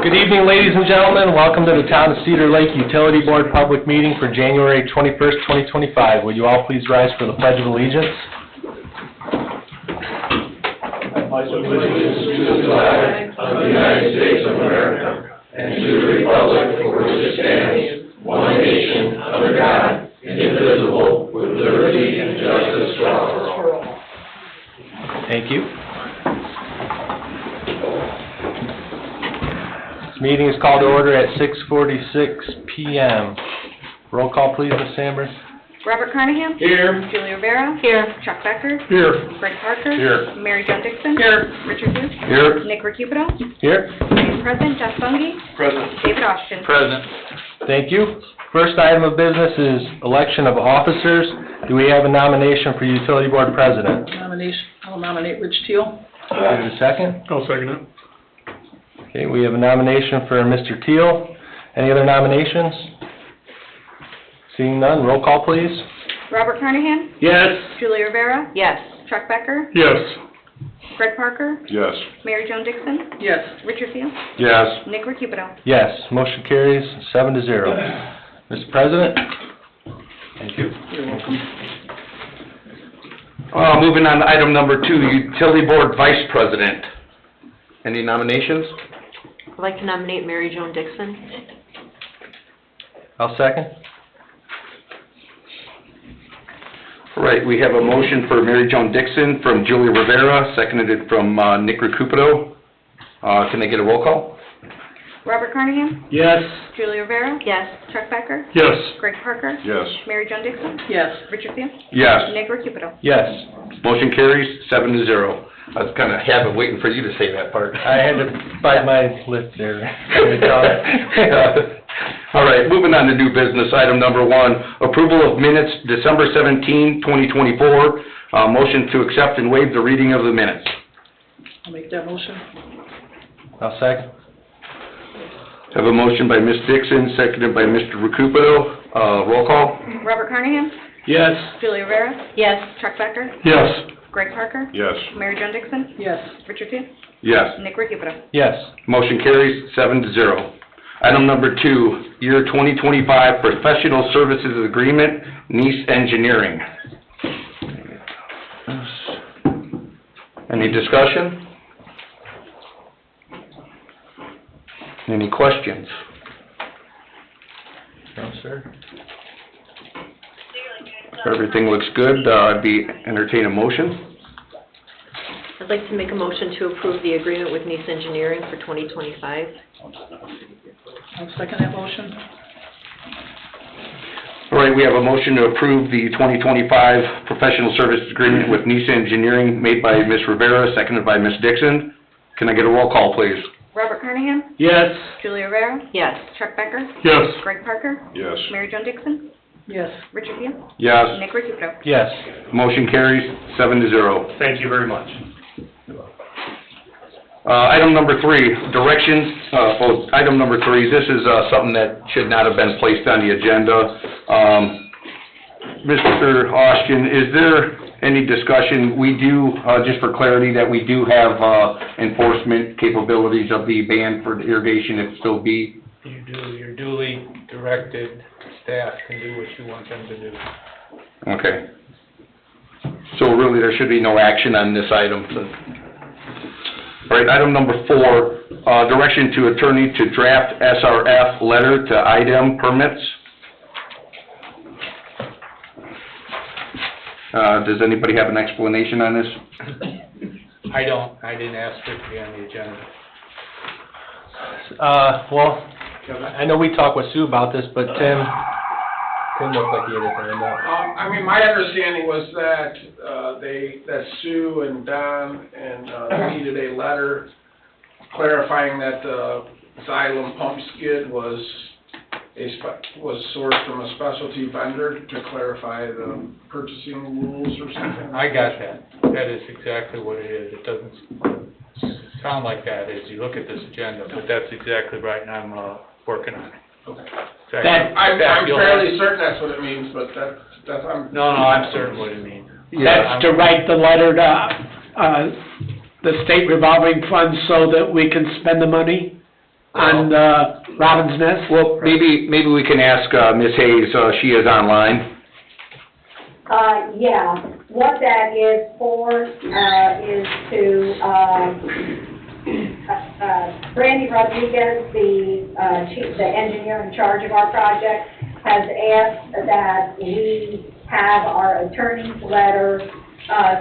Good evening, ladies and gentlemen. Welcome to the Town of Cedar Lake Utility Board public meeting for January 21st, 2025. Will you all please rise for the Pledge of Allegiance? I pledge allegiance to the flag of the United States of America and to the republic for which it stands, one nation, under God, indivisible, with liberty and justice for all. Thank you. This meeting is called to order at 6:46 p.m. Roll call, please, Ms. Sandberg. Robert Carnahan? Here. Julie Rivera? Here. Chuck Becker? Here. Greg Parker? Here. Mary Jo Dixon? Here. Richard Hill? Here. Nick Recupero? Here. Present. Jeff Bungie? Present. David Austin? Present. Thank you. First item of business is election of officers. Do we have a nomination for Utility Board President? I'll nominate Rich Teal. Do we have a second? I'll second it. Okay, we have a nomination for Mr. Teal. Any other nominations? Seeing none, roll call, please. Robert Carnahan? Yes. Julie Rivera? Yes. Chuck Becker? Yes. Greg Parker? Yes. Mary Jo Dixon? Yes. Richard Hill? Yes. Nick Recupero? Yes, motion carries 7-0. Mr. President? Thank you. You're welcome. Moving on to item number 2, Utility Board Vice President. Any nominations? I'd like to nominate Mary Jo Dixon. I'll second. All right, we have a motion for Mary Jo Dixon from Julie Rivera, seconded from Nick Recupero. Can I get a roll call? Robert Carnahan? Yes. Julie Rivera? Yes. Chuck Becker? Yes. Greg Parker? Yes. Mary Jo Dixon? Yes. Richard Hill? Yes. Nick Recupero? Yes. Motion carries 7-0. I was kind of habit waiting for you to say that part. I had to bite my lip there. All right, moving on to new business, item number 1, approval of minutes, December 17, 2024. Motion to accept and waive the reading of the minutes. I'll make that motion. I'll second. Have a motion by Ms. Dixon, seconded by Mr. Recupero. Roll call? Robert Carnahan? Yes. Julie Rivera? Yes. Chuck Becker? Yes. Greg Parker? Yes. Mary Jo Dixon? Yes. Richard Hill? Yes. Nick Recupero? Yes. Motion carries 7-0. Item number 2, year 2025 professional services agreement, Nice Engineering. Any discussion? Any questions? No, sir. If everything looks good, I'd entertain a motion. I'd like to make a motion to approve the agreement with Nice Engineering for 2025. I'll second that motion. All right, we have a motion to approve the 2025 professional services agreement with Nice Engineering made by Ms. Rivera, seconded by Ms. Dixon. Can I get a roll call, please? Robert Carnahan? Yes. Julie Rivera? Yes. Chuck Becker? Yes. Greg Parker? Yes. Mary Jo Dixon? Yes. Richard Hill? Yes. Nick Recupero? Yes. Motion carries 7-0. Thank you very much. Item number 3, directions, item number 3, this is something that should not have been placed on the agenda. Mr. Austin, is there any discussion? We do, just for clarity, that we do have enforcement capabilities of the ban for irrigation at still be? You do, you're duly directed, staff can do what you want them to do. Okay. So really, there should be no action on this item. All right, item number 4, direction to attorney to draft SRF letter to IDEM permits. Does anybody have an explanation on this? I didn't ask for it to be on the agenda. Well, I know we talked with Sue about this, but Tim looked like he had his hand up. I mean, my understanding was that that Sue and Don and needed a letter clarifying that the xylem pump skid was sourced from a specialty vendor to clarify the purchasing rules or something. I got that. That is exactly what it is. It doesn't sound like that as you look at this agenda, but that's exactly right, and I'm working on it. Okay. Exactly. I'm fairly certain that's what it means, but that's No, I'm certain what it means. That's to write the letter to the state revolving fund so that we can spend the money? on, Robin's Nest? Well, maybe we can ask, Ms. Hayes, she is online. Yeah, what that is for, is to, Brandy Rodriguez, the engineer in charge of our project, has asked that we have our attorney's letter,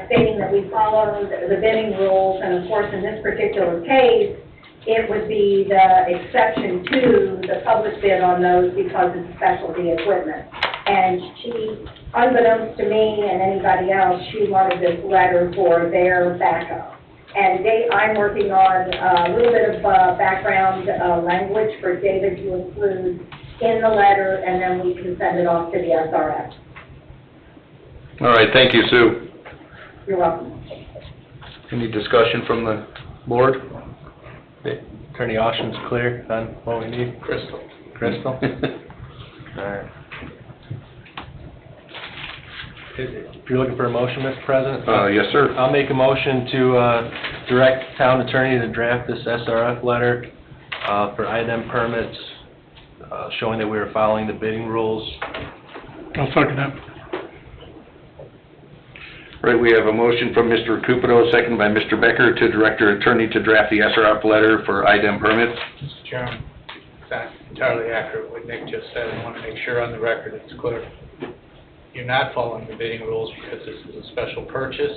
stating that we followed the bidding rules, and of course, in this particular case, it would be the exception to the public bid on those because it's specialty equipment. And she, unbeknownst to me and anybody else, she wanted this letter for their backup. And I'm working on a little bit of background language for David to include in the letter, and then we can send it off to the SRF. All right, thank you, Sue. You're welcome. Any discussion from the board? Attorney Austin's clear on what we need? Crystal. Crystal? All right. If you're looking for a motion, Mr. President? Yes, sir. I'll make a motion to direct town attorney to draft this SRF letter for IDEM permits, showing that we are following the bidding rules. I'll second that. Right, we have a motion from Mr. Cupido, seconded by Mr. Becker, to direct our attorney to draft the SRF letter for IDEM permits. Mr. Chairman, that's entirely accurate what Nick just said. I want to make sure on the record it's clear. You're not following the bidding rules because this is a special purchase,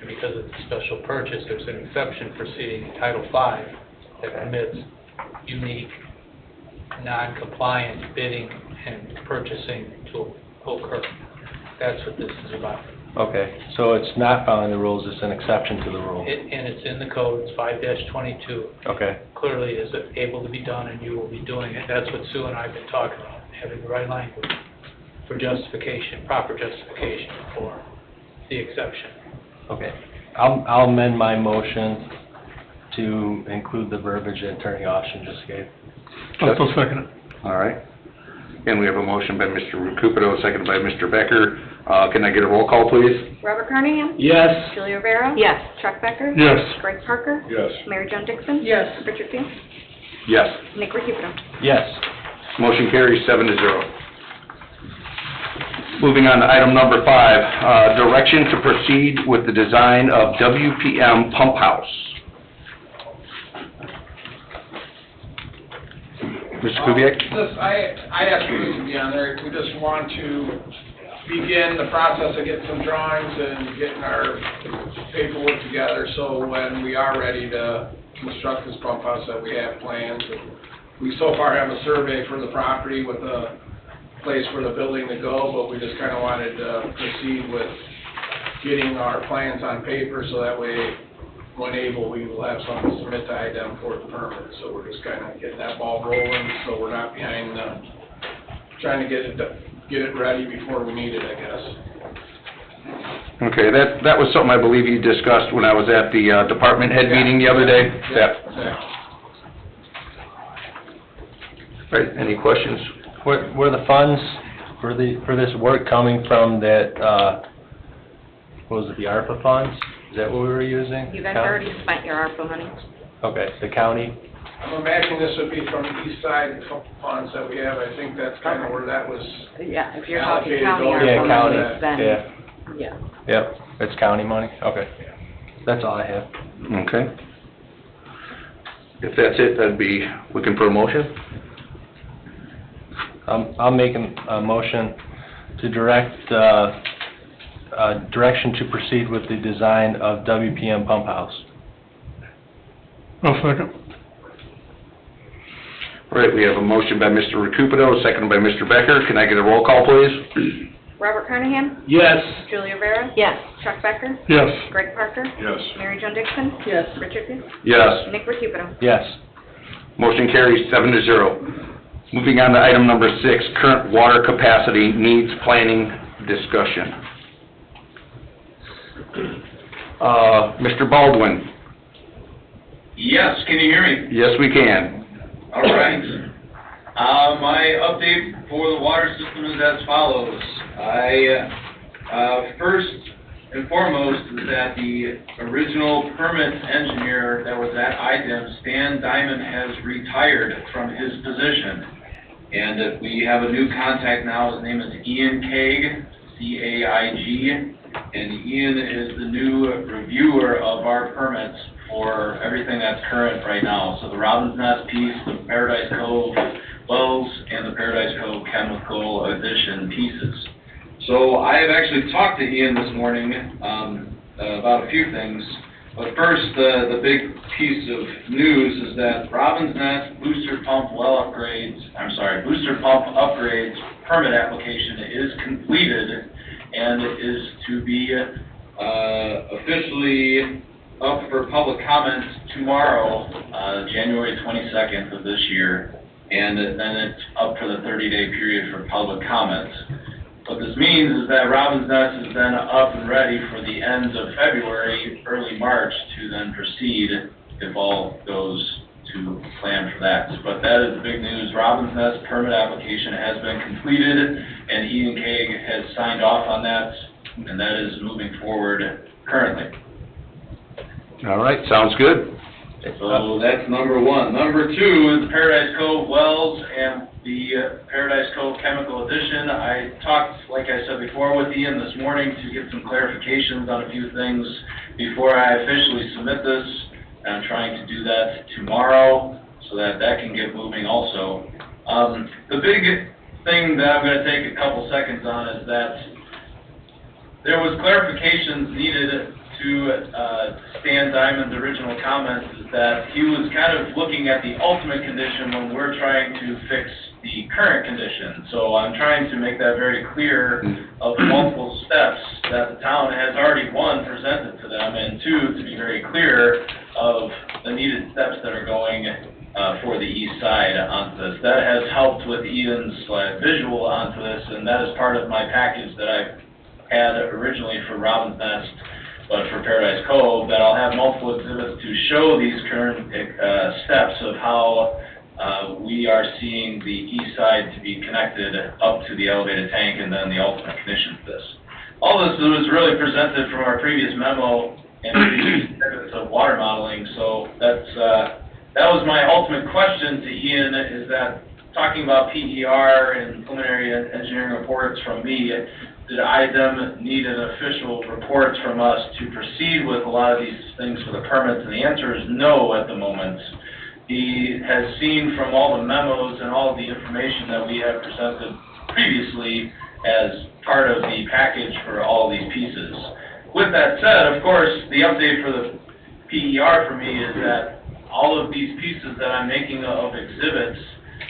and because it's a special purchase, there's an exception proceeding in Title V that permits unique, non-compliant bidding and purchasing to occur. That's what this is about. Okay, so it's not following the rules, it's an exception to the rule. And it's in the code, it's 5-22. Okay, Clearly is able to be done, and you will be doing it. That's what Sue and I have been talking about, having the right language for justification, proper justification for the exception. okay. I'll amend my motion to include the verbiage that Attorney Austin just gave. I'll second it. All right. And we have a motion by Mr. Cupido, seconded by Mr. Becker. Can I get a roll call, please? Robert Carnahan? Yes. Julie Rivera? Yes. Chuck Becker? Yes. Greg Parker? Yes. Mary Jo Dixon? Yes. Richard Field? Yes. Nick Recupero? Yes. Motion carries 7-0. Moving on to item number 5, direction to proceed with the design of WPM pump house. Mr. Kubiak? I asked you to be on there. We just want to begin the process of getting some drawings and getting our paperwork together, so when we are ready to construct this pump house, that we have plans. We so far have a survey for the property with a place for the building to go, but we just kind of wanted to proceed with getting our plans on paper, so that way, when able, we will have something to submit to IDEM for the permit. So we're just kind of getting that ball rolling, so we're not behind, trying to get it ready before we need it, I guess. Okay, that was something I believe you discussed when I was at the department head meeting the other day. Yeah. Right, any questions? Were the funds for this work coming from that, what was it, the ARPA funds? Is that what we were using? You guys already spent your ARPA money. Okay, the county? I'm imagining this would be from the east side funds that we have. I think that's kind of where that was. Yeah, if you're talking Allocated county going Yeah, ARPA county, money, then, yeah. yeah. Yep, it's county money? Okay. That's all I have. Okay. If that's it, that'd be looking for a motion. I'll make a motion to direct, direction to proceed with the design of WPM pump house. I'll second. All right, we have a motion by Mr. Recupido, seconded by Mr. Becker. Can I get a roll call, please? Robert Carnahan? Yes. Julie Rivera? Yes. Chuck Becker? Yes. Greg Parker? Yes. Mary Jo Dixon? Yes. Richard Field? Yes. Nick Recupero? Yes. Motion carries 7-0. Moving on to item number 6, current water capacity needs planning discussion. Mr. Baldwin? Yes, can you hear me? Yes, we can. All right. My update for the water system is as follows. I first and foremost is that the original permit engineer that was at IDEM, Stan Diamond, has retired from his position. And that we have a new contact now. His name is Ian Caig, C-A-I-G, and Ian is the new reviewer of our permits for everything that's current right now. So the Robin's Nest piece, the Paradise Cove wells, and the Paradise Cove chemical addition pieces. So I have actually talked to Ian this morning about a few things. But first, the big piece of news is that Robin's Nest booster pump upgrades permit application is completed and is to be officially up for public comments tomorrow, January 22nd of this year, and then it's up for the 30-day period for public comments. What this means is that Robin's Nest is then up and ready for the end of February, early March, to then proceed if all goes to plan for that. But that is the big news. Robin's Nest permit application has been completed, and Ian Caig has signed off on that, and that is moving forward currently. All right, sounds good. So that's number one. Number two is the Paradise Cove wells and the Paradise Cove chemical addition. I talked, like I said before, with Ian this morning to get some clarifications on a few things before I officially submit this. And I'm trying to do that tomorrow so that that can get moving also. The big thing that I'm going to take a couple seconds on is that there was clarifications needed to Stan Diamond's original comments, is that he was kind of looking at the ultimate condition when we're trying to fix the current condition. So I'm trying to make that very clear of multiple steps that the town has already, one, presented to them, and two, to be very clear of the needed steps that are going for the east side onto this. That has helped with Ian's visual onto this, and that is part of my package that I had originally for Robin's Nest, but for Paradise Cove, that I'll have multiple exhibits to show these current steps of how we are seeing the east side to be connected up to the elevated tank and then the ultimate condition of this. All this was really presented from our previous memo and previous evidence of water modeling, so that was my ultimate question to Ian, is that talking about PER and preliminary engineering reports from me, did IDEM need an official report from us to proceed with a lot of these things for the permits? And the answer is no at the moment. He has seen from all the memos and all of the information that we have presented previously as part of the package for all these pieces. With that said, of course, the update for the PER for me is that all of these pieces that I'm making of exhibits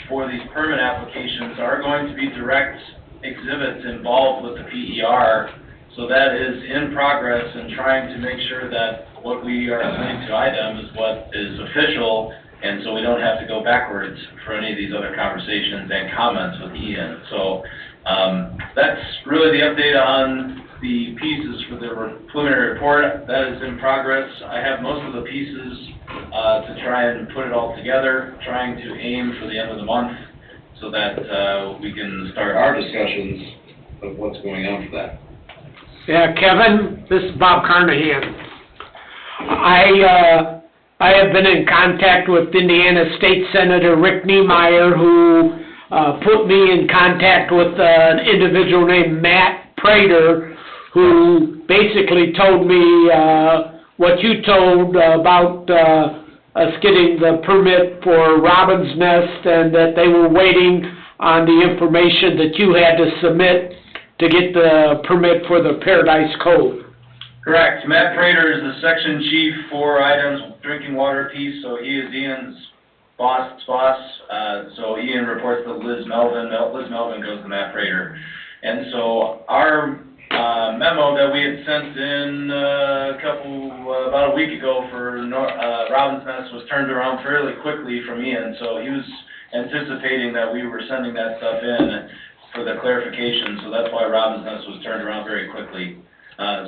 for these permit applications are going to be direct exhibits involved with the PER, so that is in progress and trying to make sure that what we are sending to IDEM is what is official, and so we don't have to go backwards for any of these other conversations and comments with Ian. So that's really the update on the pieces for the preliminary report. That is in progress. I have most of the pieces to try and put it all together, trying to aim for the end of the month, so that we can start our discussions of what's going on for that. Yeah, Kevin, this is Bob Carnahan. I have been in contact with Indiana State Senator Rick Niemeyer, who put me in contact with an individual named Matt Prater, who basically told me what you told about us getting the permit for Robin's Nest, and that they were waiting on the information that you had to submit to get the permit for the Paradise Cove. Correct. Matt Prater is the section chief for IDEM's drinking water piece, so he is Ian's boss. So Ian reports to Liz Melvin. Liz Melvin goes to Matt Prater. And so our memo that we had sent in about a week ago for Robin's Nest was turned around fairly quickly from Ian, so he was anticipating that we were sending that stuff in for the clarification, so that's why Robin's Nest was turned around very quickly.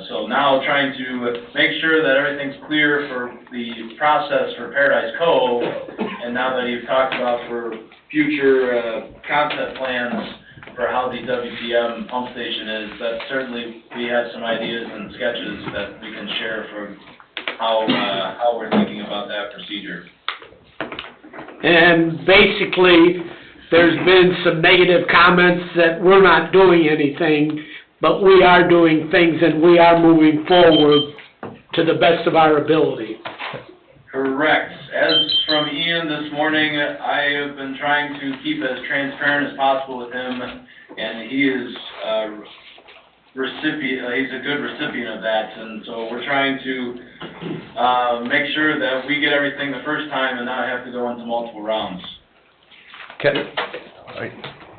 So now trying to make sure that everything's clear for the process for Paradise Cove, and now that you've talked about for future concept plans, for how the WPM pump station is, that certainly we have some ideas and sketches that we can share for how we're thinking about that procedure. And basically, there's been some negative comments that we're not doing anything, but we are doing things and we are moving forward to the best of our ability. Correct. As from Ian this morning, I have been trying to keep as transparent as possible with him, and he is he's a good recipient of that, and so we're trying to make sure that we get everything the first time and not have to go into multiple rounds. Kevin,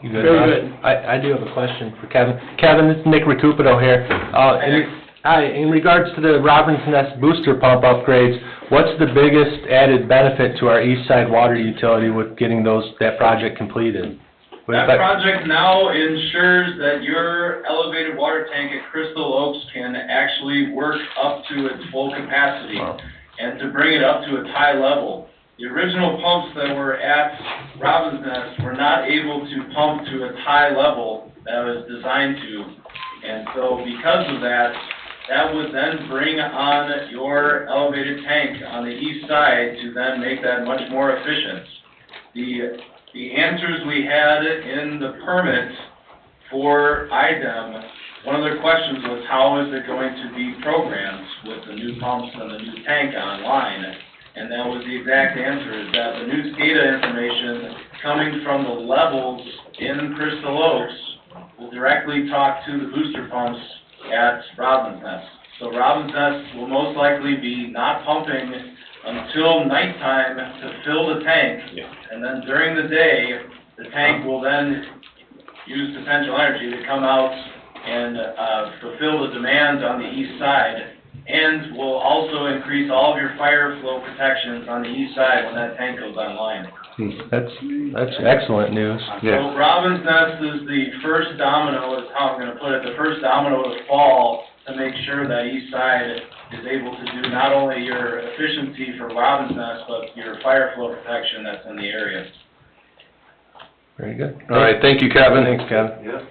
you good? Very good. I do have a question for Kevin. Kevin, this is Nick Recupero here. In regards to the Robin's Nest booster pump upgrades, what's the biggest added benefit to our east side water utility with getting that project completed? That project now ensures that your elevated water tank at Crystal Oaks can actually work up to its full capacity and to bring it up to its high level. The original pumps that were at Robin's Nest were not able to pump to its high level that it was designed to. And so because of that, that would then bring on your elevated tank on the east side to then make that much more efficient. The answers we had in the permit for IDEM, one of their questions was how is it going to be programmed with the new pumps and the new tank online? And that was the exact answer, is that the new SCADA information coming from the levels in Crystal Oaks will directly talk to the booster pumps at Robin's Nest. So Robin's Nest will most likely be not pumping until nighttime to fill the tank, and then during the day, the tank will then use potential energy to come out and fulfill the demand on the east side, and will also increase all of your fire flow protections on the east side when that tank goes online. That's excellent news. So Robin's Nest is the first domino, is how I'm going to put it, the first domino to fall to make sure that east side is able to do not only your efficiency for Robin's Nest, but your fire flow protection that's in the area. Very good. All right, thank you, Kevin. Thanks, Kevin. Yeah,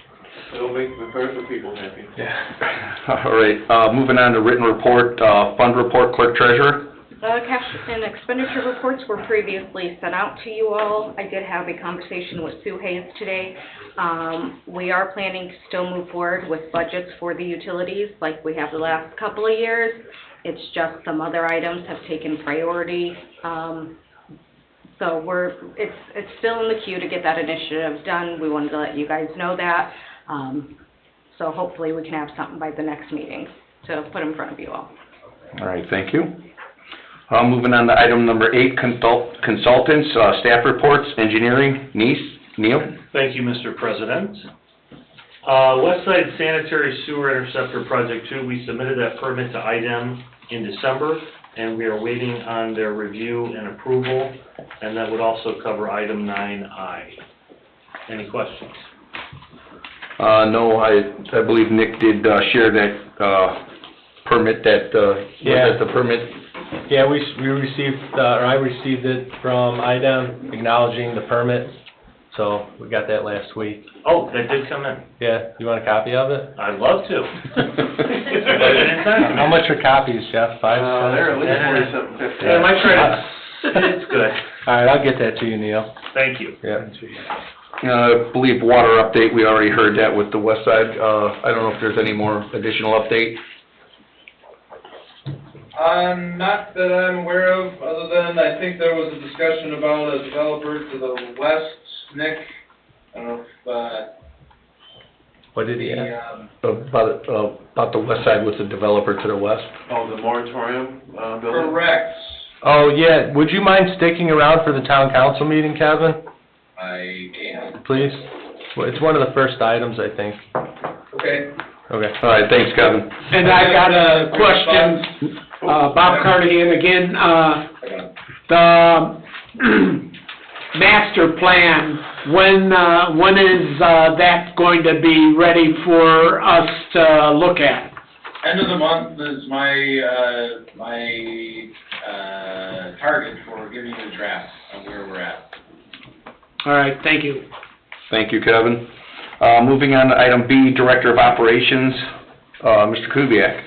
it'll make the Thursday people happy. Yeah. All right, moving on to written report, fund report, clerk treasurer. Cash and expenditure reports were previously sent out to you all. I did have a conversation with Sue Hayes today. We are planning to still move forward with budgets for the utilities like we have the last couple of years. It's just some other items have taken priority. So it's still in the queue to get that initiative done. We wanted to let you guys know that. So hopefully we can have something by the next meeting to put in front of you all. All right, thank you. Moving on to item number 8, consultants, staff reports, engineering, Neil? Thank you, Mr. President. West Side Sanitary Sewer Interceptor Project 2, we submitted that permit to IDEM in December, and we are waiting on their review and approval, and that would also cover item 9I. Any questions? No, I believe Nick did share that permit that, was that the permit? Yeah, we received, or I received it from IDEM acknowledging the permit, so we got that last week. Oh, that did come in. Yeah, you want a copy of it? I'd love to. How much are copies, Jeff? 5 cents? They're at least 40-something, 50. Yeah, my credits. It's good. All right, I'll get that to you, Neil. Thank you. Yeah. I believe water update, we already heard that with the west side. I don't know if there's any more additional update. Not that I'm aware of, other than I think there was a discussion about a developer to the west, Nick. I don't know if, What did he ask? About the west side with the developer to the west. Oh, the moratorium, building? correct. Oh, yeah, would you mind sticking around for the town council meeting, Kevin? I can. Please? Well, it's one of the first items, I think. Okay. Okay. All right, thanks, Kevin. And I got a question, Bob Cardigan again, the master plan, when is that going to be ready for us to look at? End of the month is my target for giving you a draft on where we're at. All right, thank you. Thank you, Kevin. Moving on to item B, Director of Operations, Mr. Kubiak.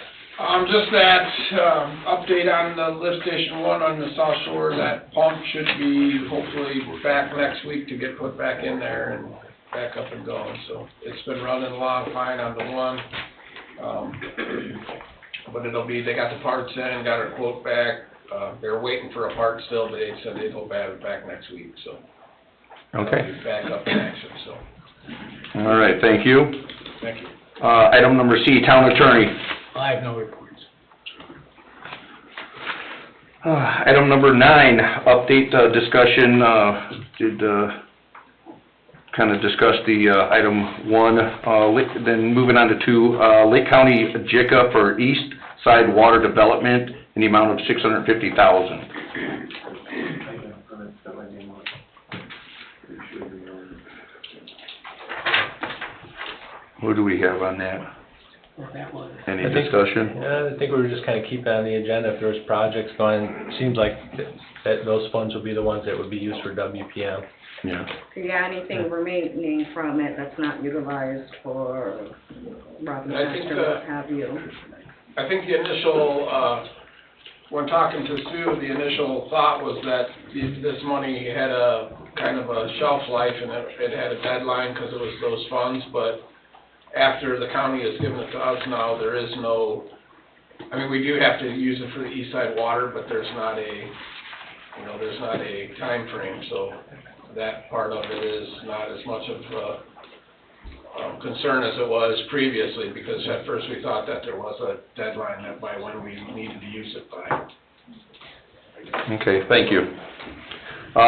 Just that, update on the lift station 1 on the South Shore. That pump should be hopefully back next week to get put back in there and back up and going. So it's been running along fine on the one. But it'll be, they got the parts in, got our quote back. They're waiting for a part still, but they said they'd hope to have it back next week, so. Okay. It'll be back up in action, so, All right, thank you. thank you. Item number C, Town Attorney. I have no reports. Item number 9, update discussion, kind of discuss the item 1, then moving on to 2, Lake County JICA for East Side Water Development in the amount of $650,000. What do we have on that? Any discussion? Yeah, I think we were just kind of keeping on the agenda. If there was projects going, it seems like that those funds would be the ones that would be used for WPM. Yeah. Yeah, anything remaining from it that's not utilized for Robin's I think Nest or what have you. I think the initial, when talking to Sue, the initial thought was that this money had a kind of a shelf life and it had a deadline because it was those funds, but after the county has given it to us now, there is no, I mean, we do have to use it for the east side water, but there's not a, there's not a time frame, so that part of it is not as much of a concern as it was previously, because at first we thought that there was a deadline that by when we needed to use it by. Okay, thank you.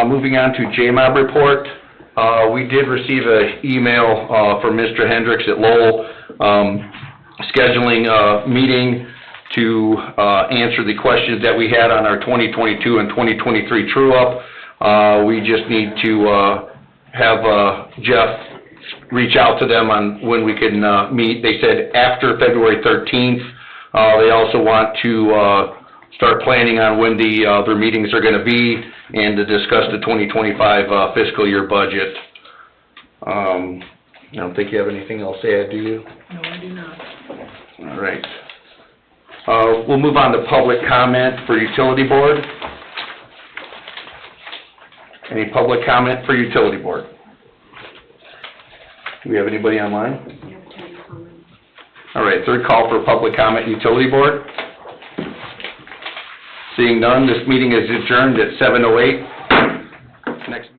Moving on to JMOB report. We did receive an email from Mr. Hendricks at Lowell, scheduling a meeting to answer the questions that we had on our 2022 and 2023 true-up. We just need to have Jeff reach out to them on when we can meet. They said after February 13th. They also want to start planning on when their meetings are going to be and to discuss the 2025 fiscal year budget. I don't think you have anything else to add, do you? No, I do not. All right. We'll move on to public comment for utility board. Any public comment for utility board? Do we have anybody online? All right, third call for public comment, utility board. Seeing none, this meeting is adjourned at 7:08. Next.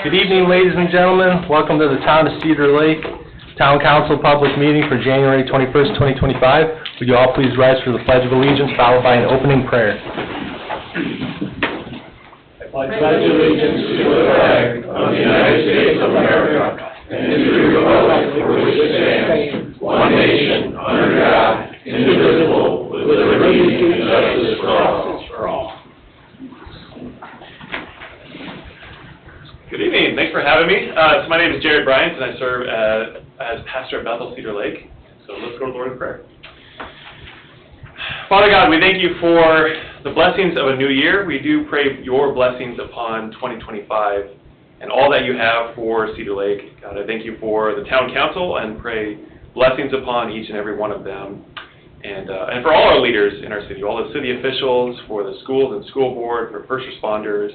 Good evening, ladies and gentlemen. Welcome to the Town of Cedar Lake Town Council Public Meeting for January 21st, 2025. Would you all please rise for the Pledge of Allegiance, followed by an opening prayer. I pledge allegiance to the flag of the United States of America and to the republic for which it stands, one nation, under God, indivisible, with liberty and justice for all. Good evening. Thanks for having me. So my name is Jared Bryant, and I serve as pastor at Bethel Cedar Lake. So let's go to the Lord in prayer. Father God, we thank you for the blessings of a new year. We do pray your blessings upon 2025 and all that you have for Cedar Lake. God, I thank you for the town council and pray blessings upon each and every one of them. And for all our leaders in our city, all the city officials, for the schools and school board, for first responders.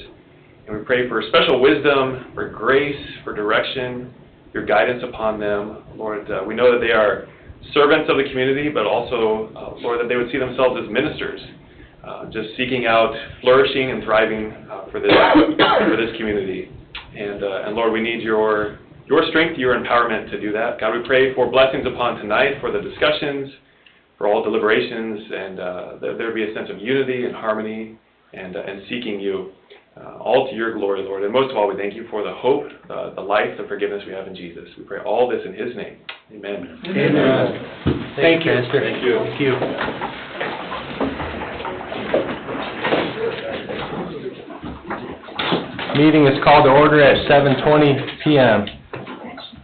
And we pray for special wisdom, for grace, for direction, your guidance upon them. Lord, we know that they are servants of the community, but also, Lord, that they would see themselves as ministers, just seeking out flourishing and thriving for this community. And Lord, we need your strength, your empowerment to do that. God, we pray for blessings upon tonight, for the discussions, for all deliberations, and that there be a sense of unity and harmony and seeking you. All to your glory, Lord. And most of all, we thank you for the hope, the life, the forgiveness we have in Jesus. We pray all this in his name. Amen. Amen. Thank you, Pastor. Thank you. Thank you. Meeting is called to order at 7:20 p.m.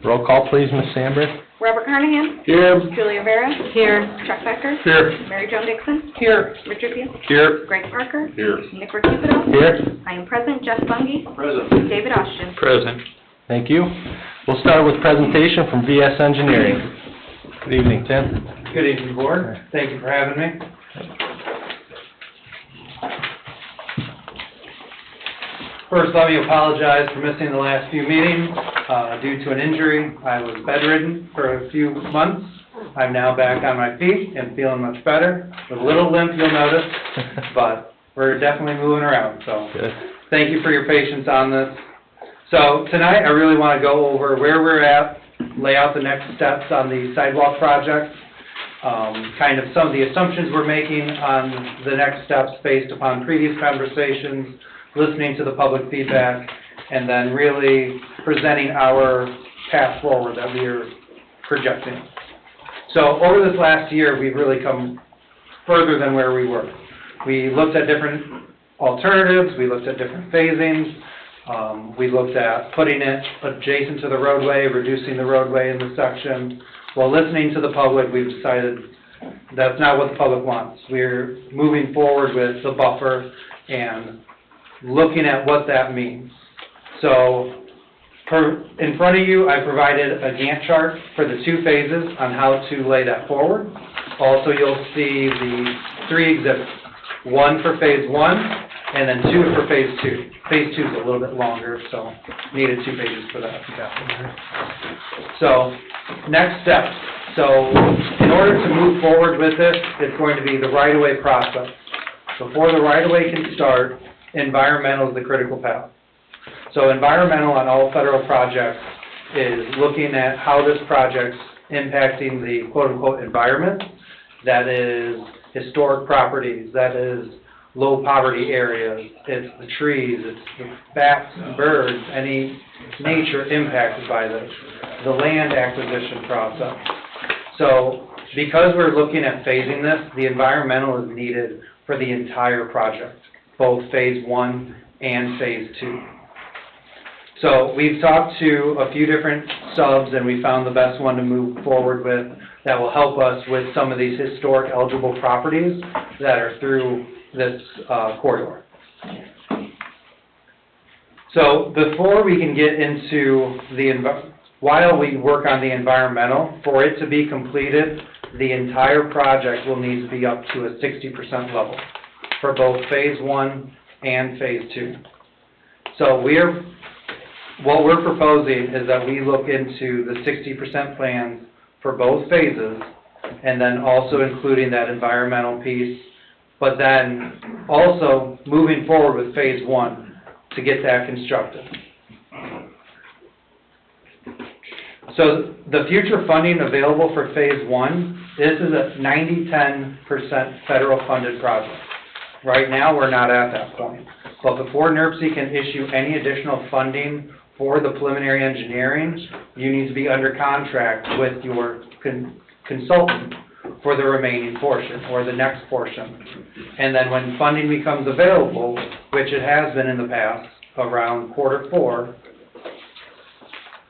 Roll call, please, Ms. Sandberg. Robert Carnahan? Here. Julia Vera? Here. Chuck Becker? Here. Mary Jo Dixon? Here. Richard Beal? Here. Greg Parker? Here. Nick Recupido? Here. I am present. Jeff Bungie? Present. David Austin? Present. Thank you. We'll start with presentation from VS Engineering. Good evening, Tim. Good evening, Board. Thank you for having me. First, let me apologize for missing the last few meetings due to an injury. I was bedridden for a few months. I'm now back on my feet and feeling much better. With a little limp, you'll notice, but we're definitely moving around. So thank you for your patience on this. So tonight, I really want to go over where we're at, lay out the next steps on the sidewalk project, kind of some of the assumptions we're making on the next steps based upon previous conversations, listening to the public feedback, and then really presenting our path forward that we are projecting. So over this last year, we've really come further than where we were. We looked at different alternatives, we looked at different phasings, we looked at putting it adjacent to the roadway, reducing the roadway in the section. While listening to the public, we've decided that's not what the public wants. We're moving forward with the buffer and looking at what that means. So, in front of you, I provided a Gantt chart for the two phases on how to lay that forward. Also, you'll see the three exhibits, one for phase one, and then two for phase two. Phase two is a little bit longer, so needed 2 pages for that. So, next step. So, in order to move forward with this, it's going to be the right-of-way process. Before the right-of-way can start, environmental is the critical path. So environmental on all federal projects is looking at how this project's impacting the quote-unquote environment. That is historic properties, that is low poverty areas, it's the trees, it's the bats and birds, any nature impacted by this, the land acquisition process. So because we're looking at phasing this, the environmental is needed for the entire project, both phase one and phase two. So we've talked to a few different subs and we found the best one to move forward with that will help us with some of these historic eligible properties that are through this corridor. So before we can get into while we work on the environmental, for it to be completed, the entire project will need to be up to a 60% level for both phase one and phase two. So what we're proposing is that we look into the 60% plans for both phases, and then also including that environmental piece, but then also moving forward with phase one to get that constructed. So the future funding available for phase one, this is a 90-10% federal funded project. Right now, we're not at that point. But before NERC can issue any additional funding for the preliminary engineering, you need to be under contract with your consultant for the remaining portion, or the next portion. And then when funding becomes available, which it has been in the past, around quarter four,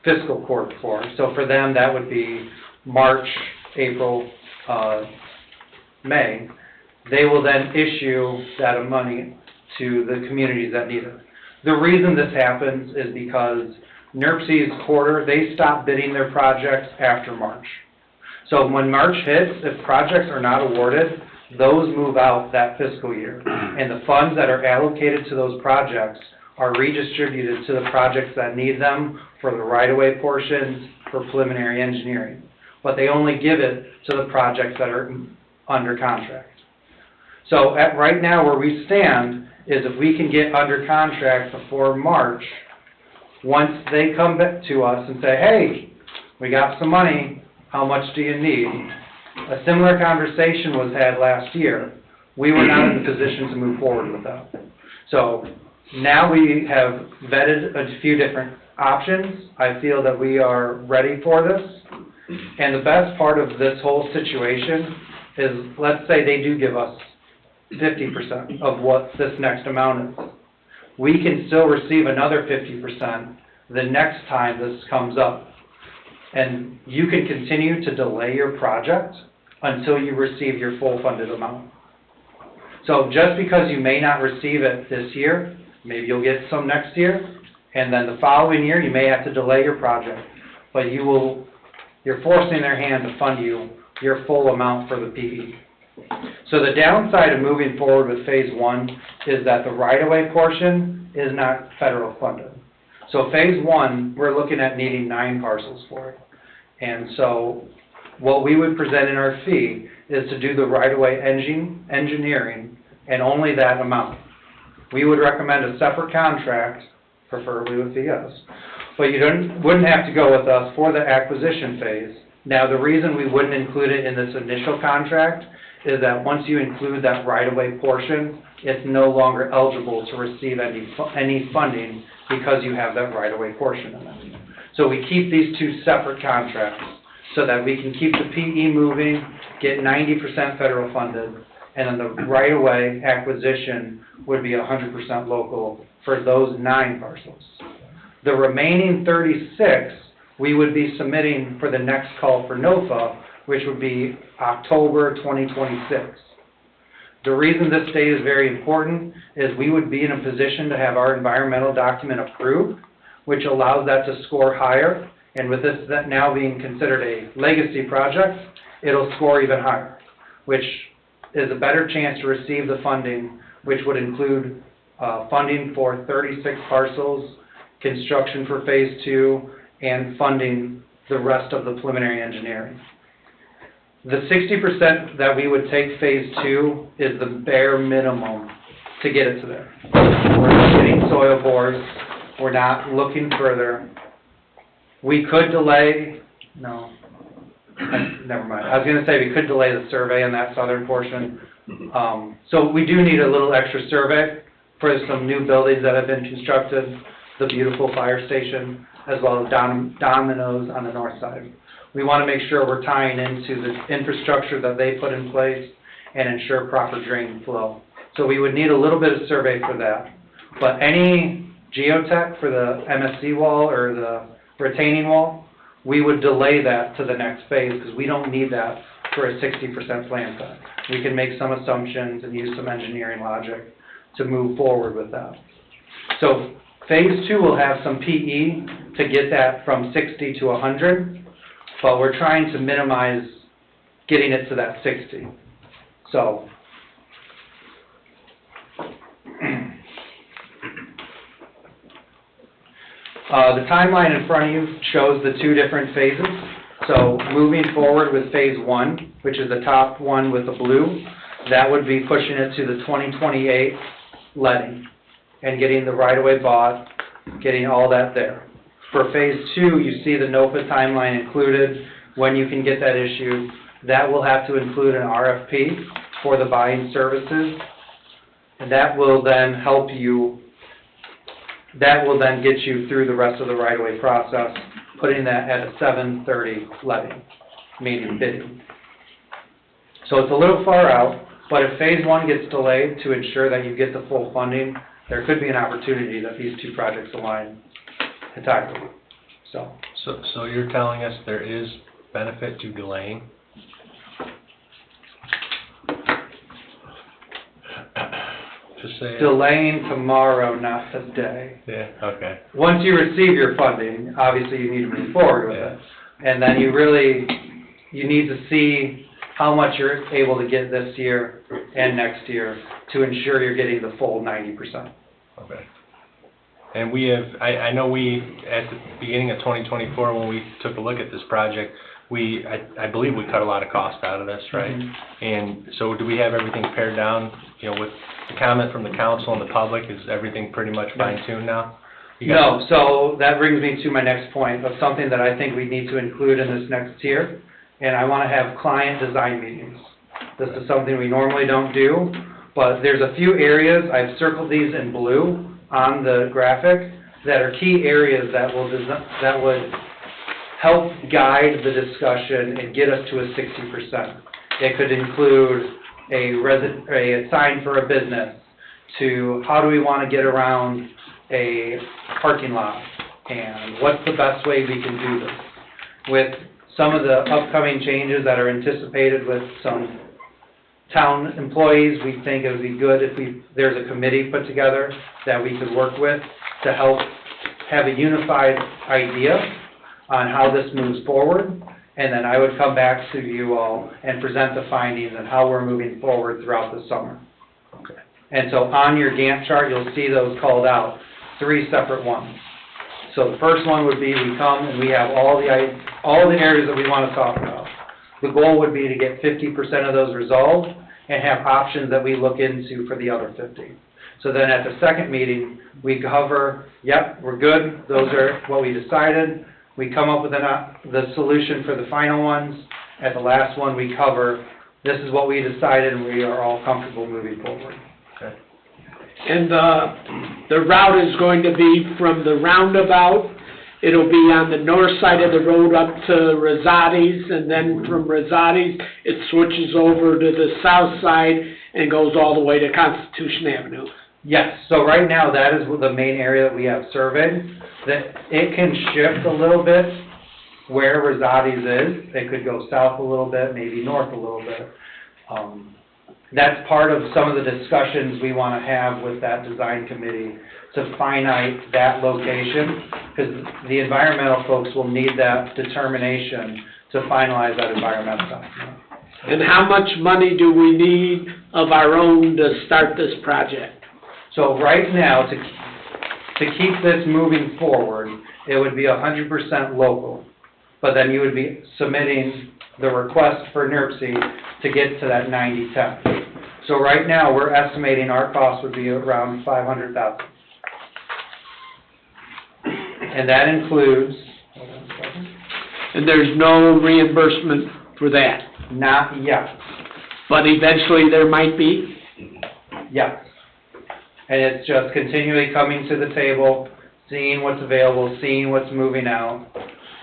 fiscal quarter four, so for them, that would be March, April, May, they will then issue that money to the communities that need it. The reason this happens is because NERC's quarter, they stop bidding their projects after March. So when March hits, if projects are not awarded, those move out that fiscal year. And the funds that are allocated to those projects are redistributed to the projects that need them for the right-of-way portions, for preliminary engineering. But they only give it to the projects that are under contract. So right now where we stand is if we can get under contract before March, once they come back to us and say, hey, we got some money, how much do you need? A similar conversation was had last year. We were not in the position to move forward with that. So now we have vetted a few different options. I feel that we are ready for this. And the best part of this whole situation is, let's say they do give us 50% of what this next amount is. We can still receive another 50% the next time this comes up. And you can continue to delay your project until you receive your full funded amount. So just because you may not receive it this year, maybe you'll get some next year, and then the following year you may have to delay your project. But you're forcing their hand to fund you your full amount for the PE. So the downside of moving forward with phase one is that the right-of-way portion is not federal funded. So phase one, we're looking at needing 9 parcels for it. And so what we would present in our fee is to do the right-of-way engineering and only that amount. We would recommend a separate contract, preferably with VS, but you wouldn't have to go with us for the acquisition phase. Now, the reason we wouldn't include it in this initial contract is that once you include that right-of-way portion, it's no longer eligible to receive any funding because you have that right-of-way portion in it. So we keep these two separate contracts so that we can keep the PE moving, get 90% federal funded, and then the right-of-way acquisition would be 100% local for those 9 parcels. The remaining 36, we would be submitting for the next call for NOFA, which would be October 2026. The reason this date is very important is we would be in a position to have our environmental document approved, which allows that to score higher, and with this now being considered a legacy project, it'll score even higher, which is a better chance to receive the funding, which would include funding for 36 parcels, construction for phase 2, and funding the rest of the preliminary engineering. The 60% that we would take phase 2 is the bare minimum to get it to there. We're not getting soil bores, we're not looking further. We could delay, never mind. I was going to say we could delay the survey on that southern portion. So we do need a little extra survey for some new buildings that have been constructed, the beautiful fire station, as well as Domino's on the north side. We want to make sure we're tying into the infrastructure that they put in place and ensure proper drain flow. So we would need a little bit of survey for that. But any geotech for the MSC wall or the retaining wall, we would delay that to the next phase because we don't need that for a 60% plan cut. We can make some assumptions and use some engineering logic to move forward with that. So phase 2 will have some PE to get that from 60 to 100, but we're trying to minimize getting it to that 60. So the timeline in front of you shows the 2 different phases. So moving forward with phase 1, which is the top one with the blue, that would be pushing it to the 2028 letting and getting the right-of-way bought, getting all that there. For phase two, you see the NOPA timeline included, when you can get that issued. That will have to include an RFP for the buying services, and that will then help you, that will then get you through the rest of the right-of-way process, putting that at a 7/30 levy, meaning bidding. So it's a little far out, but if phase one gets delayed to ensure that you get the full funding, there could be an opportunity that these two projects align entirely, so. So you're telling us there is benefit to delaying? Just say it. Delaying tomorrow, not today. Yeah, okay. Once you receive your funding, obviously you need to move forward with it. And then you need to see how much you're able to get this year and next year to ensure you're getting the full 90%. Okay. And we have, I know we, at the beginning of 2024, when we took a look at this project, I believe we cut a lot of cost out of this, right? Mm-hmm. And so do we have everything pared down, with the comment from the council and the public, is everything pretty much fine-tuned now? No, so that brings me to my next point of something that I think we need to include in this next tier, and I want to have client design meetings. This is something we normally don't do, but there's a few areas, I've circled these in blue on the graphic, that are key areas that would help guide the discussion and get us to a 60%. It could include a sign for a business, to how do we want to get around a parking lot, and what's the best way we can do this. With some of the upcoming changes that are anticipated with some town employees, we think it would be good if there's a committee put together that we could work with to help have a unified idea on how this moves forward, and then I would come back to you all and present the findings and how we're moving forward throughout the summer. Okay. And so on your Gantt chart, you'll see those called out, 3 separate ones. So the first one would be we come and we have all the areas that we want to talk about. The goal would be to get 50% of those resolved and have options that we look into for the other 50. So then at the second meeting, we cover, yep, we're good, those are what we decided. We come up with the solution for the final ones. At the last one, we cover, this is what we decided, and we are all comfortable moving forward. Okay. And the route is going to be from the roundabout, it'll be on the north side of the road up to Rosati's, and then from Rosati's, it switches over to the south side and goes all the way to Constitution Avenue. Yes, so right now, that is the main area that we have surveyed. That it can shift a little bit where Rosati's is. It could go south a little bit, maybe north a little bit. That's part of some of the discussions we want to have with that design committee to finite that location, because the environmental folks will need that determination to finalize that environmental document. And how much money do we need of our own to start this project? So right now, to keep this moving forward, it would be 100% local, but then you would be submitting the request for NERC to get to that 90/10. So right now, we're estimating our cost would be around $500,000. And that includes, hold on a second. And there's no reimbursement for that? Not yet, But eventually there might be? yes. And it's just continually coming to the table, seeing what's available, seeing what's moving out.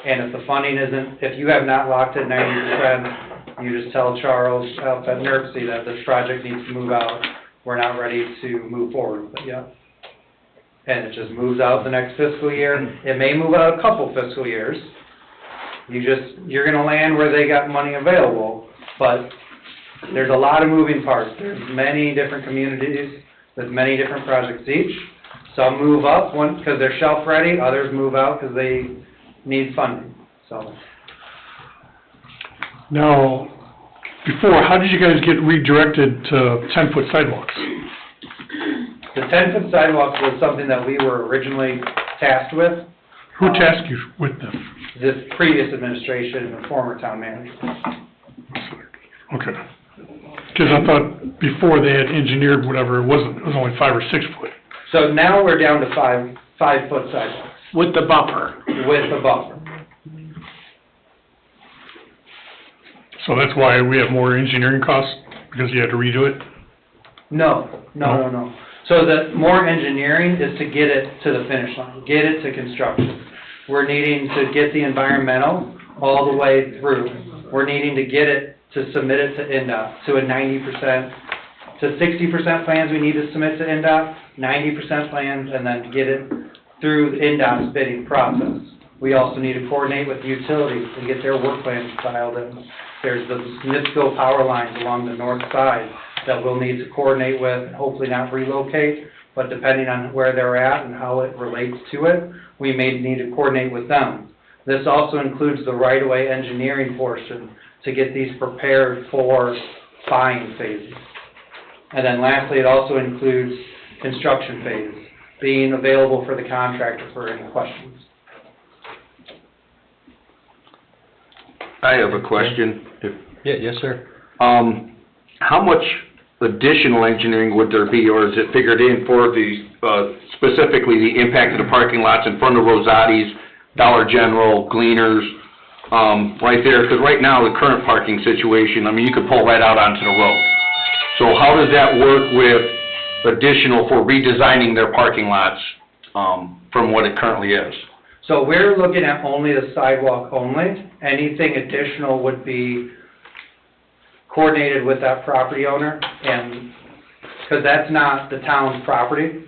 And if the funding isn't, if you have not locked in 90%, you just tell Charles out at NERC that this project needs to move out. We're not ready to move forward with it yet. And it just moves out the next fiscal year. It may move out a couple fiscal years. You're gonna land where they got money available, but there's a lot of moving parts. There's many different communities with many different projects each. Some move up because they're shelf ready, others move out because they need funding, so. Now, before, how did you guys get redirected to 10-foot sidewalks? The 10-foot sidewalks was something that we were originally tasked with. Who tasked you with them? This previous administration and the former town manager. Okay. Because I thought before they had engineered whatever, it was only 5 or 6 foot. So now we're down to 5-foot sidewalks. With the buffer? with a buffer. So that's why we have more engineering costs, because you had to redo it? No. So the more engineering is to get it to the finish line, get it to construction. We're needing to get the environmental all the way through. We're needing to get it to submit it to NDOT, to a 90%, to 60% plans we need to submit to NDOT, 90% plans, and then get it through the NDOT's bidding process. We also need to coordinate with the utilities and get their work plans filed in. There's the NIPSCO power lines along the north side that we'll need to coordinate with, and hopefully not relocate, but depending on where they're at and how it relates to it, we may need to coordinate with them. This also includes the right-of-way engineering portion to get these prepared for buying phases. And then lastly, it also includes construction phase, being available for the contractor for any questions. I have a question. Yes, sir. How much additional engineering would there be, or is it figured in for the, specifically the impact of the parking lots in front of Rosati's, Dollar General, Gleaners, right there? Because right now, the current parking situation, I mean, you could pull right out onto the road. So how does that work with additional for redesigning their parking lots, from what it currently is? So we're looking at only the sidewalk only. Anything additional would be coordinated with that property owner, and, because that's not the town's property.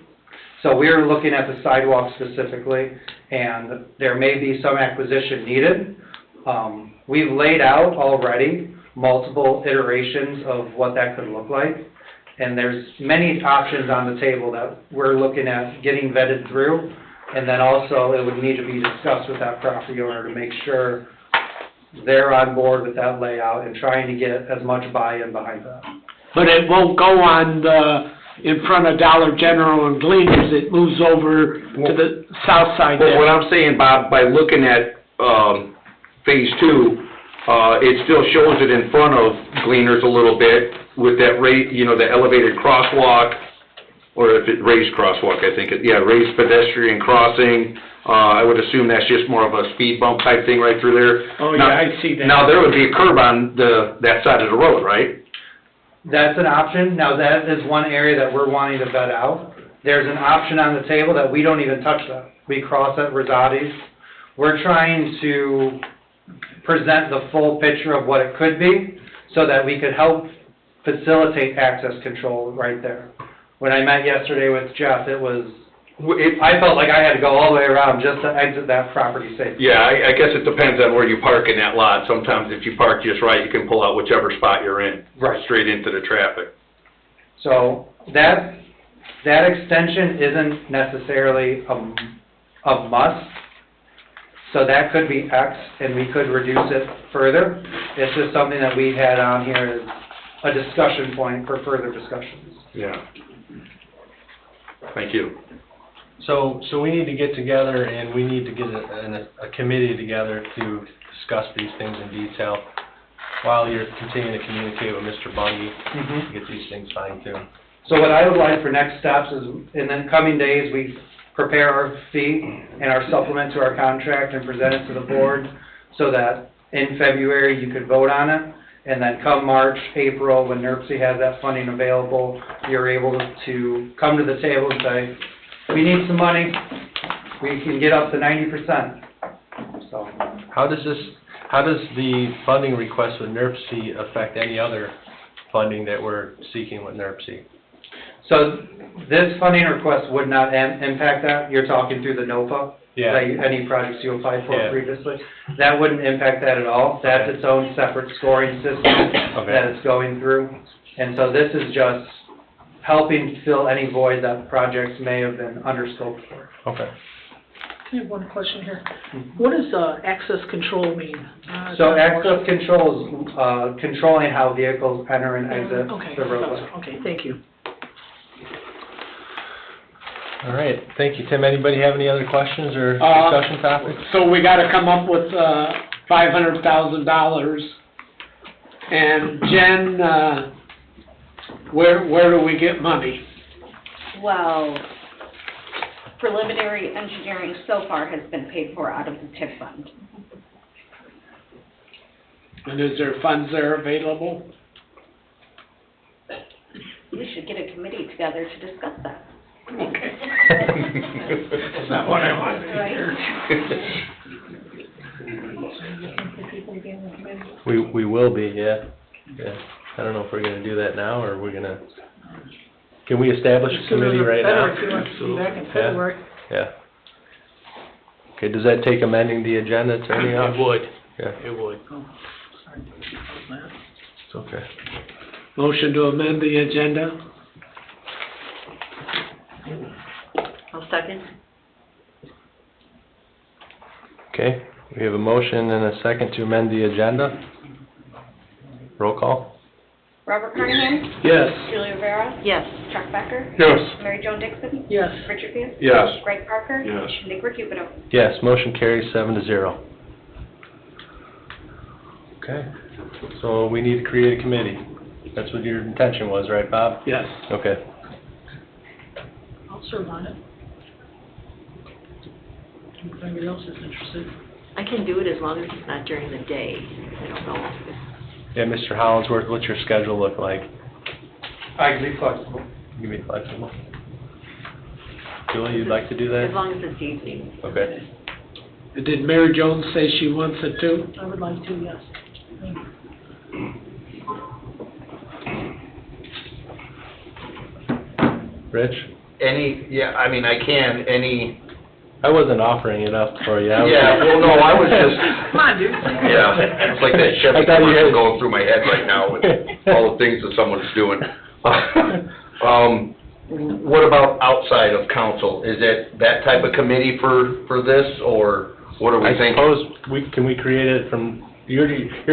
So we're looking at the sidewalk specifically, and there may be some acquisition needed. We've laid out already multiple iterations of what that could look like, and there's many options on the table that we're looking at getting vetted through, and then also it would need to be discussed with that property owner to make sure they're on board with that layout and trying to get as much buy-in behind that. But it won't go on in front of Dollar General and Gleaners, it moves over to the south side Well, there. what I'm saying, Bob, by looking at, phase two, it still shows it in front of Gleaners a little bit with that the elevated crosswalk, or if it raised crosswalk, I think, raised pedestrian crossing. I would assume that's just more of a speed bump type thing right through there. Oh, yeah, I see that. Now, there would be a curb on that side of the road, right? That's an option. Now, that is one area that we're wanting to vet out. There's an option on the table that we don't even touch that. We cross at Rosati's. We're trying to present the full picture of what it could be so that we could help facilitate access control right there. When I met yesterday with Jeff, I felt like I had to go all the way around just to exit that property safely. Yeah, I guess it depends on where you park in that lot. Sometimes if you park just right, you can pull out whichever spot you're in. Right. Straight into the traffic. So that extension isn't necessarily a must. So that could be X, and we could reduce it further. It's just something that we had on here as a discussion point for further discussions. Yeah. Thank you. So we need to get together, and we need to get a committee together to discuss these things in detail while you're continuing to communicate with Mr. Bundy to get these things fine-tuned. So what I would like for next steps is, in the coming days, we prepare our fee and our supplement to our contract and present it to the board so that in February you could vote on it. And then come March, April, when NERC has that funding available, you're able to come to the table and say, we need some money, we can get up to 90%. So, How does the funding request with NERC affect any other funding that we're seeking with NERC? so this funding request would not impact that. You're talking through the NOPA? Yeah. Any projects you applied for Yeah. previously? That wouldn't impact that at all. That's its own separate scoring system that it's going through. And so this is just helping fill any void that projects may have been underscoped for. Okay. I have one question here. What does access control mean? So access control is controlling how vehicles enter and exit Okay, the roadway. okay, thank you. All right, thank you, Tim. Anybody have any other questions or discussion topics? So we gotta come up with $500,000. And Jen, where do we get money? Well, preliminary engineering so far has been paid for out of the TIF fund. And is there funds there available? We should get a committee together to discuss that. Okay. That's not what I wanted to hear. We will be, yeah. I don't know if we're gonna do that now, or we're gonna, can we establish a committee right now? Better if you want to be back in February. Yeah. Okay, does that take amending the agenda, Attorney? It would, Yeah, it would. it's okay. Motion to amend the agenda? I'll second. Okay, we have a motion and a second to amend the agenda. Roll call? Robert Carnahan? Yes. Julie Rivera? Yes. Chuck Becker? Yes. Mary Jo Dixon? Yes. Richard Peters? Yes. Greg Parker? Yes. Nick Recupido? Yes, motion carries 7-0. Okay, so we need to create a committee. That's what your intention was, right, Bob? Yes. Okay. I'll serve on it. If anybody else is interested. I can do it as long as it's not during the day. I don't know. Yeah, Mr. Hollingsworth, what's your schedule look like? I can be flexible. You can be flexible. Julie, you'd like to do As that? long as it's evening. Okay. Did Mary Jones say she wants it too? I would like to, yes. Rich? I I wasn't offering it up for you. I was- Yeah, well, no, I was just, Come on, dude. yeah, it's like that I Chevy thought you commercial had- going through my head right now with all the things that someone's doing. What about outside of council? Is it that type of committee for this, or what are we I thinking? suppose, can we create it from, you're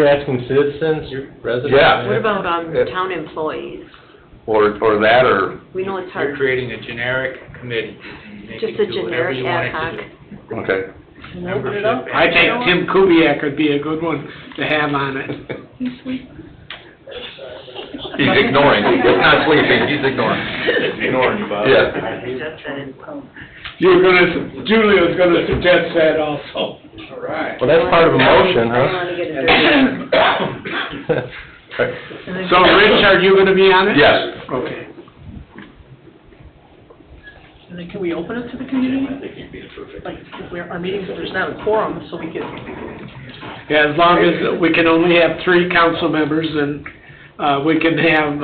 asking citizens, residents? Yeah. What about, town employees? Or that, or, We know it's You're hard. creating a generic committee. You Just can a do whatever generic you want ad it to hoc. do. okay. Membership. I think Tim Kubiak would be a good one to have on it. He's ignoring, he's not sleeping, he's ignoring. Ignoring you, Bob. Yeah. Julie was gonna suggest that also. All right. Well, that's part of a motion, I want to get it dirty. huh? So Rich, are you gonna be on it? Yes. Okay. And then can we open it to the community? Like, if our meetings, if there's not a quorum, so we can... Yeah, as long as we can only have 3 council members, and we can have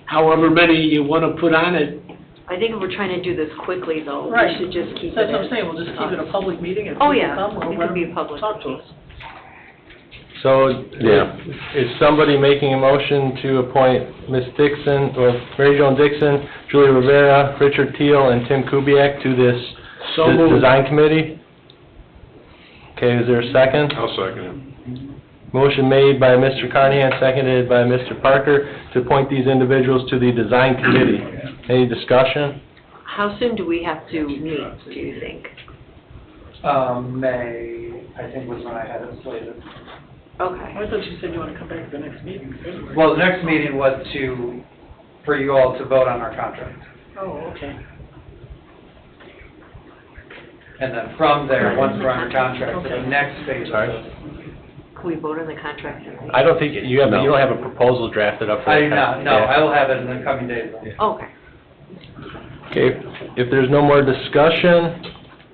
however many you wanna put on it. I think if we're trying to do this quickly, though, Right. we should just keep it. That's what I'm saying, we'll just keep it a public meeting, and if Oh, people yeah, come, we'll it let could be them public. talk to us. So, Yeah. is somebody making a motion to appoint Ms. Dixon, or Mary Jo Dixon, Julie Rivera, Richard Teal, and Tim Kubiak to this So moved. design committee? Okay, is there a second? I'll second it. Motion made by Mr. Carnahan, seconded by Mr. Parker, to appoint these individuals to the design committee. Any discussion? How soon do we have to meet, do you think? May, I think was when I had it slated. Okay. I thought you said you want to come back to the next meeting in February. Well, the next meeting was for you all to vote on our contract. Oh, okay. And then from there, once we're under contract, the next phase of Sorry? this. Can we vote on the contract tonight? I don't think, you don't have a proposal drafted up for I that. do not, no, I will have it in the coming days. Okay. Okay, if there's no more discussion,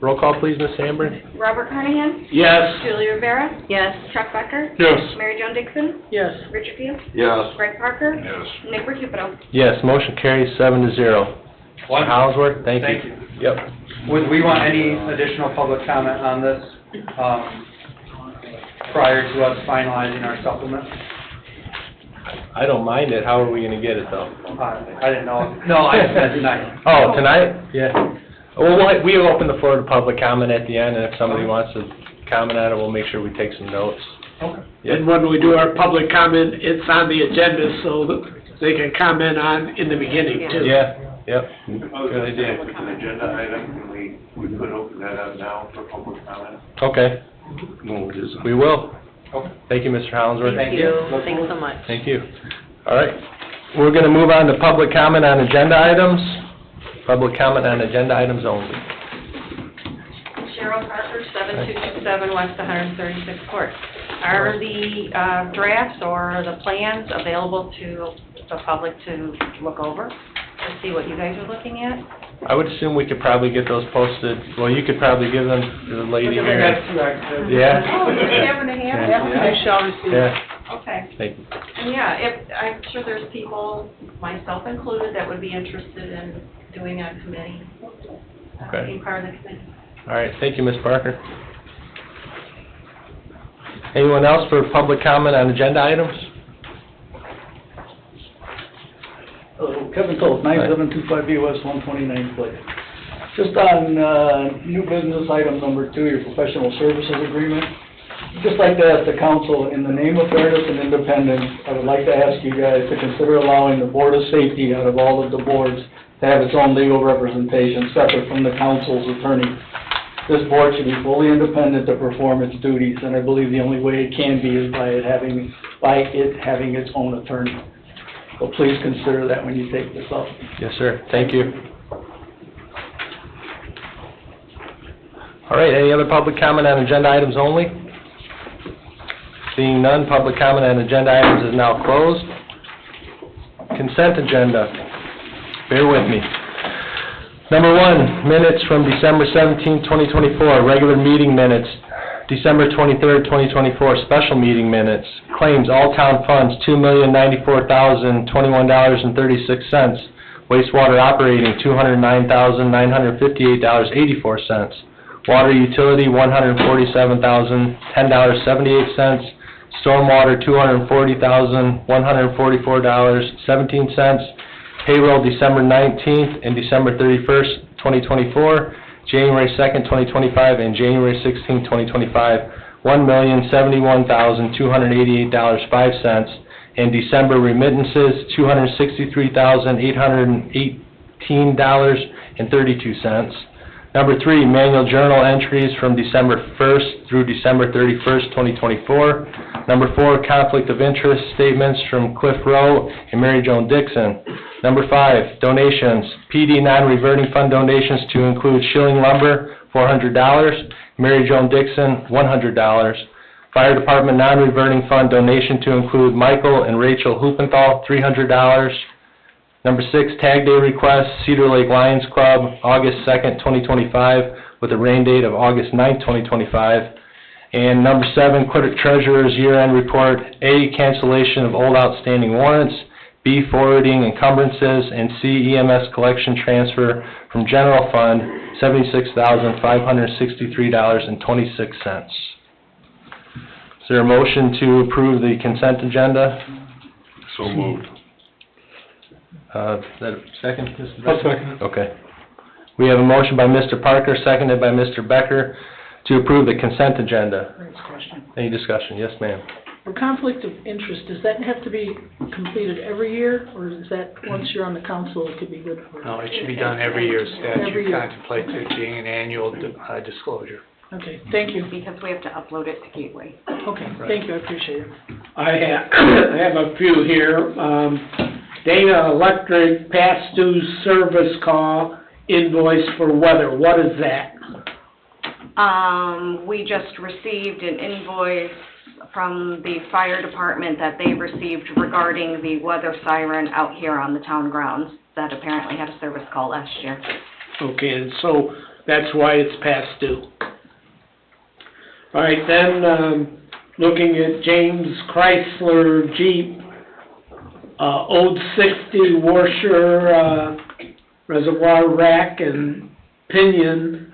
roll call please, Ms. Amber. Robert Carnahan? Yes. Julie Rivera? Yes. Chuck Becker? Yes. Mary Jo Dixon? Yes. Richard Peters? Yes. Greg Parker? Yes. Nick Recupido? Yes, motion carries 7-0. One- Hollingsworth, thank you. Thank you. Yep. Would we want any additional public comment on this, prior to us finalizing our supplement? I don't mind it, how are we gonna get it though? I didn't know, no, I said tonight. Oh, tonight? Yeah. Well, we'll open the floor to public comment at the end, and if somebody wants to comment on it, we'll make sure we take some notes. Okay. Yep. And when we do our public comment, it's on the agenda, so that they can comment on in the beginning too. Yeah, yep. Good Good idea. It's an agenda item, and we could open that up now for public comment. Okay, No, it isn't. we will. Okay. Thank you, Mr. Hollingsworth. Thank you. Thanks so much. Thank you. All right, we're gonna move on to public comment on agenda items. Public comment on agenda items only. Carol Parker, 7227 West 136th Court. Are the drafts or the plans available to the public to look over, to see what you guys are looking at? I would assume we could probably get those posted, well, you could probably give them to the lady here. Yeah? Oh, is it half and a half? Yeah, they shall receive. Yeah. Okay. Thank you. And yeah, I'm sure there's people, myself included, that would be interested in doing a committee, Okay. being part of the committee. All right, thank you, Ms. Parker. Anyone else for public comment on agenda items? Kevin Toth, 9725 West 129th Place. Just on new business item number 2, your professional services agreement. Just like to ask the council, in the name of fairness and independence, I would like to ask you guys to consider allowing the Board of Safety out of all of the boards to have its own legal representation separate from the council's attorney. This board should be fully independent to perform its duties, and I believe the only way it can be is by it having its own attorney. So please consider that when you take this up. Yes, sir. Thank you. All right, any other public comment on agenda items only? Seeing none, public comment on agenda items is now closed. Consent agenda. Bear with me. Number 1, minutes from December 17, 2024, regular meeting minutes. December 23rd, 2024, special meeting minutes. Claims, all town funds, $2,094,021.36. Wastewater operating, $209,958.84. Water utility, $147,010.78. Stormwater, $240,144.17. Payroll, December 19th and December 31st, 2024. January 2nd, 2025, and January 16th, 2025, $1,071,288.05, and December remittances, $263,818.32. Number 3, manual journal entries from December 1st through December 31st, 2024. Number 4, conflict of interest statements from Cliff Rowe and Mary Joan Dixon. Number 5, donations. PD non-reverting fund donations to include Schilling Lumber, $400. Mary Joan Dixon, $100. Fire Department non-reverting fund donation to include Michael and Rachel Hoopenthal, $300. Number 6, tag day request, Cedar Lake Lions Club, August 2nd, 2025, with a rain date of August 9th, 2025. And number 7, clerk treasurer's year-end report, A, cancellation of old outstanding warrants, B, forwarding encumbrances, and C, EMS collection transfer from general fund, $76,563.26. Is there a motion to approve the consent agenda? So moved. Is that a second, Mr. Becker? I'll second it. Okay. We have a motion by Mr. Parker, seconded by Mr. Becker, to approve the consent agenda. Next question. Any discussion? Yes, ma'am. For conflict of interest, does that have to be completed every year, or is that, once you're on the council, it could be good for? No, it should be done every year. Every Statute year. contemplates it being an annual disclosure. Okay, thank you. Because we have to upload it to Gateway. Okay, thank you, I appreciate it. I have a few here. Dana Electric past due service call invoice for weather, what is that? We just received an invoice from the fire department that they received regarding the weather siren out here on the town grounds that apparently had a service call last year. Okay, and so that's why it's past due. All right, then, looking at James Chrysler Jeep, old 60 washer, reservoir rack and pinion,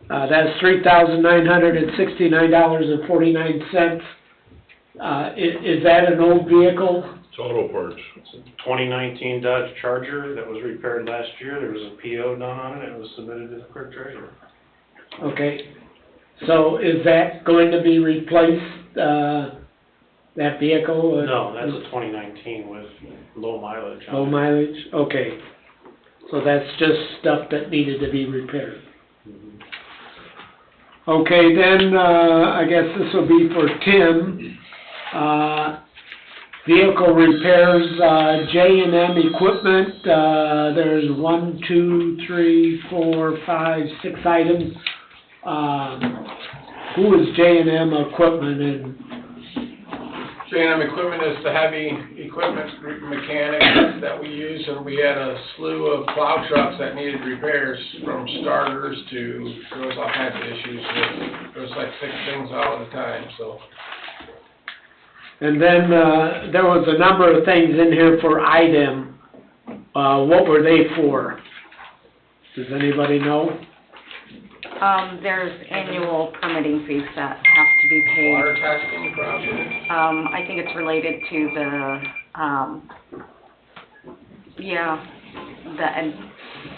that's $3,969.49. Is that an old vehicle? It's auto parts. It's a 2019 Dodge Charger that was repaired last year. There was a PO done on it. It was submitted to the clerk treasurer. Okay, so is that going to be replaced, that vehicle? No, that's a 2019 with low mileage on it. Low mileage, okay. So that's just stuff that needed to be repaired. Okay, then, I guess this will be for Tim. Vehicle repairs, J&M equipment, there's 6 items. who is J&M Equipment and, J&M Equipment is the heavy equipment mechanics that we use, and we had a slew of plow trucks that needed repairs, from starters to, there was all kinds of issues with, there was like 6 things all at a time, so. and then, there was a number of things in here for IDEM. What were they for? Does anybody know? There's annual permitting fees that have to be paid. Water testing probably. I think it's related to the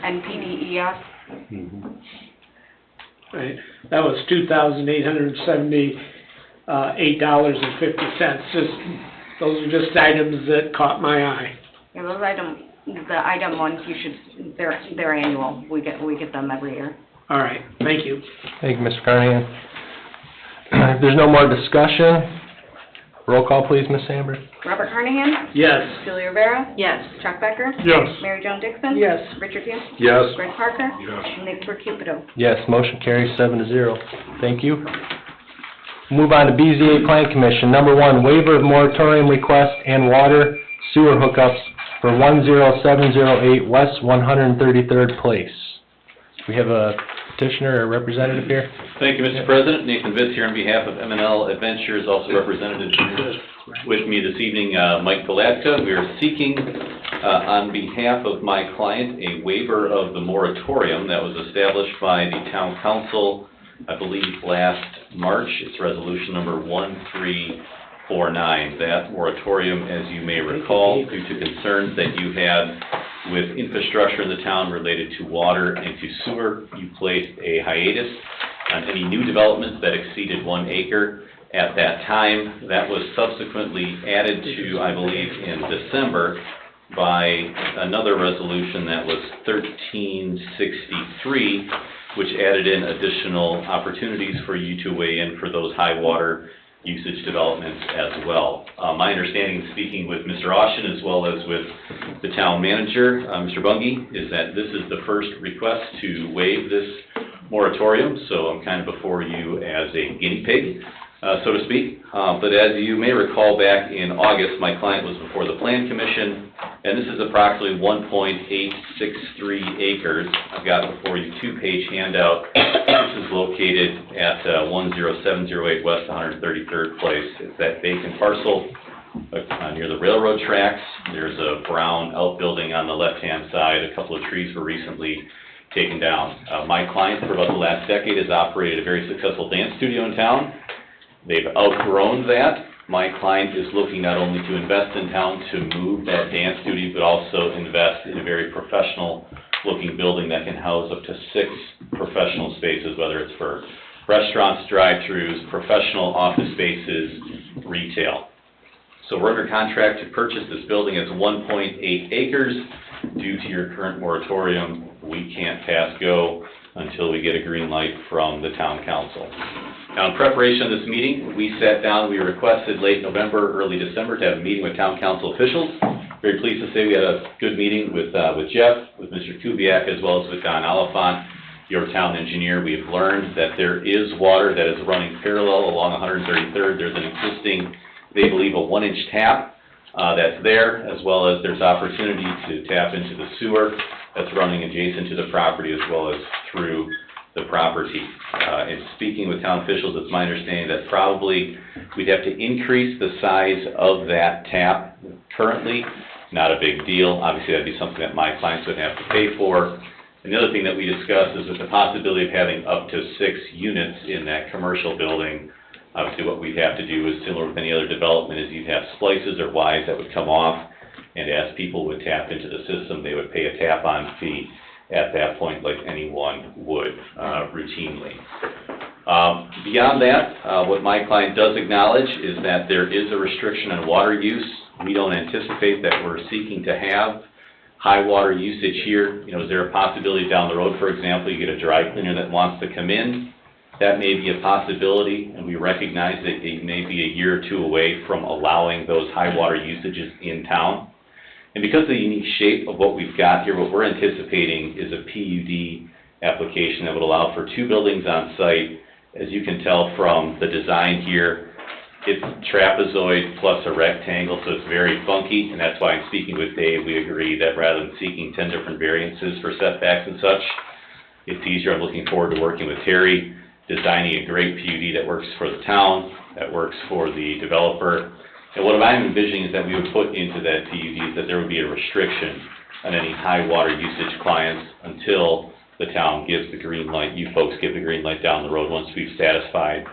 NPDES. Right, that was $2,878.50. Those are just items that caught my eye. Yeah, the item ones, they're annual. We get them every year. All right, thank you. Thank you, Mr. Carnahan. If there's no more discussion, roll call please, Ms. Amber. Robert Carnahan? Yes. Julie Rivera? Yes. Chuck Becker? Yes. Mary Jo Dixon? Yes. Richard Hughes? Yes. Greg Parker? Yes. Nick Cupido? Yes, motion carries 7-0. Thank you. Move on to BZA Plan Commission. Number 1, waiver of moratorium request and water sewer hookups for 10708 West 133rd Place. We have a petitioner or representative here. Thank you, Mr. President. Nathan Vitz here on behalf of M&L Adventures, also represented with me this evening, Mike Galatka. We are seeking, on behalf of my client, a waiver of the moratorium that was established by the town council, I believe, last March. It's resolution number 1349. That moratorium, as you may recall, due to concerns that you had with infrastructure in the town related to water and to sewer, you placed a hiatus on any new developments that exceeded 1 acre. At that time, that was subsequently added to, I believe, in December by another resolution that was 1363, which added in additional opportunities for you to weigh in for those high water usage developments as well. My understanding, speaking with Mr. Austin as well as with the town manager, Mr. Bungie, is that this is the first request to waive this moratorium, so I'm kind of before you as a guinea pig, so to speak. But as you may recall, back in August, my client was before the Plan Commission, and this is approximately 1.863 acres. I've got before you a 2-page handout. This is located at 10708 West 133rd Place. It's that vacant parcel near the railroad tracks. There's a brown outbuilding on the left-hand side. A couple of trees were recently taken down. My client, for about the last decade, has operated a very successful dance studio in town. They've outgrown that. My client is looking not only to invest in town to move that dance studio, but also invest in a very professional-looking building that can house up to 6 professional spaces, whether it's for restaurants, drive-thrus, professional office spaces, retail. So we're under contract to purchase this building. It's 1.8 acres. Due to your current moratorium, we can't pass go until we get a green light from the town council. Now, in preparation of this meeting, we sat down, we requested late November, early December to have a meeting with town council officials. Very pleased to say we had a good meeting with Jeff, with Mr. Kubiak, as well as with Don Oliphant, your town engineer. We have learned that there is water that is running parallel along 133rd. There's an existing, they believe, a 1-inch tap that's there, as well as there's opportunity to tap into the sewer that's running adjacent to the property as well as through the property. In speaking with town officials, it's my understanding that probably we'd have to increase the size of that tap currently. Not a big deal. Obviously, that'd be something that my clients would have to pay for. And the other thing that we discussed is with the possibility of having up to 6 units in that commercial building. Obviously, what we'd have to do is similar with any other development is you'd have splices or Ys that would come off, and as people would tap into the system, they would pay a tap-on fee at that point like anyone would routinely. Beyond that, what my client does acknowledge is that there is a restriction on water use. We don't anticipate that we're seeking to have high water usage here. You know, is there a possibility down the road, for example, you get a dry cleaner that wants to come in? That may be a possibility, and we recognize that it may be a year or two away from allowing those high water usages in town. And because of the unique shape of what we've got here, what we're anticipating is a PUD application that would allow for 2 buildings on site. As you can tell from the design here, it's trapezoid plus a rectangle, so it's very funky, and that's why in speaking with Dave, we agree that rather than seeking 10 different variances for setbacks and such, it's easier. I'm looking forward to working with Terry, designing a great PUD that works for the town, that works for the developer. And what I'm envisioning is that we would put into that PUD is that there would be a restriction on any high water usage clients until the town gives the green light, you folks give the green light down the road once we've satisfied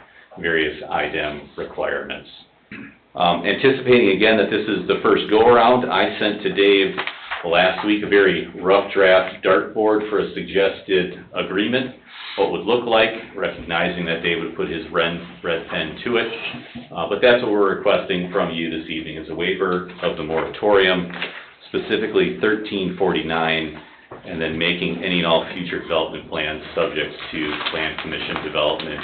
various IDEM requirements. Anticipating again that this is the first go-around, I sent to Dave last week a very rough draft dartboard for a suggested agreement, what would look like, recognizing that Dave would put his red pen to it. But that's what we're requesting from you this evening, is a waiver of the moratorium, specifically 1349, and then making any and all future development plans subject to Plan Commission development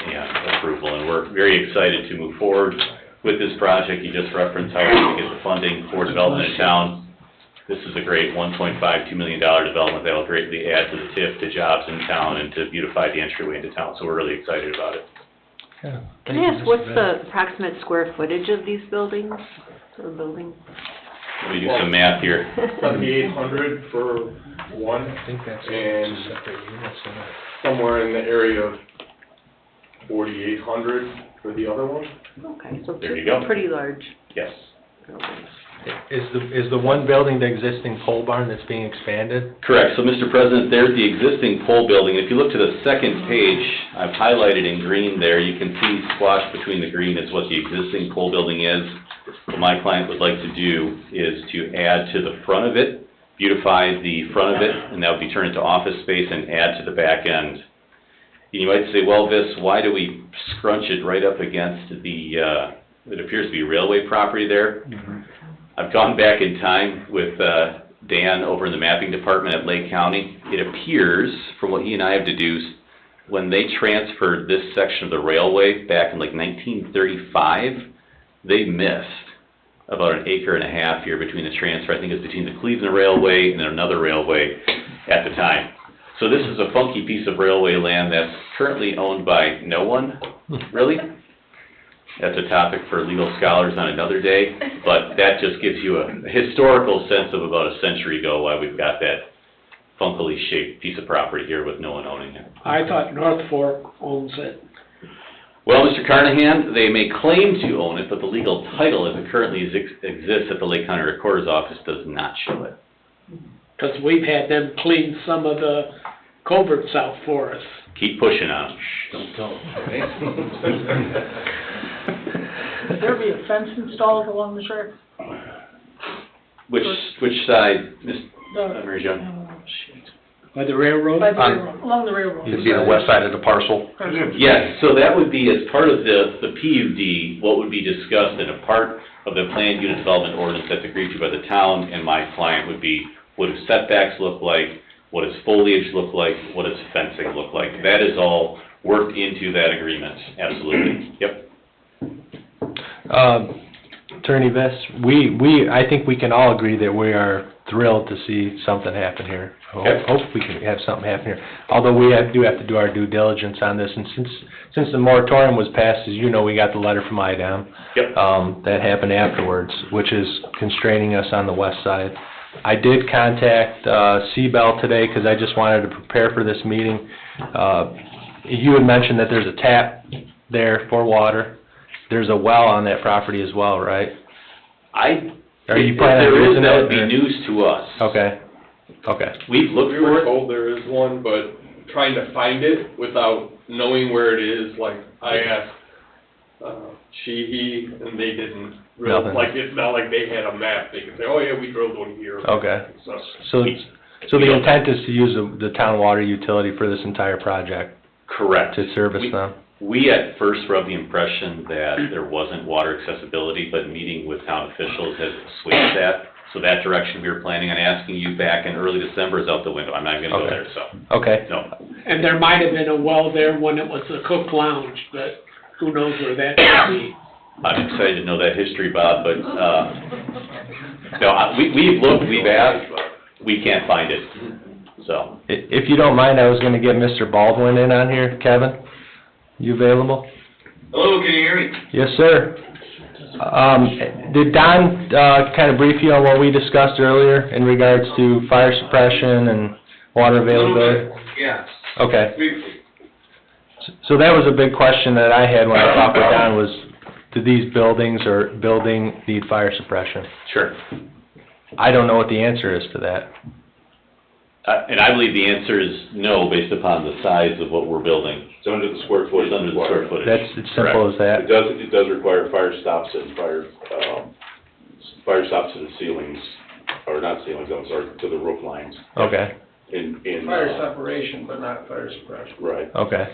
and approval. And we're very excited to move forward with this project. You just referenced how we're going to get the funding for development in town. This is a great $1.52 million development that will greatly add to the TIF, to jobs in town, and to beautify the entryway into town. So we're really excited about it. Yeah. Can I ask, what's the approximate square footage of these buildings, or buildings? Let me do some math here. 7,800 for one, I think that's and separate units in it. somewhere in the area of 4,800 for the other one. Okay, so There you go. pretty large Yes. buildings. Is the one building the existing pole barn that's being expanded? Correct. So, Mr. President, there's the existing pole building. If you look to the second page, I've highlighted in green there. You can see squashed between the green is what the existing pole building is. What my client would like to do is to add to the front of it, beautify the front of it, and that would be turned into office space, and add to the back end. And you might say, well, Vis, why do we scrunch it right up against the, it appears to be railway property there? Mm-hmm. I've gone back in time with Dan over in the mapping department at Lake County. It appears, from what he and I have deduced, when they transferred this section of the railway back in like 1935, they missed about 1.5 acres here between the transfer. I think it was between the Cleveland Railway and another railway at the time. So this is a funky piece of railway land that's currently owned by no one, really. That's a topic for legal scholars on another day, but that just gives you a historical sense of about a century ago why we've got that funkily shaped piece of property here with no one owning it. I thought North Fork owns it. Well, Mr. Carnahan, they may claim to own it, but the legal title as it currently exists at the Lake County Recorder's Office does not show it. Because we've had them clean some of the culverts out for us. Keep pushing on them. Would there be a fence installed along the track? Which side, Ms. Mary Jo? Oh, shit. By the railroad? By the railroad, along the railroad. It'd be the west side of the parcel. Yes, so that would be as part of the PUD, what would be discussed in a part of the planned unit development ordinance that's agreed to by the town, and my client would be, what does setbacks look like, what does foliage look like, what does fencing look like? That is all worked into that agreement, absolutely, yep. Attorney Viss, I think we can all agree that we are thrilled to see something happen here. Hope we can have something happen here. Although we do have to do our due diligence on this, and since the moratorium was passed, as you know, we got the letter from IDEM. Yep. That happened afterwards, which is constraining us on the west side. I did contact Seabell today because I just wanted to prepare for this meeting. You had mentioned that there's a tap there for water. There's a well on that property as well, right? Are you planning on using it? That would be news to us. Okay. We've looked We for were it. told there is one, but trying to find it without knowing where it is, like, I asked, he, and they didn't really, Nothing. like, it's not like they had a map, they could say, oh yeah, we drilled one here. Okay. So, So the intent is to use the town water utility for this entire project? Correct. To service them? We at first were of the impression that there wasn't water accessibility, but meeting with town officials has swayed that. So that direction we were planning on asking you back in early December is out the window. I'm not gonna go there, so. Okay. No. And there might have been a well there when it was a cook lounge, but who knows where that could be. I'm excited to know that history, Bob, but, no, we've looked, we've asked, we can't find it. so. If you don't mind, I was gonna get Mr. Baldwin in on here. Kevin, you available? Hello, can you hear me? Yes, sir. Did Don, kind of brief you on what we discussed earlier in regards to fire suppression and water availability? Yes. Okay. Briefly. So that was a big question that I had when I talked with Don, was, do these buildings or building need fire suppression? Sure. I don't know what the answer is to that. And I believe the answer is no, based upon the size of what we're building. It's under the square footage. It's under the square footage. That's as simple as that. It does require fire stops and fire stops to the ceilings, or not ceilings, I'm sorry, to the roof lines. Okay, Fire separation, but not fire suppression. Right. okay.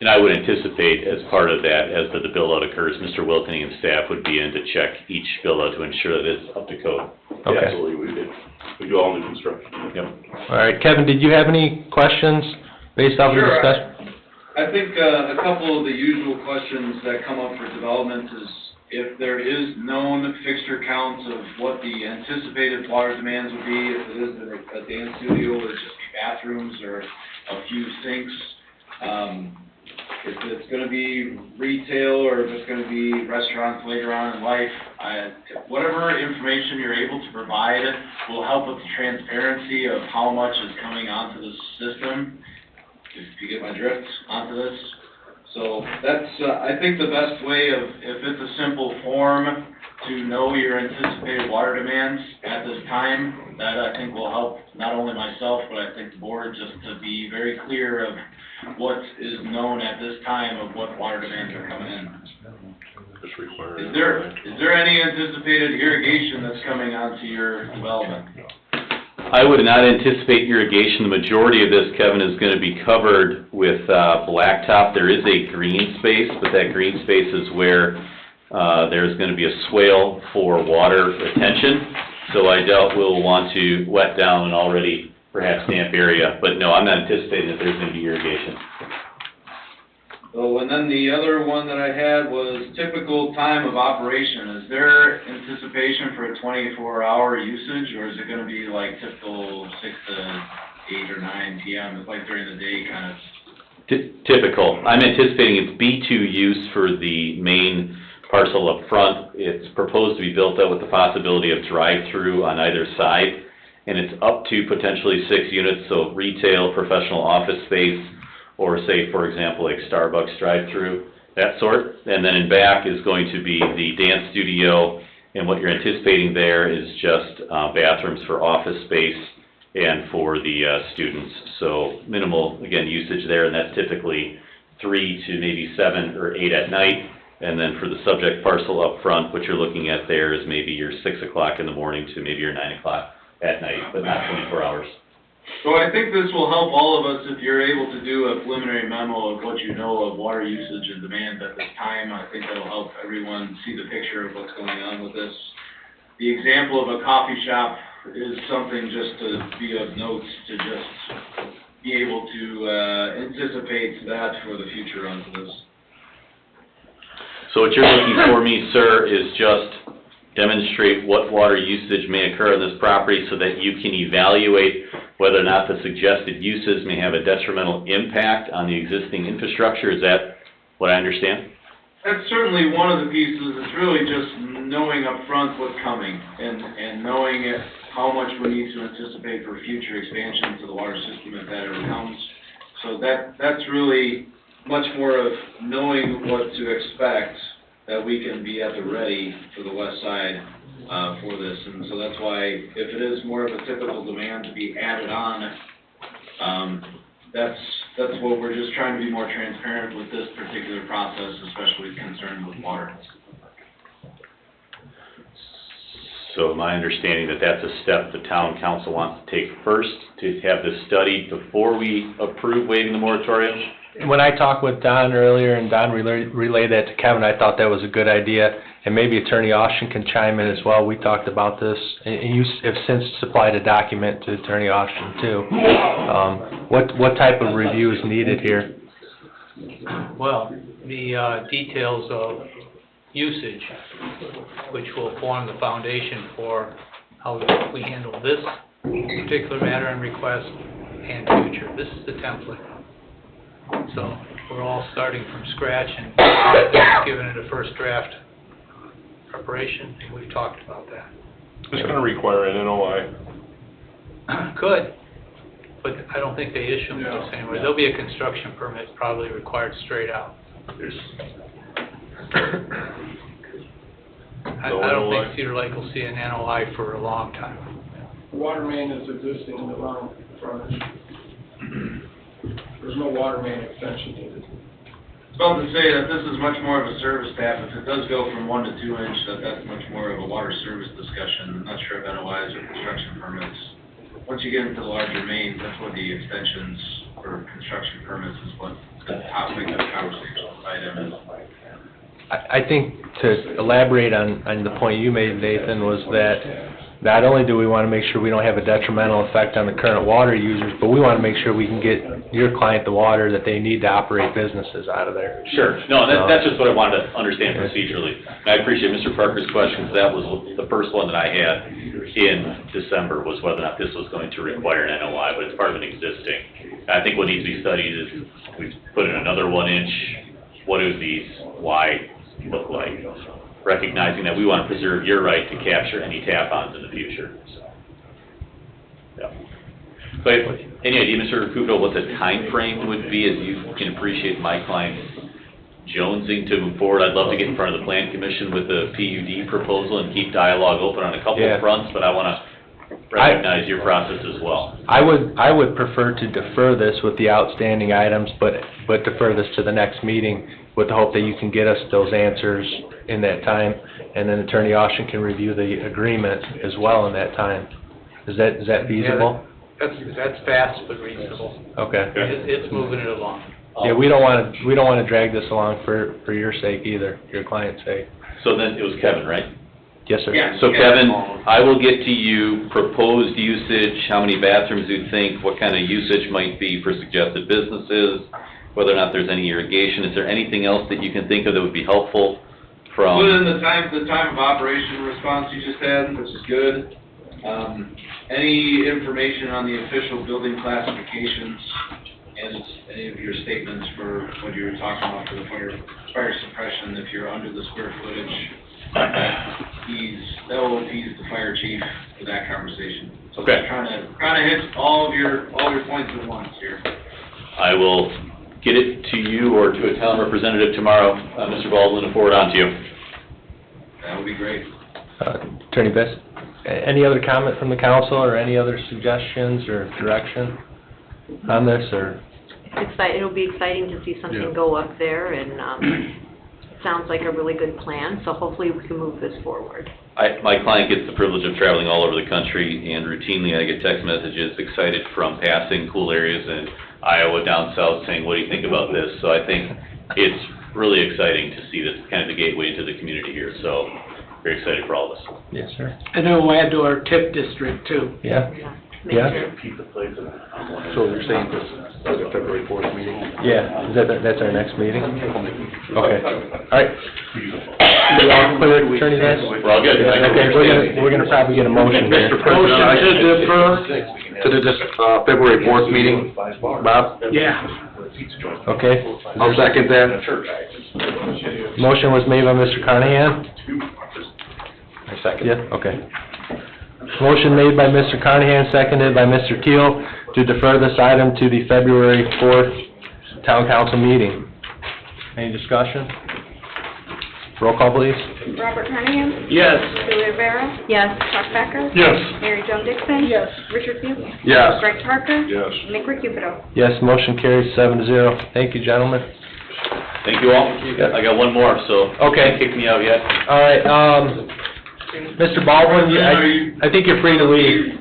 And I would anticipate as part of that, as the build-out occurs, Mr. Wilkening and staff would be in to check each build-out to ensure that it's up to code. Okay. Absolutely, we do all new construction. Yep. All right, Kevin, did you have any questions based off of the Sure. discussion? I think a couple of the usual questions that come up for development is if there is known fixture counts of what the anticipated water demands would be, if it is a dance studio, would it just be bathrooms or a few sinks? If it's gonna be retail or if it's gonna be restaurant, playground, and life, whatever information you're able to provide will help with the transparency of how much is coming onto the system, if you get my drift onto this. So that's, I think the best way of, if it's a simple form to know your anticipated water demands at this time, that I think will help not only myself, but I think the board, just to be very clear of what is known at this time of what water demands are coming in. Is there any anticipated irrigation that's coming onto your development? I would not anticipate irrigation. The majority of this, Kevin, is gonna be covered with, blacktop. There is a green space, but that green space is where, there's gonna be a swale for water retention. So I doubt we'll want to wet down an already perhaps damp area, but no, I'm not anticipating that there's gonna be irrigation. So, and then the other one that I had was typical time of operation. Is there anticipation for a 24-hour usage, or is it gonna be like typical 6 to 8 or 9 PM? It's like during the day kind of? Typical. I'm anticipating it's B2 use for the main parcel up front. It's proposed to be built out with the possibility of drive-through on either side, and it's up to potentially 6 units, so retail, professional office space, or say, for example, like Starbucks drive-through, that sort. And then in back is going to be the dance studio, and what you're anticipating there is just bathrooms for office space and for the students. So minimal, again, usage there, and that's typically 3 to maybe 7 or 8 at night. And then for the subject parcel up front, what you're looking at there is maybe your 6 o'clock in the morning to maybe your 9 o'clock at night, but not 24 hours. So I think this will help all of us if you're able to do a preliminary memo of what you know of water usage and demand at this time. I think that'll help everyone see the picture of what's going on with this. The example of a coffee shop is something just to be of note, to just be able to anticipate that for the future onto this. So what you're looking for me, sir, is just demonstrate what water usage may occur on this property so that you can evaluate whether or not the suggested uses may have a detrimental impact on the existing infrastructure. Is that what I understand? That's certainly one of the pieces. It's really just knowing up front what's coming and knowing how much we need to anticipate for future expansion to the water system if that ever comes. So that's really much more of knowing what to expect, that we can be at the ready for the west side for this. And so that's why, if it is more of a typical demand to be added on, that's what we're just trying to be more transparent with this particular process, especially concerned with water. So my understanding that that's a step the town council wants to take first, to have this studied before we approve waiving the moratorium? When I talked with Don earlier, and Don relayed that to Kevin, I thought that was a good idea, and maybe Attorney Austin can chime in as well. We talked about this, and you have since supplied a document to Attorney Austin too. What type of review is needed here? Well, the details of usage, which will form the foundation for how we handle this particular matter and request, and future. This is the template. So we're all starting from scratch and giving it a first draft preparation, and we've talked about that. It's gonna require an NOI. Could, but I don't think they issue them the same way. There'll be a construction permit probably required straight out. I don't think Cedar Lake will see an NOI for a long time. Water main is existing in the round frontage. There's no water main extension needed. About to say that this is much more of a service tap. If it does go from 1 to 2 inch, that's much more of a water service discussion. I'm not sure of NOIs or construction permits. Once you get into the larger mains, that's what the extensions for construction permits is what the topic of conversation item is. I think to elaborate on the point you made, Nathan, was that not only do we want to make sure we don't have a detrimental effect on the current water users, but we want to make sure we can get your client the water that they need to operate businesses out of there. Sure. No, that's just what I wanted to understand procedurally. And I appreciate Mr. Parker's question, because that was the first one that I had in December, was whether or not this was going to require an NOI, but it's part of an existing. I think what needs to be studied is, we've put in another 1 inch, what do these Y look like? Recognizing that we want to preserve your right to capture any tap-ons in the future, so. Yeah. But any idea, Mr. Kudo, what the time frame would be, as you can appreciate my client jonesing to move forward? I'd love to get in front of the Plan Commission with a PUD proposal and keep dialogue open on a couple of fronts, but I want to recognize your process as well. I would prefer to defer this with the outstanding items, but defer this to the next meeting with the hope that you can get us those answers in that time, and then Attorney Austin can review the agreement as well in that time. Is that feasible? Yeah, that's fast but reasonable. Okay. It's moving it along. Yeah, we don't want to drag this along for your sake either, your client's sake. So then it was Kevin, right? Yes, sir. Yeah. So Kevin, I will get to you proposed usage, how many bathrooms you think, what kind of usage might be for suggested businesses, whether or not there's any irrigation. Is there anything else that you can think of that would be helpful from? Other than the time of operation response you just had, which is good. Any information on the official building classifications and any of your statements for what you were talking about for the fire suppression, if you're under the square footage, that will appease the fire chief for that conversation. So Okay. trying to hit all of your points at once here. I will get it to you or to a town representative tomorrow, Mr. Baldwin, and forward on to you. That would be great. Attorney Biss, any other comment from the council or any other suggestions or direction on this, or? It'll be exciting to see something go up there, and it sounds like a really good plan, so hopefully we can move this forward. My client gets the privilege of traveling all over the country, and routinely I get text messages excited from passing cool areas in Iowa down south saying, what do you think about this? So I think it's really exciting to see this kind of the gateway into the community here, so very excited for all of us. Yes, sir. And then we'll add to our TIP district too. Yeah. Yeah. So you're saying this, like a February 4th meeting? Yeah, that's our next meeting? Okay, all right. You all clear, Attorney Biss? We're all good. Okay, we're gonna probably get a motion here. Mr. President, Motion to defer. To the February 4th meeting, Bob? Yeah. Okay, I'll second that. motion was made by Mr. Carnahan? I second. Yeah, okay. Motion made by Mr. Carnahan, seconded by Mr. Teal, to defer this item to the February 4th Town Council meeting. Any discussion? Roll call, please. Robert Carnahan? Yes. Julie Rivera? Yes. Chuck Becker? Yes. Mary Jo Dixon? Yes. Richard Bugle? Yes. Greg Parker? Yes. Nick Recupido? Yes, motion carries 7-0. Thank you, gentlemen. Thank you all. I got one more, so Okay. can't kick me out yet. All right, Mr. Baldwin, I think you're free to leave.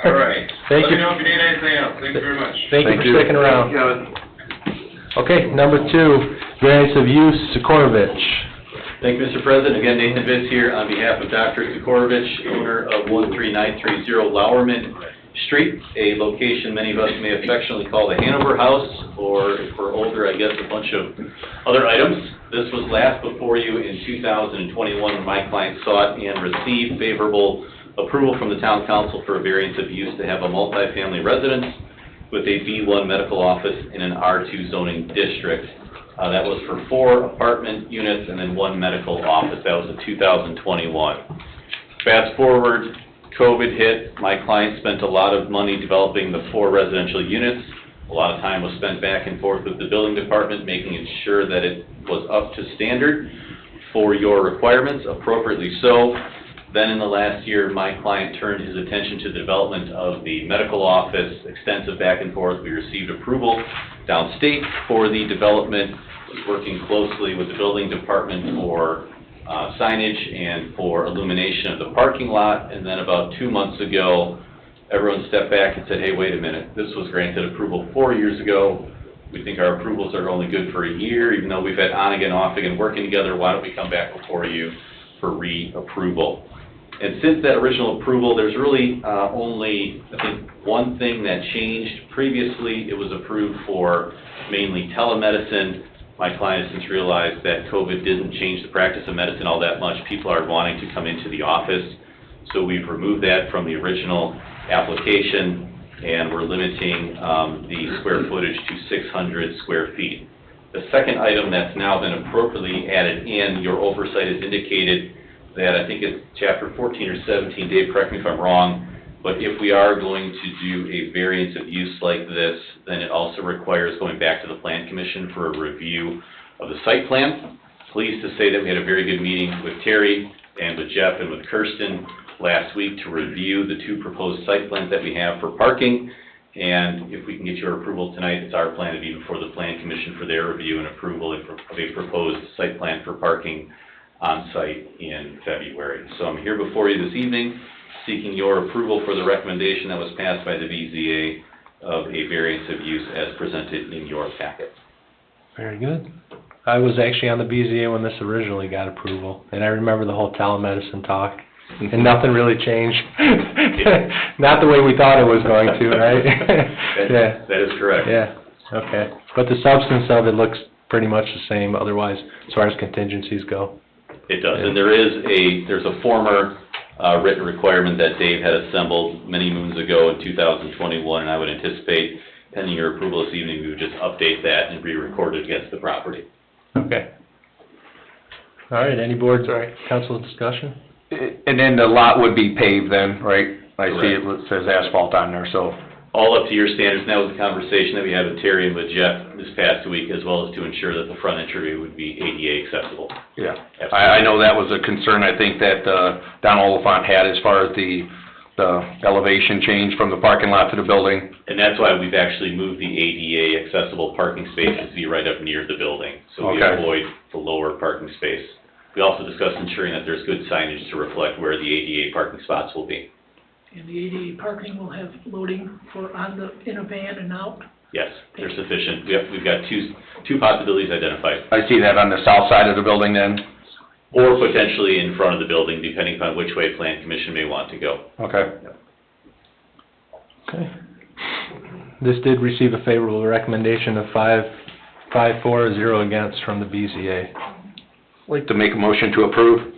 All right. Thank Let you. me know if you need anything else. Thank you very much. Thank you for sticking around. Okay, number 2, variance of use, Sikorovich. Thank you, Mr. President. Again, Nathan Bitz here on behalf of Dr. Sikorovich, owner of 13930 Lowerman Street, a location many of us may affectionately call the Hanover House, or if we're older, I guess a bunch of other items. This was last before you in 2021 when my client sought and received favorable approval from the town council for a variance of use to have a multifamily residence with a B1 medical office in an R2 zoning district. That was for 4 apartment units and then 1 medical office. That was in 2021. Fast forward, COVID hit. My client spent a lot of money developing the 4 residential units. A lot of time was spent back and forth with the building department, making sure that it was up to standard for your requirements, appropriately so. Then in the last year, my client turned his attention to the development of the medical office, extensive back and forth. We received approval downstate for the development, working closely with the building department for signage and for illumination of the parking lot. And then about 2 months ago, everyone stepped back and said, hey, wait a minute, this was granted approval 4 years ago. We think our approvals are only good for a year, even though we've had on again, off again working together. Why don't we come back before you for reapproval? And since that original approval, there's really only, I think, one thing that changed. Previously, it was approved for mainly telemedicine. My client has since realized that COVID didn't change the practice of medicine all that much. People are wanting to come into the office. So we've removed that from the original application, and we're limiting the square footage to 600 square feet. The second item that's now been appropriately added in, your oversight has indicated that I think it's chapter 14 or 17, Dave, correct me if I'm wrong, but if we are going to do a variance of use like this, then it also requires going back to the Plan Commission for a review of the site plan. Pleased to say that we had a very good meeting with Terry and with Jeff and with Kirsten last week to review the 2 proposed site plans that we have for parking. And if we can get your approval tonight, it's our plan to be before the Plan Commission for their review and approval of a proposed site plan for parking on site in February. So I'm here before you this evening seeking your approval for the recommendation that was passed by the BZA of a variance of use as presented in your packet. Very good. I was actually on the BZA when this originally got approval, and I remember the whole telemedicine talk, and nothing really changed. Not the way we thought it was going to, right? Yeah. That is correct. Yeah, okay. But the substance of it looks pretty much the same otherwise, as far as contingencies go. It does, and there's a former written requirement that Dave had assembled many moons ago in 2021, and I would anticipate, pending your approval this evening, we would just update that and re-record it against the property. Okay. All right, any boards or council discussion? And then the lot would be paved then, right? I see it says asphalt on there, so. All up to your standards, and that was a conversation that we had with Terry and with Jeff this past week, as well as to ensure that the front entry would be ADA accessible. Yeah, I know that was a concern, I think, that Don Oliphant had as far as the elevation change from the parking lot to the building. And that's why we've actually moved the ADA accessible parking spaces to be right up near the building, so we avoid the lower parking space. We also discussed ensuring that there's good signage to reflect where the ADA parking spots will be. And the ADA parking will have loading in a van and out? Yes, they're sufficient. We've got two possibilities identified. I see that on the south side of the building then? Or potentially in front of the building, depending upon which way Plan Commission may want to go. Okay. Okay. This did receive a favorable recommendation of 5 for, 0 against from the BZA. I'd like to make a motion to approve.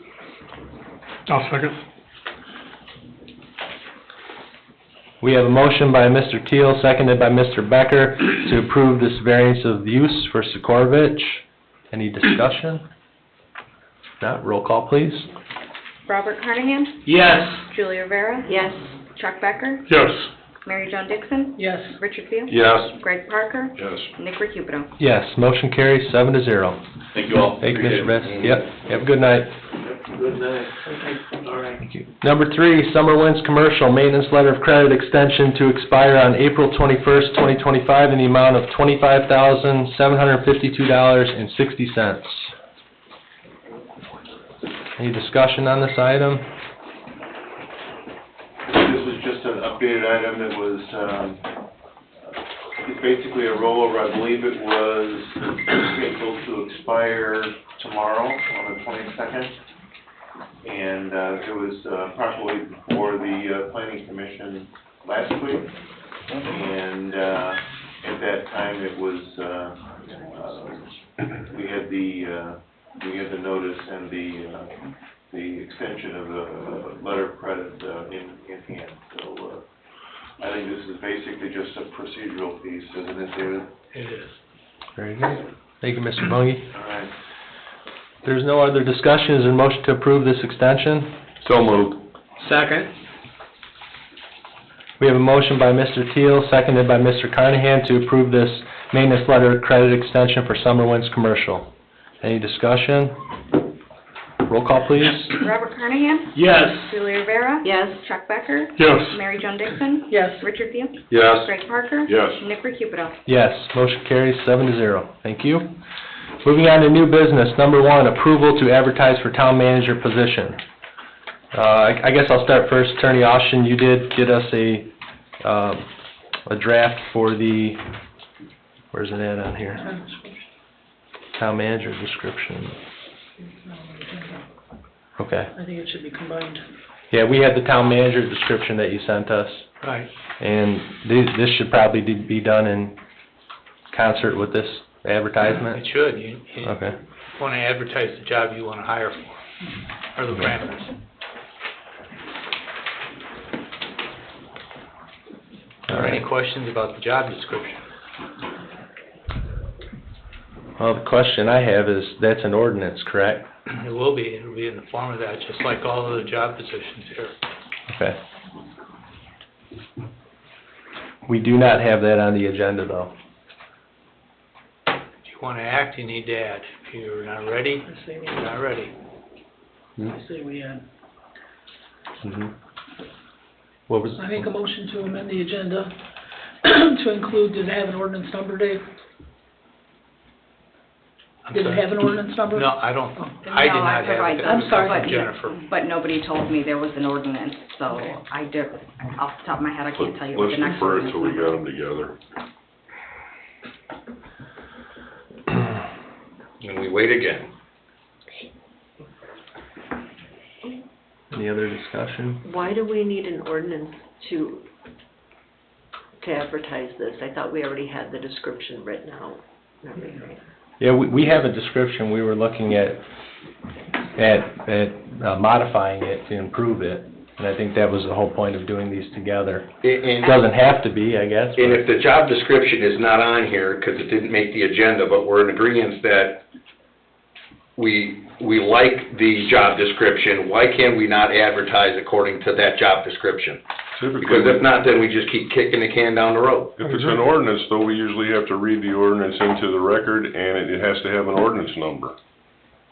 I'll second. We have a motion by Mr. Teal, seconded by Mr. Becker, to approve this variance of use for Sikorovich. Any discussion? Not, roll call, please. Robert Carnahan? Yes. Julia Rivera? Yes. Chuck Becker? Yes. Mary John Dixon? Yes. Richard Field? Yes. Greg Parker? Yes. Nick Recupedo? Yes, motion carries 7-0. Thank you all. Thank you, Mr. Best. Yep, have a good night. Good night. All right. Thank you. Number 3, Summer Winds Commercial Maintenance Letter of Credit Extension to expire on April 21st, 2025 in the amount of $25,752.60. Any discussion on this item? This was just an updated item that was, it's basically a rollover. I believe it was scheduled to expire tomorrow on the 22nd. And it was properly before the Planning Commission last week. And at that time it was, we had the notice and the extension of the letter of credit in hand. So I'd think this is basically just a procedural piece, isn't it, David? It is. Very good. Thank you, Mr. Bungie. All right. There's no other discussion, is there a motion to approve this extension? So moved. Second. We have a motion by Mr. Teal, seconded by Mr. Carnahan to approve this maintenance letter credit extension for Summer Winds Commercial. Any discussion? Roll call, please. Robert Carnahan? Yes. Julie Rivera? Yes. Chuck Becker? Yes. Mary Jo Dixon? Yes. Richard Field? Yes. Greg Parker? Yes. Nick Recupido? Yes, motion carries 7-0. Thank you. Moving on to new business. Number 1, approval to advertise for town manager position. I guess I'll start first. Attorney Austin, you did get us a draft for the, where's it at on here? Town manager description. Okay. I think it should be combined. Yeah, we had the town manager description that you sent us, Right. and this should probably be done in concert with this advertisement? It should. You Okay. want to advertise the job you want to hire for, or the parameters. All Are there any right. questions about the job description? Well, the question I have is, that's an ordinance, correct? It will be. It will be in the form of that, just like all other job positions here. Okay. We do not have that on the agenda, though. If you want to act, you need to add. If you're not ready, I say we, you're not ready. I say we add. Mhm. What was? I make a motion to amend the agenda to include, did it have an ordinance number, Dave? I'm Did it sorry. have an ordinance number? No, I don't, Oh. I did No, not have provided it. that. I'm sorry. But- Jennifer. But nobody told me there was an ordinance, so Okay. I did, off the top of my head, I can't tell you what Let's the next defer it ordinance till we got number them together. And we wait again. Any other discussion? Why do we need an ordinance to advertise this? I thought we already had the description written out and everything. Yeah, we have a description. We were looking at modifying it to improve it. And I think that was the whole point of doing these together. It doesn't have to be, I guess. And but- if the job description is not on here, because it didn't make the agenda, but we're in agreement that we like the job description, why can't we not advertise according to that job description? Because if not, then we just keep kicking the can down the road. If it's an ordinance, though, we usually have to read the ordinance into the record, and it has to have an ordinance number.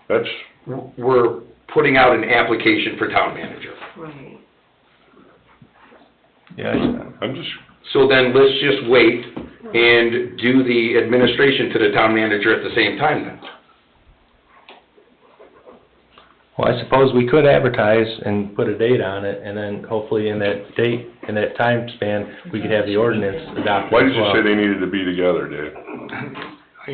That's, We're putting out an application for town manager. Right. Yeah, I'm just, So then let's just wait and do the administration to the town manager at the same time then. well, I suppose we could advertise and put a date on it, and then hopefully in that date, in that time span, we could have the ordinance adopted why as did you well. say they needed to be together, Dave?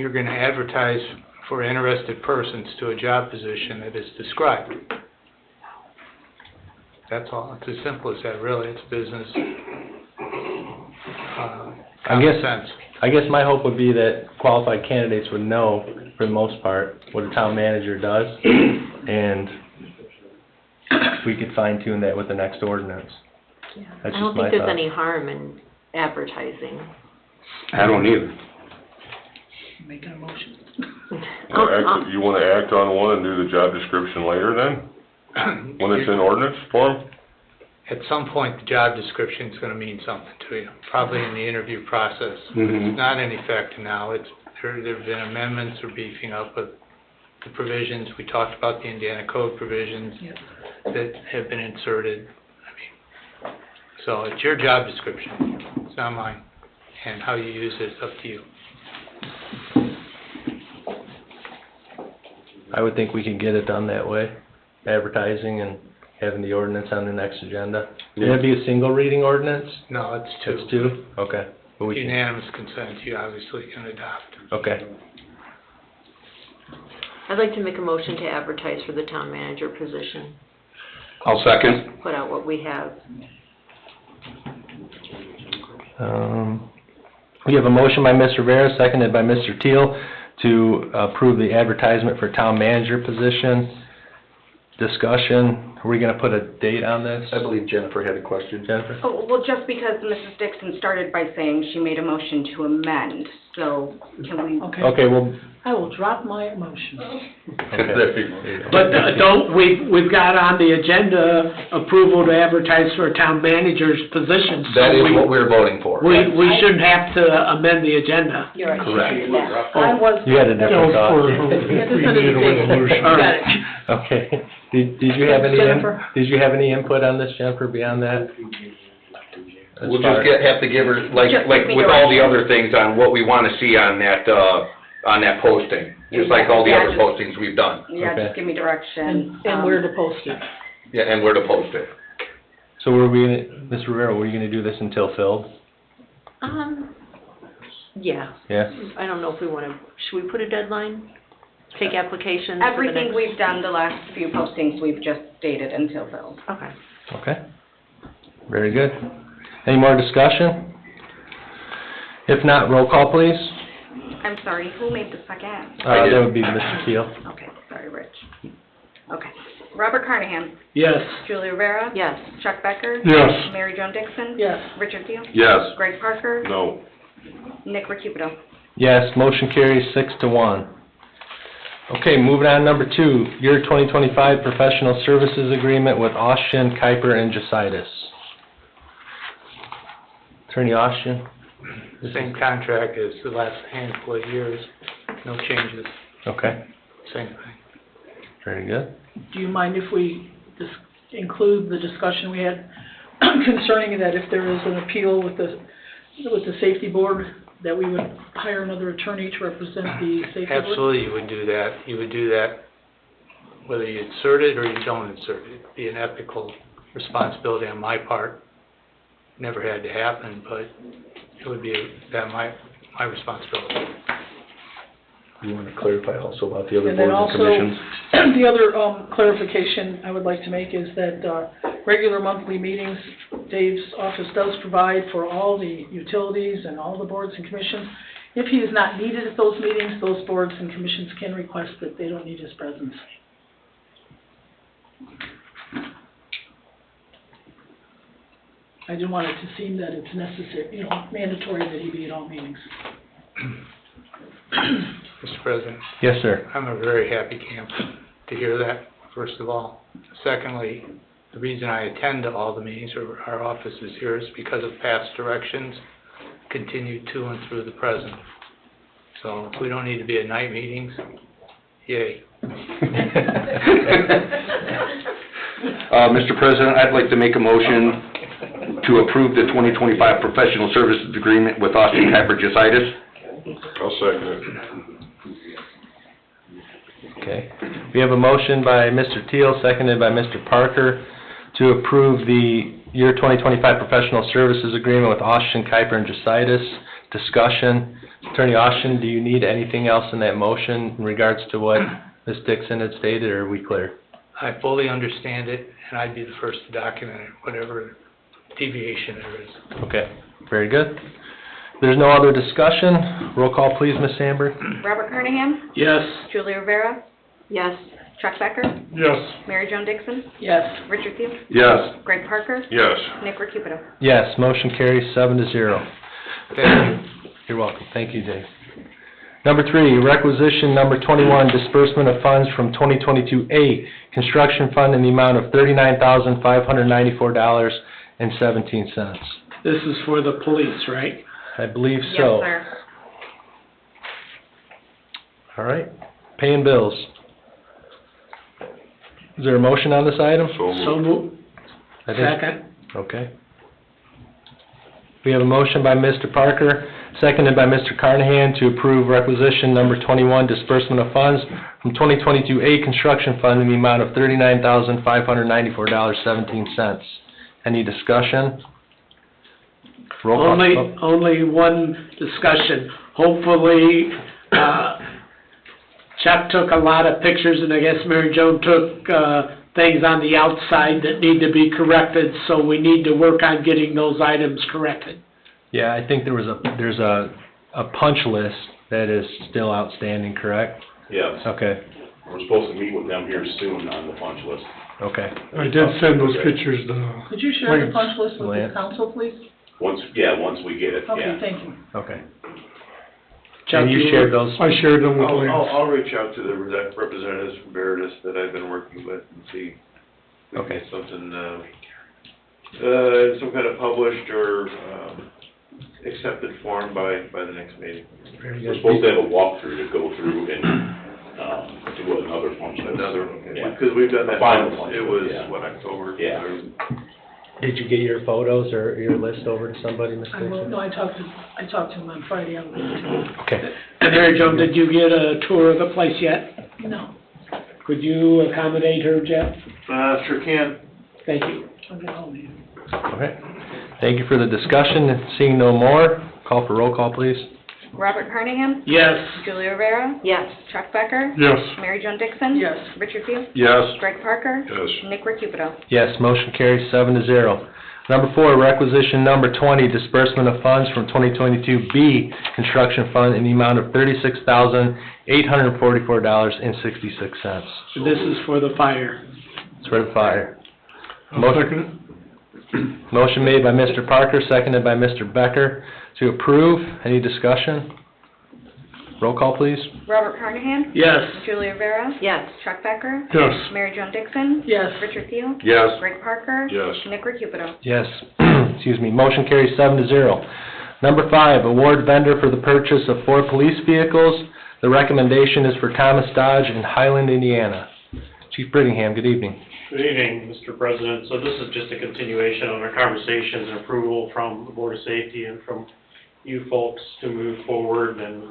You're going to advertise for interested persons to a job position that is described. That's all. It's as simple as that, really. It's business, common sense. I guess my hope would be that qualified candidates would know, for the most part, what a town manager does, and we could fine tune that with the next ordinance. That's I just don't my think there's thought. any harm in advertising. I don't either. Making a motion. You wanna act on one and do the job description later then? When it's in ordinance form? At some point, the job description is going to mean something to you, probably in the interview process. Mhm. It's not in effect now. There have been amendments or beefing up of the provisions. We talked about the Indiana Code provisions Yep. that have been inserted. I mean, so it's your job description. It's not mine. And how you use it is up to you. I would think we could get it done that way, advertising and having the ordinance on the next agenda. Would that be a single reading ordinance? No, it's two. It's two? Okay. But we can, Unanimous consent, you obviously can adopt. okay. I'd like to make a motion to advertise for the town manager position, I'll second. put out what we have. We have a motion by Mr. Rivera, seconded by Mr. Teal, to approve the advertisement for town manager position. Discussion, Are we gonna put a date on this? I believe Jennifer had a question. Jennifer? Oh, well, just because Mrs. Dixon started by saying she made a motion to amend, so can we? Okay. Okay, well, I will drop my motion. okay. But we've got on the agenda approval to advertise for a town manager's position. so That is we- what we're voting for. We shouldn't have to amend the agenda. You're right. Correct. I was. You had a different thought. We needed a resolution. All right. Okay. Did you have any, Jennifer? did you have any input on this, Jennifer, beyond that? As We'll far- just have to give her, like Just give me with all the direction. other things on what we wanna see on that posting, just like all the Yeah, other just- postings we've done. Yeah, Okay. just give me direction. And where to post it. Yeah, and where to post it. So were we gonna, Ms. Rivera, were you gonna do this until filled? Yeah. Yeah? I don't know if we wanna, should we put a deadline? Take applications for the Everything next? we've done, the last few postings, we've just dated until filled. Okay. Okay. Very good. Any more discussion? If not, roll call, please. I'm sorry, who made the second? That would be Mr. Keel. Okay, sorry, Rich. Okay. Robert Carnahan. Yes. Julie Rivera. Yes. Chuck Becker. Yes. Mary Jo Dixon. Yes. Richard Thiel. Yes. Greg Parker. No. Nick Recupido. Yes, motion carries 6-1. Okay, moving on, number 2, year 2025 professional services agreement with Austin, Kuiper, and Jositis. Attorney Austin? The same contract as the last handful of years, no changes, Okay, same thing. very good. Do you mind if we include the discussion we had concerning that if there is an appeal with the safety board, that we would hire another attorney to represent the safety board? Absolutely, you would do that. You would do that whether you insert it or you don't insert it. It'd be an ethical responsibility on my part. Never had to happen, but it would be my responsibility. You wanna clarify also about the other And then boards and also, commissions? the other clarification I would like to make is that regular monthly meetings, Dave's office does provide for all the utilities and all the boards and commissions. If he is not needed at those meetings, those boards and commissions can request that they don't need his presence. I didn't want it to seem that it's necessary, mandatory that he be at all meetings. Mr. President? Yes, sir. I'm a very happy camper to hear that, first of all. Secondly, the reason I attend to all the meetings, or our office is here, is because of past directions, continued to and through the present. So if we don't need to be at night meetings, yay. Mr. President, I'd like to make a motion to approve the 2025 professional services agreement with Austin, Kuiper, Jositis. I'll second it. Okay. We have a motion by Mr. Teal, seconded by Mr. Parker, to approve the year 2025 professional services agreement with Austin, Kuiper, and Jositis. Discussion. Attorney Austin, do you need anything else in that motion in regards to what Ms. Dixon had stated, or are we clear? I fully understand it, and I'd be the first to document it, whatever deviation there is. Okay, very good. There's no other discussion. Roll call, please, Ms. Sandberg. Robert Carnahan. Yes. Julie Rivera. Yes. Chuck Becker. Yes. Mary Jo Dixon. Yes. Richard Thiel. Yes. Greg Parker. Yes. Nick Recupido. Yes, motion carries 7-0. Thank you. You're welcome. Thank you, Dave. Number 3, requisition number 21, disbursement of funds from 2022A construction fund in the amount of $39,594.17. This is for the police, right? I believe Yes, so. sir. All right, paying bills. Is there a motion on this item? So moved. I think- Second. Okay. We have a motion by Mr. Parker, seconded by Mr. Carnahan, to approve requisition number 21, disbursement of funds from 2022A construction fund in the amount of $39,594.17. Any discussion? Roll call. Only one discussion. Hopefully, Chuck took a lot of pictures, and I guess Mary Jo took, things on the outside that need to be corrected, so we need to work on getting those items corrected. Yeah, I think there's a punch list that is still outstanding, correct? Yes. Okay, We're supposed to meet with them here soon on the punch list. Okay. I did send those pictures to. Could you share the Lance. punch list with the Lance. council, please? Once we get it, Okay, yeah. thank you. Okay. Chuck, And you shared those? I shared them with Lance. I'll reach out to the representatives from Veritas that I've been working with and see if we can get something, some kind of published or, accepted form by the next meeting. We're supposed to have a walkthrough to go through and, do another function. Yeah. Because we've done that, Final once. function, It was, yeah. what, October? Yeah. Did you get your photos or your list over to somebody, Mr. I will, Dixon? no, I talked to him on Friday on the Okay. And Mary Jo, did you get a tour of the place yet? No, Could you accommodate her, Jeff? Sure can. Thank you. I'll get home here. Okay. Thank you for the discussion. Seeing no more, call for roll call, please. Robert Carnahan? Yes. Julia Rivera? Yes. Chuck Becker? Yes. Mary Jo Dixon? Yes. Richard Field? Yes. Greg Parker? Yes. Nick Recupedo? Yes, motion carries 7-0. Number 4, requisition number 20, disbursement of funds from 2022B Construction Fund in the amount of $36,844.66. This is for the fire. It's for the fire. I'll second it. Motion made by Mr. Parker, seconded by Mr. Becker to approve. Any discussion? Roll call, please. Robert Carnahan? Yes. Julia Rivera? Yes. Chuck Becker? Yes. Mary Jo Dixon? Yes. Richard Field? Yes. Greg Parker? Yes. Nick Recupedo? Yes. Excuse me. Motion carries 7-0. Number 5, award vendor for the purchase of 4 police vehicles. The recommendation is for Thomas Dodge in Highland, Indiana. Chief Brittingham, good evening. Good evening, Mr. President. So this is just a continuation on our conversations and approval from the Board of Safety and from you folks to move forward, and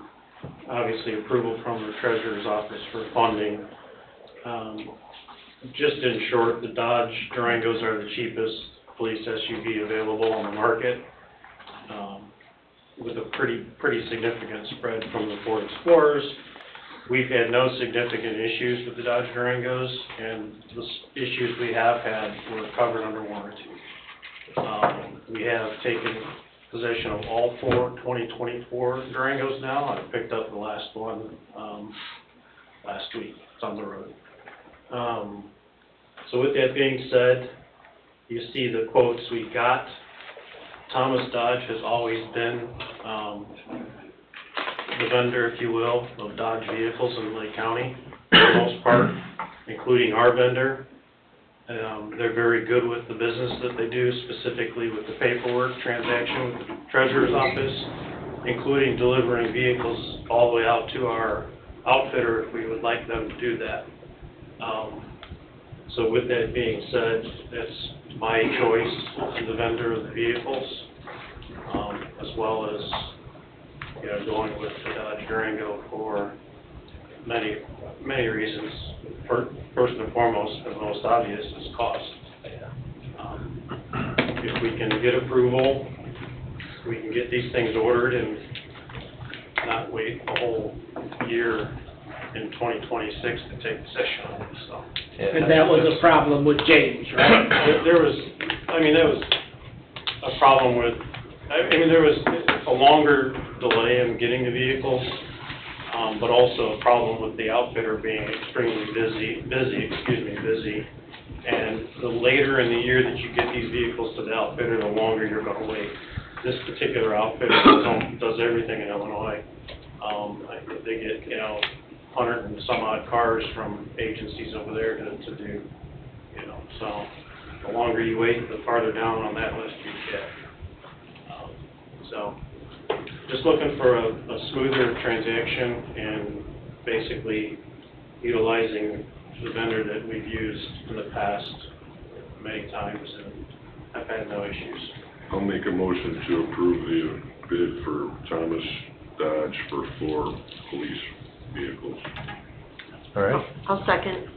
obviously approval from the Treasurer's Office for funding. Just in short, the Dodge Durangos are the cheapest police SUV available on the market, with a pretty significant spread from the Ford Explorers. We've had no significant issues with the Dodge Durangos, and the issues we have had were covered under warranty. We have taken possession of all 4 2024 Durangos now. I picked up the last one last week. It's on the road. So with that being said, you see the quotes we got. Thomas Dodge has always been the vendor, if you will, of Dodge vehicles in Lake County, for the most part, including our vendor. They're very good with the business that they do, specifically with the paperwork transaction with the Treasurer's Office, including delivering vehicles all the way out to our outfitter if we would like them to do that. So with that being said, that's my choice as the vendor of the vehicles, as well as, going with the Dodge Durango for many reasons. First and foremost, and most obvious, is cost. If we can get approval, we can get these things ordered and not wait a whole year in 2026 to take possession of them, so. And that was a problem with James, right? There was a problem with, there was a longer delay in getting the vehicles, but also a problem with the outfitter being extremely busy. And the later in the year that you get these vehicles to the outfitter, the longer you're gonna wait. This particular outfitter does everything in Illinois. They get, 100 and some odd cars from agencies over there to do, so the longer you wait, the farther down on that list you get. So, just looking for a smoother transaction and basically utilizing the vendor that we've used in the past many times, and I've had no issues. I'll make a motion to approve the bid for Thomas Dodge for 4 police vehicles. All right. I'll second.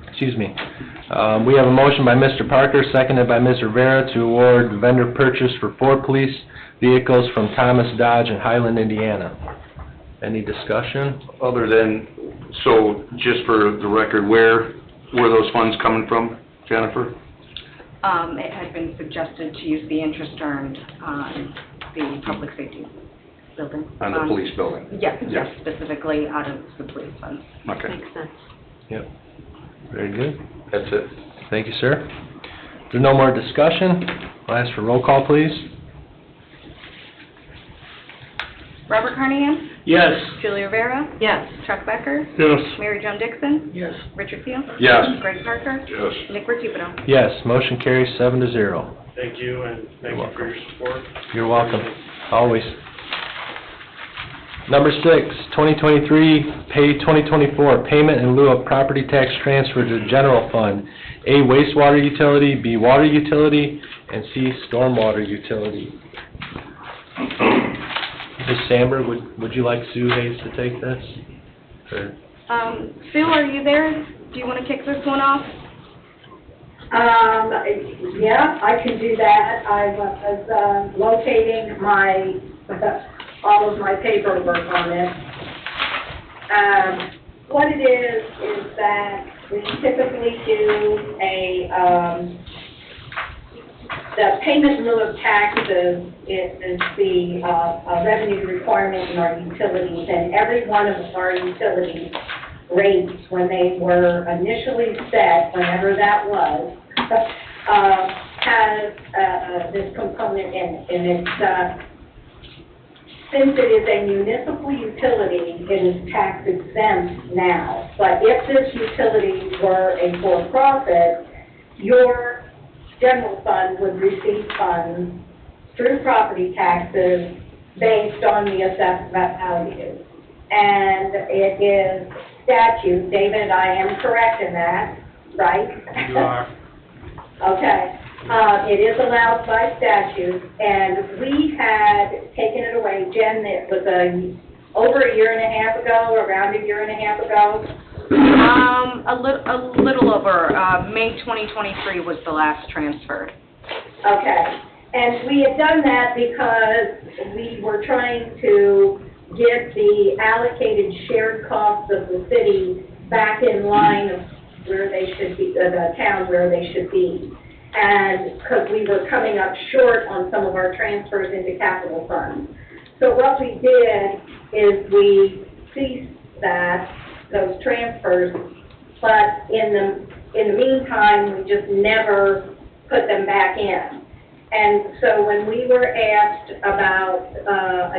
Excuse me. We have a motion by Mr. Parker, seconded by Ms. Rivera, to award vendor purchase for 4 police vehicles from Thomas Dodge in Highland, Indiana. Any discussion? Other than, so just for the record, where are those funds coming from, Jennifer? It had been suggested to use the interest earned on the public safety building. On the police building? Yes, specifically out of the police funds. Okay. Makes sense. Yep. Very good. That's it. Thank you, sir. If there's no more discussion, I'll ask for roll call, please. Robert Carnahan? Yes. Julie Rivera? Yes. Chuck Becker? Yes. Mary Jo Dixon? Yes. Richard Seal? Yes. Greg Parker? Yes. Nick Recupero? Yes, motion carries 7-0. Thank you, and thank you for your support. You're welcome, always. Number 6, 2023, pay 2024, payment in lieu of property tax transfer to general fund. A, wastewater utility, B, water utility, and C, stormwater utility. Ms. Sandberg, would you like Sue Hayes to take this? Or? Sue, are you there? Do you want to kick this one off? Yeah, I can do that. I was locating all of my paperwork on it. What it is that we typically do the payment in lieu of taxes is the revenue requirement in our utilities, and every one of our utilities rates, when they were initially set, whenever that was, has this component in it. And it's, since it is a municipal utility, it is tax exempt now. But if this utility were a for-profit, your general fund would receive funds through property taxes based on the assessed value. And it is statute, David, I am correct in that, right? You are. Okay. It is allowed by statute, and we had taken it away, Jen, it was over a year and a half ago, around a year and a half ago. A little over, May 2023 was the last transfer. Okay. And we had done that because we were trying to get the allocated shared costs of the city back in line of where they should be, the town where they should be. And because we were coming up short on some of our transfers into capital funds. So what we did is we ceased those transfers, but in the meantime, we just never put them back in. And so when we were asked about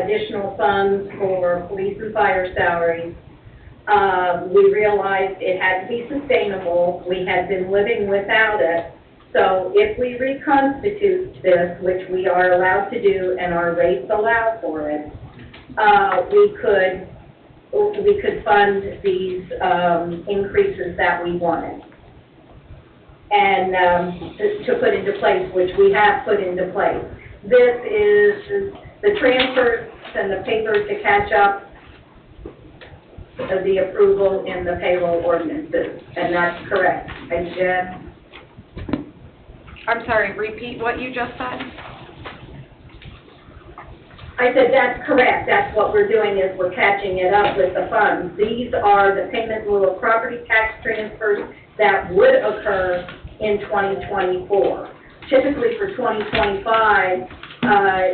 additional funds for police and fire salaries, we realized it had to be sustainable. We had been living without it. So if we reconstitute this, which we are allowed to do and our rates allow for it, we could fund these increases that we wanted. And to put into place, which we have put into place. This is the transfers and the paper to catch up of the approval in the payroll ordinances, and that's correct. And Jen? I'm sorry, repeat what you just said? I said that's correct. That's what we're doing, is we're catching it up with the funds. These are the payment in lieu of property tax transfers that would occur in 2024. Typically for 2025,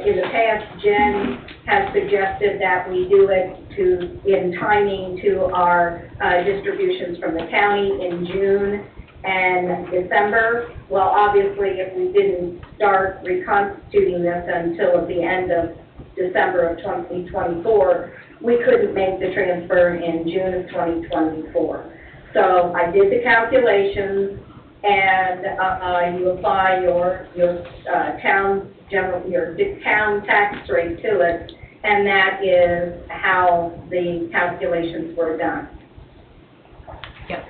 in the past, Jen has suggested that we do it in timing to our distributions from the county in June and December. Well, obviously, if we didn't start reconstituting this until at the end of December of 2024, we couldn't make the transfer in June of 2024. So I did the calculations, and you apply your town tax rate to it, and that is how the calculations were done. Yep.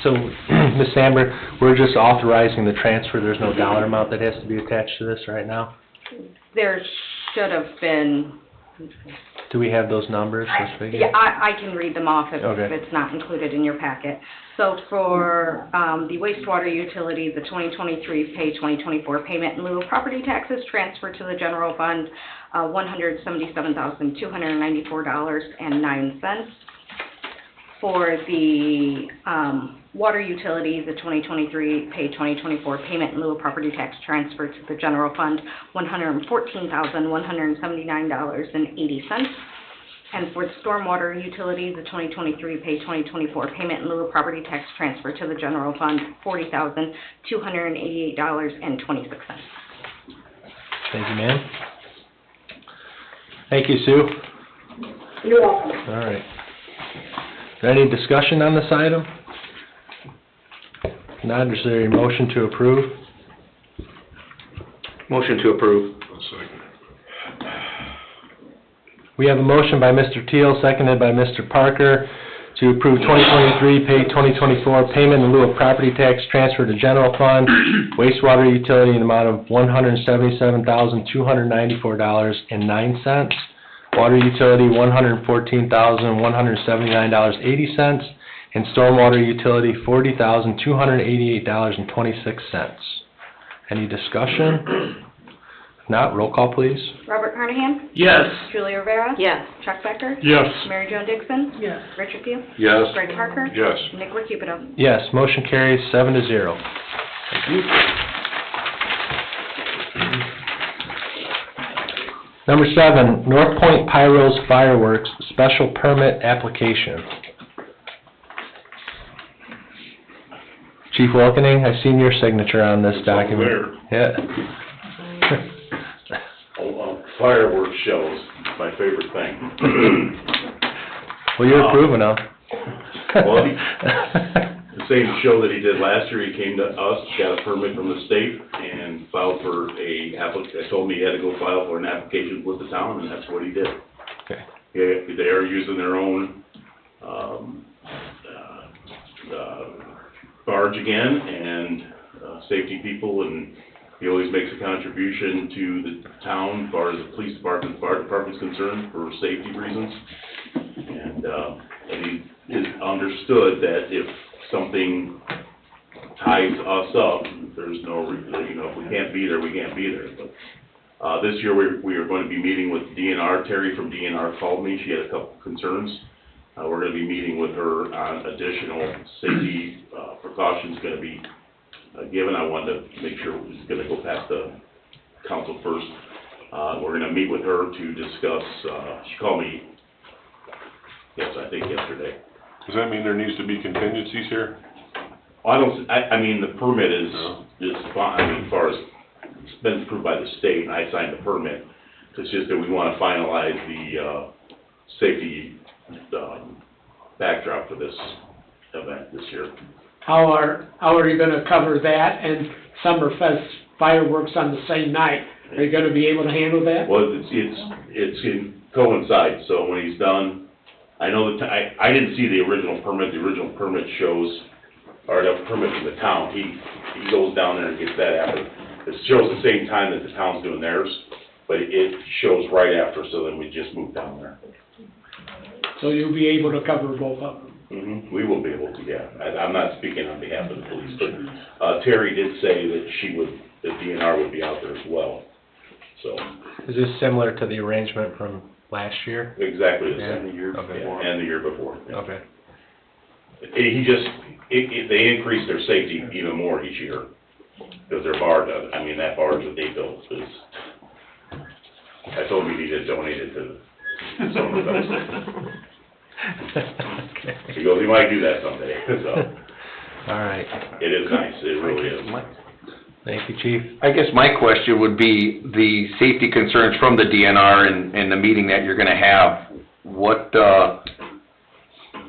So, Ms. Sandberg, we're just authorizing the transfer, there's no dollar amount that has to be attached to this right now? There should have been. Do we have those numbers, those figures? Yeah, I can read them off if Okay. it's not included in your packet. So for the wastewater utility, the 2023 pay 2024 payment in lieu of property taxes transferred to the general fund, $177,294.09. For the water utility, the 2023 pay 2024 payment in lieu of property tax transfer to the general fund, $114,179.80. And for the stormwater utilities, the 2023 pay 2024 payment in lieu of property tax transfer to the general fund, $40,288.26. Thank you, ma'am. Thank you, Sue. You're welcome. All right. Is there any discussion on this item? If not, is there a motion to approve? Motion to approve. We have a motion by Mr. Teal, seconded by Mr. Parker, to approve 2023 pay 2024 payment in lieu of property tax transfer to general fund, wastewater utility in the amount of $177,294.09, water utility $114,179.80, and stormwater utility $40,288.26. Any discussion? If not, roll call, please. Robert Carnahan? Yes. Julie Rivera? Yes. Chuck Becker? Yes. Mary Jo Dixon? Yes. Richard Pugh? Yes. Greg Parker? Yes. Nick Recupedo? Yes, motion carries 7-0. Thank you. Number 7, North Point Pyros Fireworks Special Permit Application. Chief Wilkening, I've seen your signature on this document. Yeah. Fireworks shows, my favorite thing. Well, you're approving them. Well, the same show that he did last year, he came to us, got a permit from the state, and filed for I told me he had to go file for an application with the town, and that's what he did. Okay. They are using their own, barge again, and, safety people, and he always makes a contribution to the town as far as the police department, fire department's concerned, for safety reasons. And he is understood that if something ties us up, there's no, if we can't be there, we can't be there. But, this year, we are going to be meeting with DNR. Terry from DNR called me. She had a couple concerns. We're going to be meeting with her on additional safety precautions going to be given. I wanted to make sure it was going to go past the council first. We're going to meet with her to discuss, she called me, I think yesterday. Does that mean there needs to be contingencies here? I mean, the permit is fine, I mean, as far as, it's been approved by the state, and I signed the permit. It's just that we want to finalize the, safety, backdrop for this event this year. How are you gonna cover that and Summerfest fireworks on the same night? Are you gonna be able to handle that? Well, it's in coincide, so when he's done, I know that, I didn't see the original permit. The original permit shows, or the permit from the town, he goes down there and gets that after. It shows the same time that the town's doing theirs, but it shows right after, so then we just move down there. So you'll be able to cover both of them? We will be able to, yeah. I'm not speaking on behalf of the police, but, Terry did say that the DNR would be out there as well, so. Is this similar to the arrangement from last year? Exactly the same. Yeah. And the year Okay. before. And the year before, yeah. Okay. They increase their safety even more each year, because their barge, that barge that they built is, I told him he needed to donate it to someone else. Okay. He goes, he might do that someday, so. All right. It is nice, it really is. Thank you, Chief. I guess my question would be the safety concerns from the DNR and the meeting that you're gonna have. What,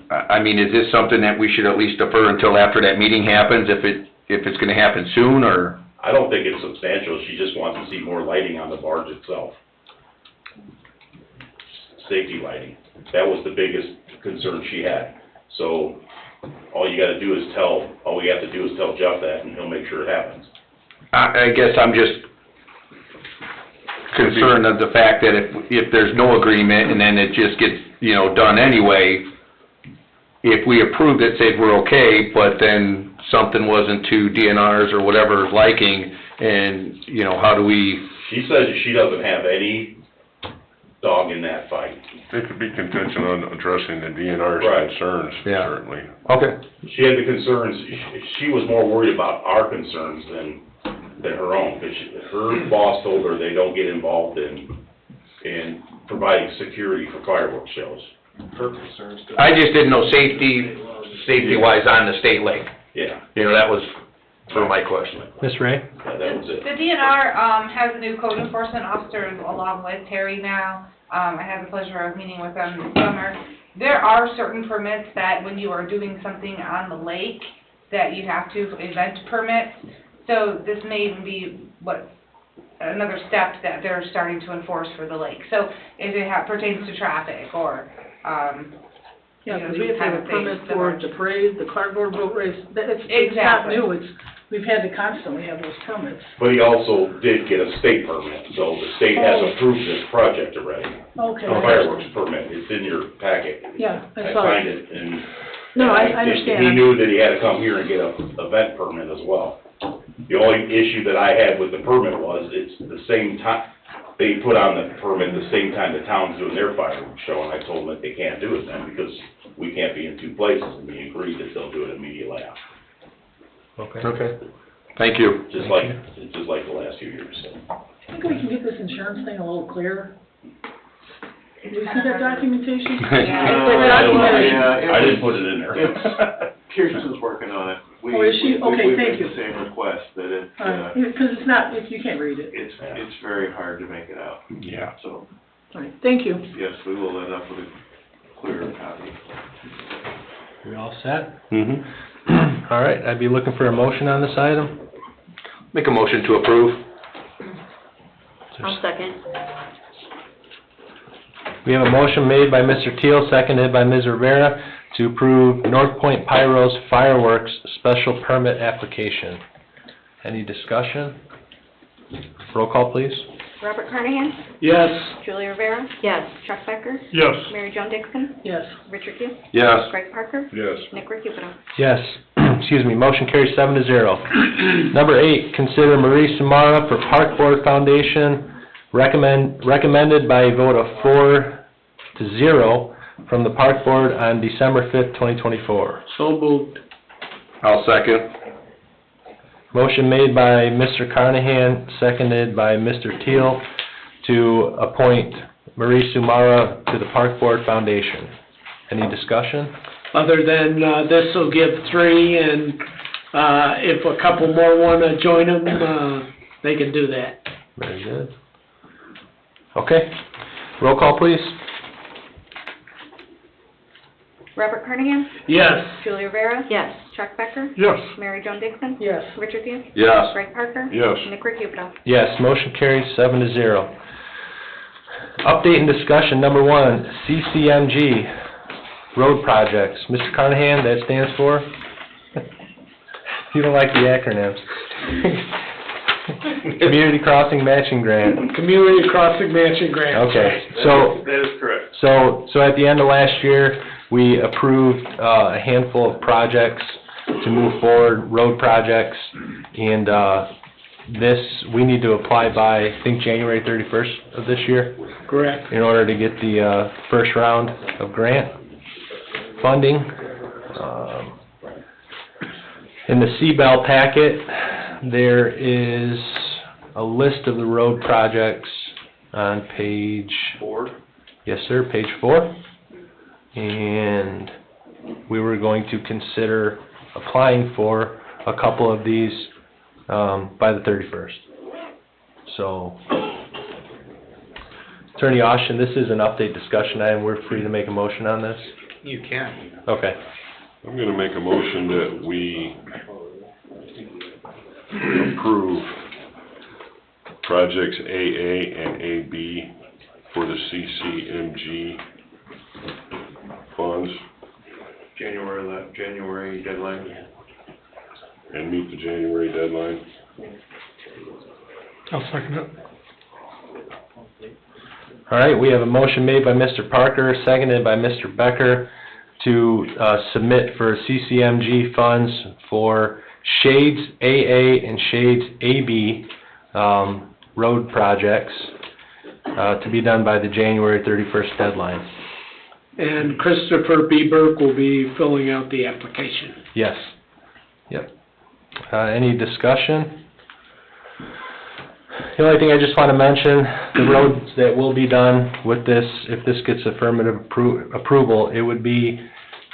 is this something that we should at least defer until after that meeting happens, if it's gonna happen soon, or? I don't think it's substantial, she just wants to see more lighting on the barge itself. Safety lighting, that was the biggest concern she had. So, all we have to do is tell Jeff that, and he'll make sure it happens. I guess I'm just concerned of the fact that if there's no agreement and then it just gets, done anyway, if we approved it, said we're okay, but then something wasn't to DNR's or whatever's liking, and, how do we? She says she doesn't have any dog in that fight. It could be contingent on addressing the DNR's Right. concerns, Yeah. certainly. Okay. She had the concerns, she was more worried about our concerns than her own, because her boss told her they don't get involved in providing security for fireworks shows. I just didn't know safety-wise on the state lake. Yeah. You know, that was for my question. Ms. Ray? That was it. The DNR, has a new code enforcement officer along with Terry now. I had the pleasure of meeting with them this summer. There are certain permits that when you are doing something on the lake, that you have to, event permits. So this may even be another step that they're starting to enforce for the lake. So if it pertains to traffic or, Yeah, you know, because we have these to have kind a of things. permit for the parade, the cardboard boat race, it's not Exactly. new, we've had to constantly have those permits. But he also did get a state permit, so the state has approved this project already. Okay. A fireworks permit, it's in your packet. Yeah, I I saw signed it. it, and. No, I and understand. He knew that he had to come here and get a event permit as well. The only issue that I had with the permit was, it's the same time, they put on the permit the same time the town's doing their fireworks show, and I told them that they can't do it then, because we can't be in two places, and we agreed that they'll do it immediately after. Okay. Thank you. Just like the last few years, so. I think we can get this insurance thing a little clearer. Do you see that documentation? I didn't put it in there. Kirsten's working on it. Oh, is she? Okay, thank you. We made the same request, that it, Because it's not, you can't read it. it's very hard to make it out. Yeah. So, All right, thank you. yes, we will end up with a clearer copy. We all set? Mm-hmm. All right, I'd be looking for a motion on this item. Make a motion to approve. I'll second. We have a motion made by Mr. Teal, seconded by Ms. Rivera, to approve North Point Pyro's fireworks special permit application. Any discussion? Roll call, please. Robert Carnahan? Yes. Julie Rivera? Yes. Chuck Becker? Yes. Mary Jo Dixon? Yes. Richard Hughes? Yes. Greg Parker? Yes. Nick Recupero? Yes. Excuse me, motion carries 7-0. Number 8, consider Marie Samara for Park Board Foundation, recommended by a vote of 4-0 from the Park Board on December 5th, 2024. So moved. I'll second. Motion made by Mr. Carnahan, seconded by Mr. Teal, to appoint Marie Sumara to the Park Board Foundation. Any discussion? Other than, this will give 3, and, if a couple more wanna join them, they can do that. Very good. Okay, roll call, please. Robert Carnahan? Yes. Julie Rivera? Yes. Chuck Becker? Yes. Mary Jo Dixon? Yes. Richard Hughes? Yes. Greg Parker? Yes. Nick Recupero? Yes, motion carries 7-0. Update and discussion, number 1, CCMG, road projects. Mr. Carnahan, that stands for? You don't like the acronyms. Community Crossing Matching Grant. Community Crossing Matching Grant. Okay, so, That is correct. so at the end of last year, we approved a handful of projects to move forward, road projects, and we need to apply by, I think, January 31st of this year, Correct. in order to get the first round of grant funding. In the C-Bell packet, there is a list of the road projects on page... 4? Yes, sir, page 4. And we were going to consider applying for a couple of these by the 31st. So, Attorney Austin, this is an update discussion item. We're free to make a motion on this? You can. Okay. I'm gonna make a motion that we approve projects AA and AB for the CCMG funds. January deadline. And meet the January deadline. I'll second it. All right, we have a motion made by Mr. Parker, seconded by Mr. Becker, to submit for CCMG funds for Shades AA and Shades AB road projects to be done by the January 31st deadline. And Christopher B. Burke will be filling out the application. Yes. Yep. Any discussion? The only thing I just want to mention, the roads that will be done with this, if this gets affirmative approval, it would be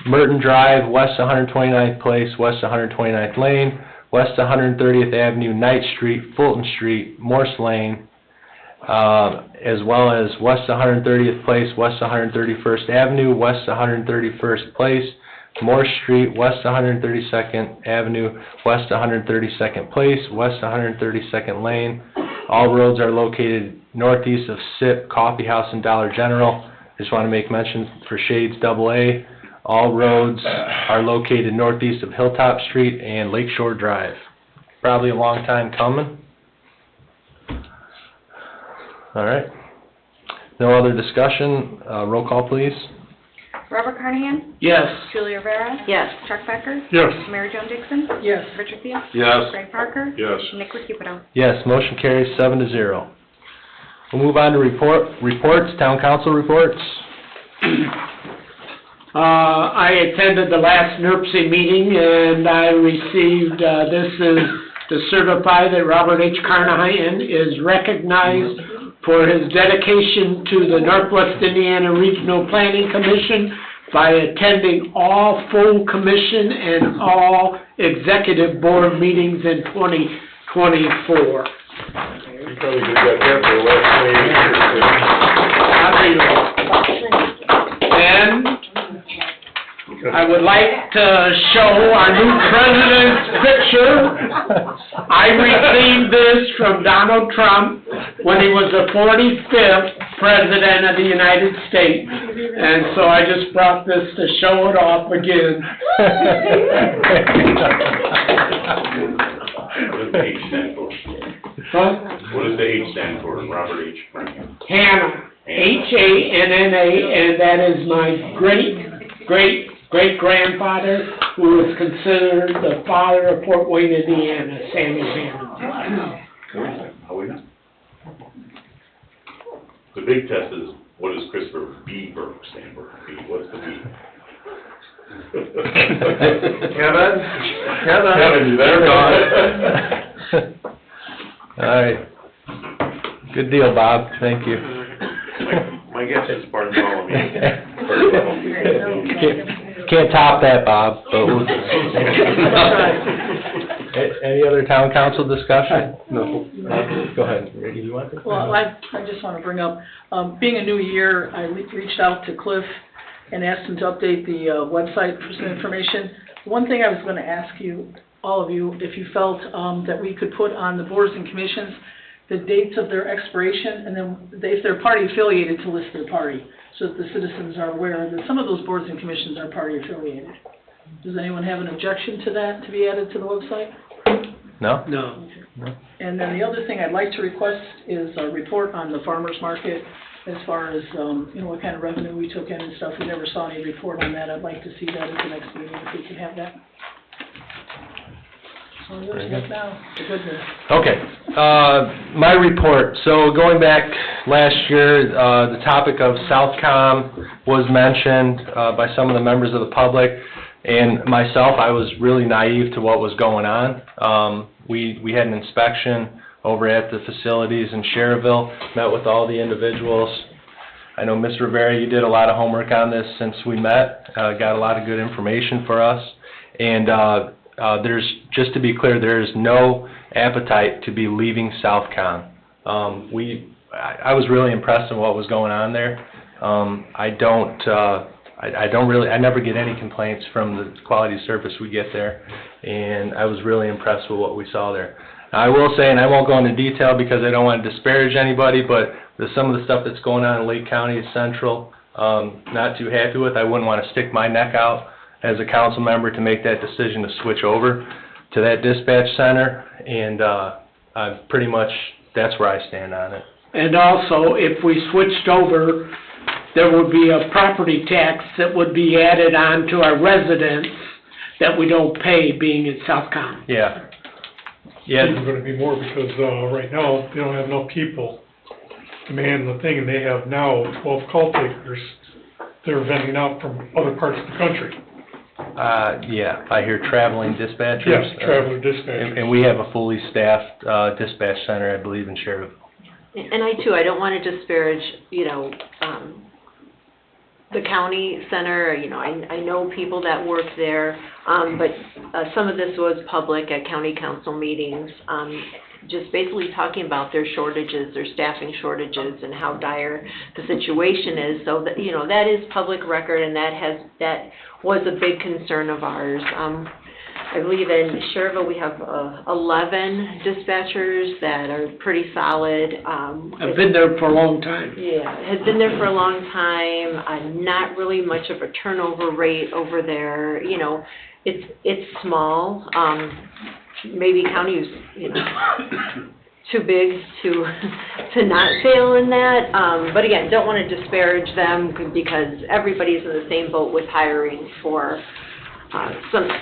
Merton Drive, west 129th Place, west 129th Lane, west 130th Avenue, Knight Street, Fulton Street, Morse Lane, as well as west 130th Place, west 131st Avenue, west 131st Place, Morse Street, west 132nd Avenue, west 132nd Place, west 132nd Lane. All roads are located northeast of SIP, Coffee House, and Dollar General. Just want to make mention for Shades AA. All roads are located northeast of Hilltop Street and Lakeshore Drive. Probably a long time coming. All right. No other discussion. Roll call, please. Robert Carnahan? Yes. Julie Rivera? Yes. Chuck Becker? Yes. Mary Jo Dixon? Yes. Richard Field? Yes. Greg Parker? Yes. Nick Recupedo? Yes, motion carries 7-0. We'll move on to reports, town council reports. I attended the last NERC meeting, and I received, this is to certify that Robert H. Carnahan is recognized for his dedication to the Northwest Indiana Regional Planning Commission by attending all full commission and all executive board meetings in 2024. You probably did that after the last 20 years. And I would like to show our new president's picture. I received this from Donald Trump when he was the 45th president of the United States. And so I just brought this to show it off again. What does the H stand for? Huh? What does the H stand for, Robert H. Carnahan? Hannah, Hanna, and that is my great-grandfather, who was considered the father of Fort Wayne, Indiana, Samuel Hanna. How we know? The big test is, what does Christopher B. Burke stand for? B, what's the B? Kevin, you there? All right. Good deal, Bob. Thank you. My guess is part of all of you. Can't top that, Bob. But any other town council discussion? No. Go ahead. You want to? Well, I just want to bring up, being a new year, I reached out to Cliff and asked him to update the website for some information. One thing I was going to ask you, all of you, if you felt that we could put on the boards and commissions the dates of their expiration, and then if they're party affiliated, to list their party, so that the citizens are aware that some of those boards and commissions are party affiliated. Does anyone have an objection to that, to be added to the website? No? No. And then the other thing I'd like to request is a report on the farmer's market, as far as, what kind of revenue we took in and stuff. We never saw any report on that. I'd like to see that at the next meeting, if we can have that. So yours look now, the good news. Okay. My report. So going back last year, the topic of Southcom was mentioned by some of the members of the public. And myself, I was really naive to what was going on. We had an inspection over at the facilities in Cherville, met with all the individuals. I know, Ms. Rivera, you did a lot of homework on this since we met, got a lot of good information for us. And there's, just to be clear, there is no appetite to be leaving Southcom. I was really impressed with what was going on there. I never get any complaints from the quality of service we get there, and I was really impressed with what we saw there. Now, I will say, and I won't go into detail because I don't want to disparage anybody, but some of the stuff that's going on in Lake County Central, not too happy with. I wouldn't want to stick my neck out as a council member to make that decision to switch over to that dispatch center, and pretty much that's where I stand on it. And also, if we switched over, there would be a property tax that would be added on to our residents that we don't pay, being in Southcom. Yeah. Yeah. It's going to be more because, right now, they don't have enough people to man the thing, and they have now 12 call takers that are vending out from other parts of the country. Yeah, I hear traveling dispatchers. Yes, traveler dispatchers. And we have a fully staffed, dispatch center, I believe, in Sherrville. And I too, I don't want to disparage, the county center, I know people that work there, but some of this was public at county council meetings, just basically talking about their shortages, their staffing shortages, and how dire the situation is. So that, that is public record, and that was a big concern of ours. I believe in Sherrville, we have 11 dispatchers that are pretty solid. I've been there for a long time. Yeah, has been there for a long time. Not really much of a turnover rate over there. It's small. Maybe county is, too big to not fail in that. But again, don't want to disparage them because everybody's in the same boat with hiring for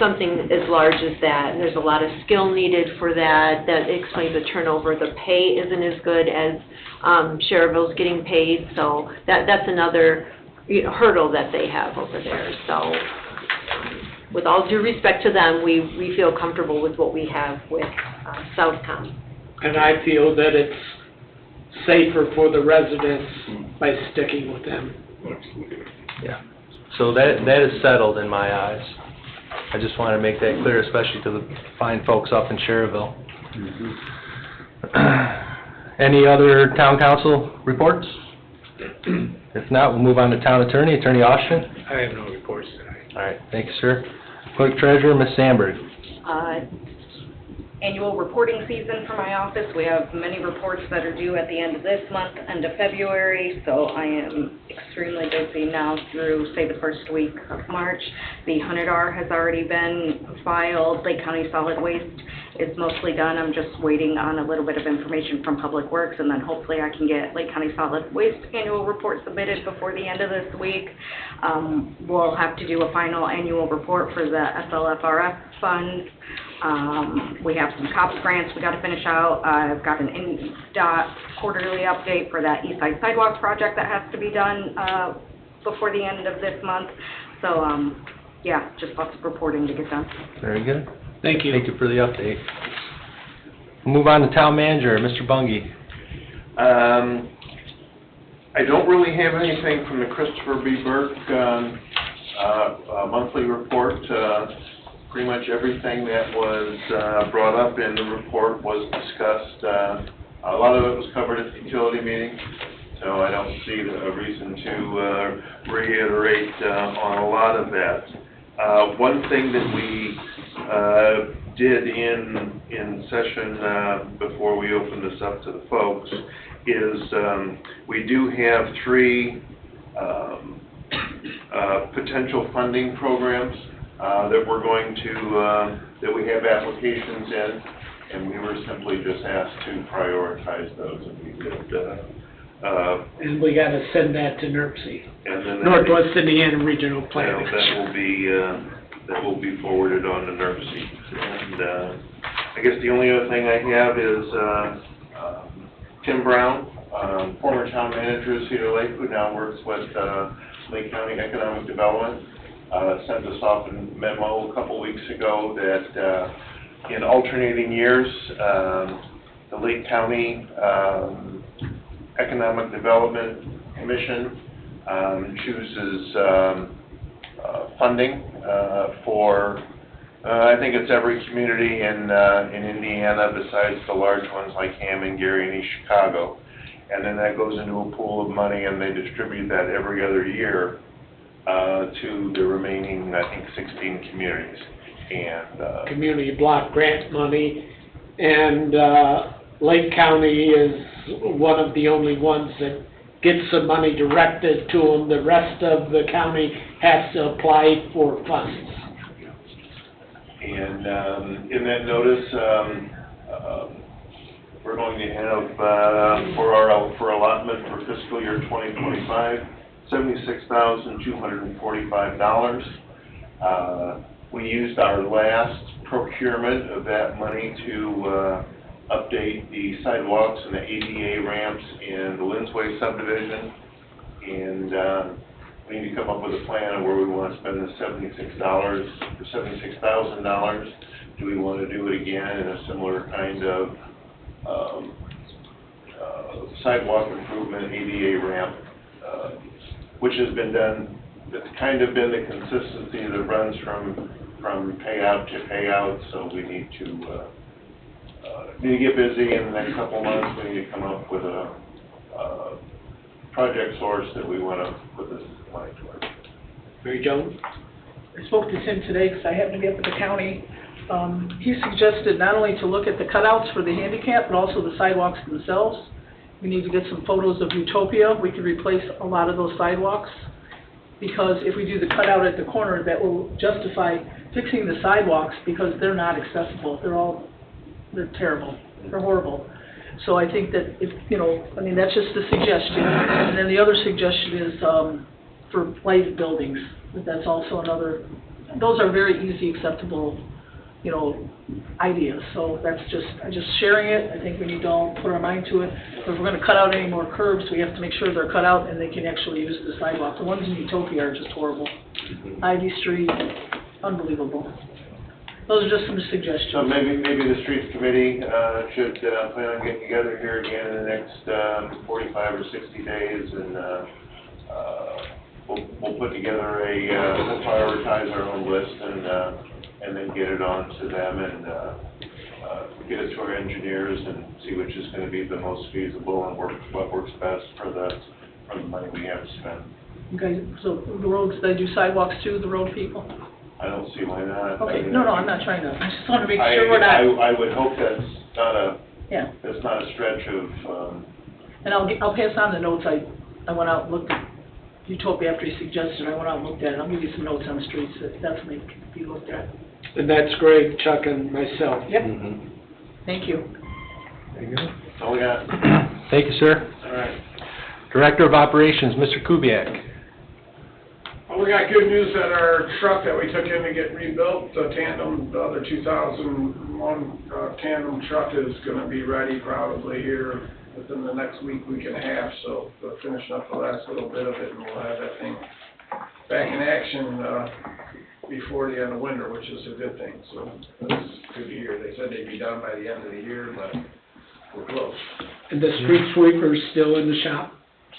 something as large as that. And there's a lot of skill needed for that. That explains the turnover. The pay isn't as good as Sherrville's getting paid, so that's another hurdle that they have over there. So with all due respect to them, we feel comfortable with what we have with Southcom. And I feel that it's safer for the residents by sticking with them. Yeah. So that is settled in my eyes. I just want to make that clear, especially to the fine folks up in Sherrville. Any other town council reports? If not, we'll move on to town attorney, Attorney Austin. I have no reports tonight. All right, thank you, sir. Clerk treasurer, Ms. Sandberg. Annual reporting season for my office. We have many reports that are due at the end of this month, end of February, so I am extremely busy now through, say, the first week of March. The 100R has already been filed. Lake County Solid Waste is mostly done. I'm just waiting on a little bit of information from Public Works, and then hopefully I can get Lake County Solid Waste annual report submitted before the end of this week. We'll have to do a final annual report for the SLFRF funds. We have some COPS grants we got to finish out. I've got an NDOT quarterly update for that East Side Sidewalk project that has to be done before the end of this month. So, yeah, just lots of reporting to get done. Very good. Thank you. Thank you for the update. We'll move on to town manager, Mr. Bungie. I don't really have anything from the Christopher B. Burke monthly report. Pretty much everything that was brought up in the report was discussed. A lot of it was covered at the utility meeting, so I don't see a reason to reiterate on a lot of that. One thing that we did in session before we open this up to the folks is we do have 3 potential funding programs that we're going to, that we have applications in, and we were simply just asked to prioritize those if we could. And we gotta send that to NERC, And then Northwest Indiana Regional Planning. that will be forwarded on to NERC. And I guess the only other thing I have is Tim Brown, former town manager of Cedar Lake, who now works with Lake County Economic Development. Sent us off a memo a couple weeks ago that in alternating years, the Lake County Economic Development Commission chooses funding for, I think it's every community in Indiana besides the large ones like Hammond, Gary, and East Chicago. And then that goes into a pool of money, and they distribute that every other year to the remaining, I think, 16 communities. And Community block grant money, and Lake County is one of the only ones that gets the money directed to them. The rest of the county has to apply for funds. And in that notice, we're going to have for allotment for fiscal year 2025. $76,245. We used our last procurement of that money to update the sidewalks and the ADA ramps in the Lindsway subdivision. And we need to come up with a plan on where we want to spend the $76,000. Do we want to do it again in a similar kind of sidewalk improvement, ADA ramp, which has been done, that's kind of been the consistency that runs from payout to payout, so we need to get busy in the next couple of months. We need to come up with a project source that we want to put this money towards. Mary Jo? I spoke to Tim today because I happened to be up at the county. He suggested not only to look at the cutouts for the handicap, but also the sidewalks themselves. We need to get some photos of Utopia. We could replace a lot of those sidewalks, because if we do the cutout at the corner, that will justify fixing the sidewalks, because they're not accessible. They're terrible. They're horrible. So I think that if, that's just a suggestion. And then the other suggestion is for lighted buildings. That's also another, those are very easy, acceptable, ideas. So that's I'm just sharing it. I think we need to all put our mind to it. If we're going to cut out any more curbs, we have to make sure they're cut out and they can actually use the sidewalk. The ones in Utopia are just horrible. Ivy Street, unbelievable. Those are just some suggestions. So maybe the streets committee should plan on getting together here again in the next 45 or 60 days, and we'll put together we'll prioritize our own list and then get it on to them and get it to our engineers and see which is going to be the most feasible and what works best for the money we have to spend. Okay, so the roads, they do sidewalks too, the road people? I don't see why not. Okay, no, I'm not trying to, I just want to make sure we're not. I would hope that's not a stretch of, And I'll pass on the notes. I went out and looked at Utopia after he suggested. I went out and looked at it. I'll give you some notes on the streets that definitely can be looked at. And that's great, Chuck and myself. Yep. Thank you. There you go. That's all we got. Thank you, sir. All right. Director of Operations, Mr. Kubiak. Well, we got good news that our truck that we took in to get rebuilt, the other 2001 tandem truck is going to be ready probably here within the next week and a half. So we're finishing up the last little bit of it, and we'll have that thing back in action before the end of winter, which is a good thing. So that's good to hear. They said they'd be done by the end of the year, but we're close. And the street sweeper's still in the shop?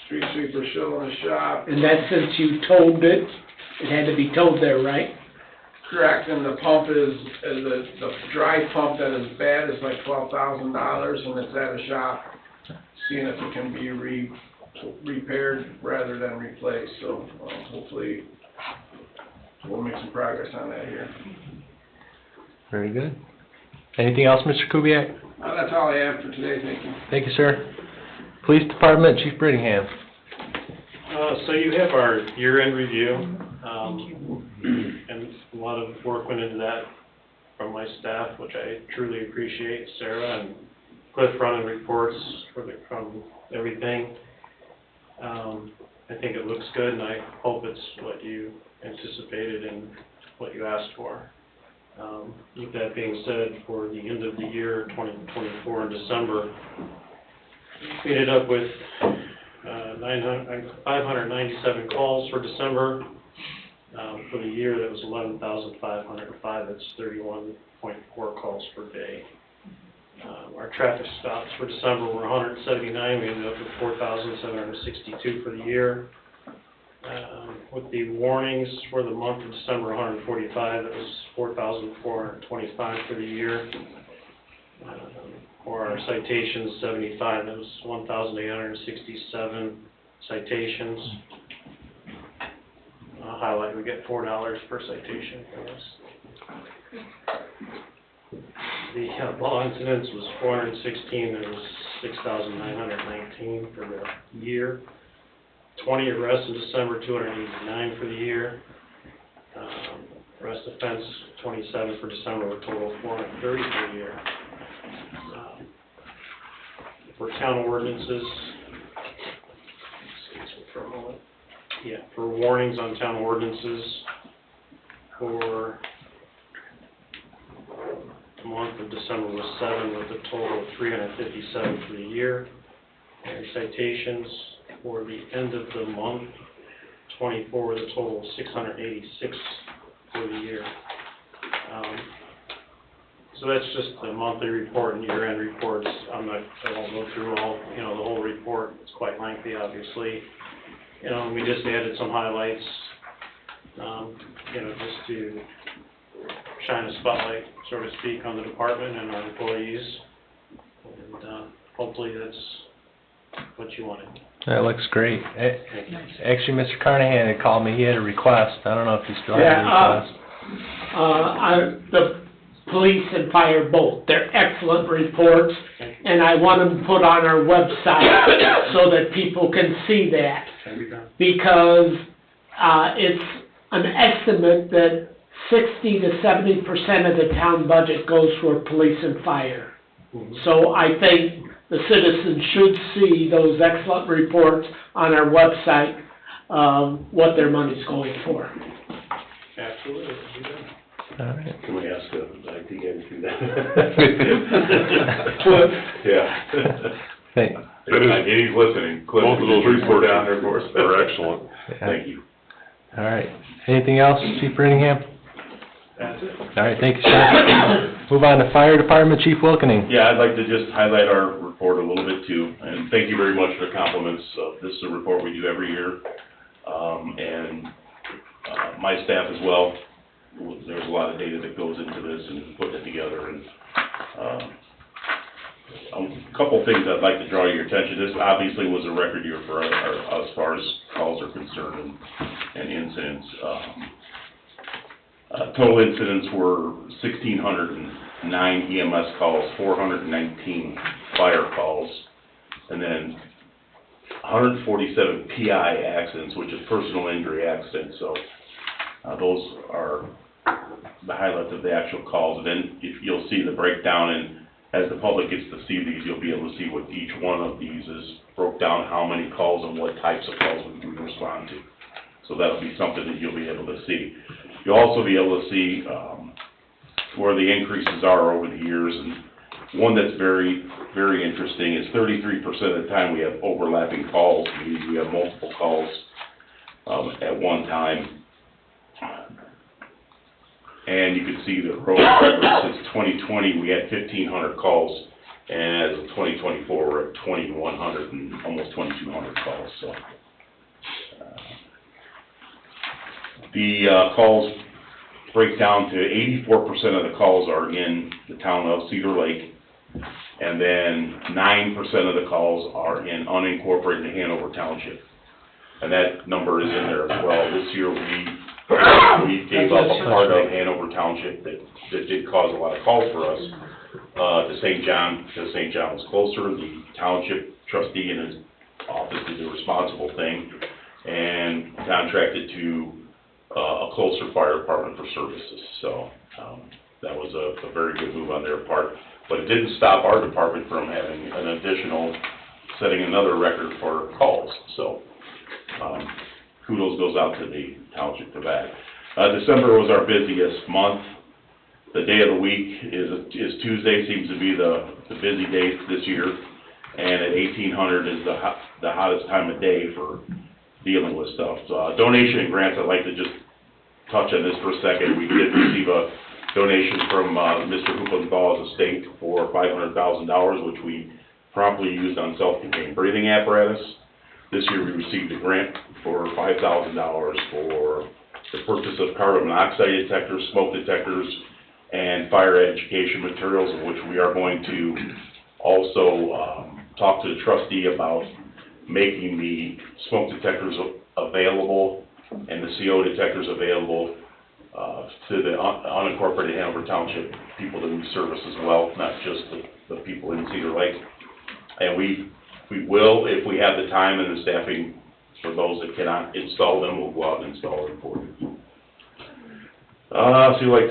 Street sweeper's still in the shop. And that's since you towed it? It had to be towed there, right? Correct, and the pump is the dry pump that is bad is like $12,000, and it's at a shop, seeing if it can be repaired rather than replaced. So hopefully we'll make some progress on that here. Very good. Anything else, Mr. Kubiak? That's all I have for today, thank you. Thank you, sir. Police Department, Chief Brittingham. So you have our year-end review, and a lot of work went into that from my staff, which I truly appreciate. Sarah and Cliff running reports from everything. I think it looks good, and I hope it's what you anticipated and what you asked for. With that being said, for the end of the year, 2024 in December, we ended up with 597 calls for December. For the year, that was 11,505. That's 31.4 calls per day. Our traffic stops for December were 179. We ended up with 4,762 for the year. With the warnings for the month of December, 145. That was 4,425 for the year. For our citations, 75, that was 1,867 citations. I'll highlight, we get $4 per citation for this. The law incidents was 416, there was 6,919 for the year. 20 arrests in December, 289 for the year. Arrest offense, 27 for December, with a total of 430 for the year. For town ordinances, for a moment. Yeah, for warnings on town ordinances, for the month of December was 7, with a total of 357 for the year. And citations for the end of the month, 24 with a total of 686 for the year. So that's just the monthly report and year-end reports. I won't go through all, the whole report. It's quite lengthy, obviously. We just added some highlights, just to shine a spotlight, so to speak, on the department and our employees. And hopefully that's what you wanted. That looks great. Actually, Mr. Carnahan had called me, he had a request, I don't know if you still have a request. The police and fire both, they're excellent reports, and I want them put on our website so that people can see that. Because it's an estimate that 60 to 70% of the town budget goes for police and fire. So I think the citizens should see those excellent reports on our website, what their money's going for. Absolutely. All right. Can we ask the IT guy to do that? Yeah. Thanks. He's listening. Cliff, Both of those please reports down there for us. are excellent. Thank you. All right. Anything else, Chief Brittingham? That's it. All right, thank you, sir. Move on to Fire Department, Chief Wilkening. Yeah, I'd like to just highlight our report a little bit too, and thank you very much for the compliments. This is a report we do every year, and my staff as well. There's a lot of data that goes into this and putting it together, and a couple of things I'd like to draw your attention. This obviously was a record year for us as far as calls are concerned and incidents. Total incidents were 1,609 EMS calls, 419 fire calls, and then 147 PI accidents, which is personal injury accidents. So those are the highlights of the actual calls. And then if you'll see the breakdown, and as the public gets to see these, you'll be able to see what each one of these is, broke down how many calls and what types of calls we respond to. So that'll be something that you'll be able to see. You'll also be able to see where the increases are over the years. And one that's very, very interesting is 33% of the time we have overlapping calls, meaning we have multiple calls at one time. And you can see the growth since 2020, we had 1,500 calls, and as of 2024, we're at 2,100 and almost 2,200 calls. So the calls break down to 84% of the calls are in the town of Cedar Lake, and then 9% of the calls are in unincorporated Hanover Township. And that number is in there as well. This year we gave up a part of Hanover Township that did cause a lot of calls for us to St. John, because St. John was closer. The township trustee in his office did the responsible thing and contracted to a closer fire department for services. So that was a very good move on their part. But it didn't stop our department from having an additional, setting another record for calls. So kudos goes out to the township for that. December was our busiest month. The day of the week is Tuesday, seems to be the busy day this year. And at 1,800 is the hottest time of day for dealing with stuff. Donation and grants, I'd like to just touch on this for a second. We did receive a donation from Mr. Hoopenthall's estate for $500,000, which we promptly used on self-contained breathing apparatus. This year we received a grant for $5,000 for the purchase of carbon monoxide detectors, smoke detectors, and fire education materials, of which we are going to also talk to the trustee about making the smoke detectors available and the CO detectors available to the unincorporated Hanover Township people that we service as well, not just the people in Cedar Lake. And we will, if we have the time and the staffing for those that cannot install them, we'll go out and install them for you. So like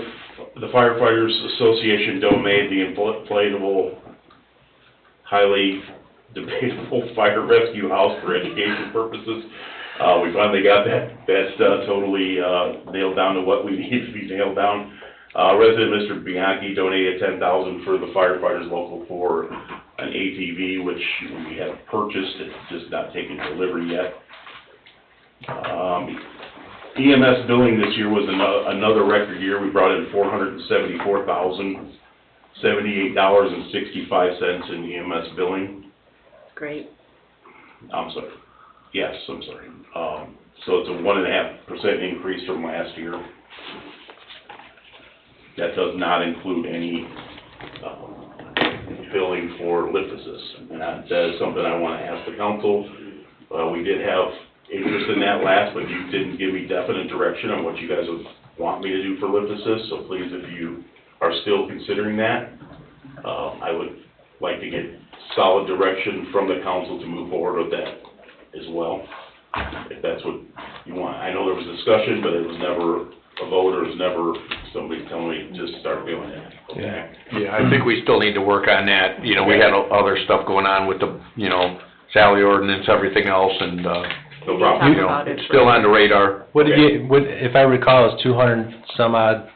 the Firefighters Association donated the inflatable, highly debatable fire rescue house for education purposes. We finally got that totally nailed down to what we need to be nailed down. Resident Mr. Bianchi donated $10,000 for the firefighters local for an ATV, which we have purchased. It's just not taken delivery yet. EMS billing this year was another record year. We brought in $474,078.65 in EMS billing. Great. I'm sorry. Yes, I'm sorry. So it's a 1.5% increase from last year. That does not include any billing for lift assist. And that is something I want to ask the council. We did have interest in that last, but you didn't give me definite direction on what you guys would want me to do for lift assist. So please, if you are still considering that, I would like to get solid direction from the council to move forward with that as well, if that's what you want. I know there was discussion, but it was never a vote, or it was never somebody telling me just start doing it. Okay? Yeah, I think we still need to work on that. You know, we had other stuff going on with the, Sally ordinance, everything else, and, no problem. it's still on the radar. What did you, if I recall, it was 200 some odd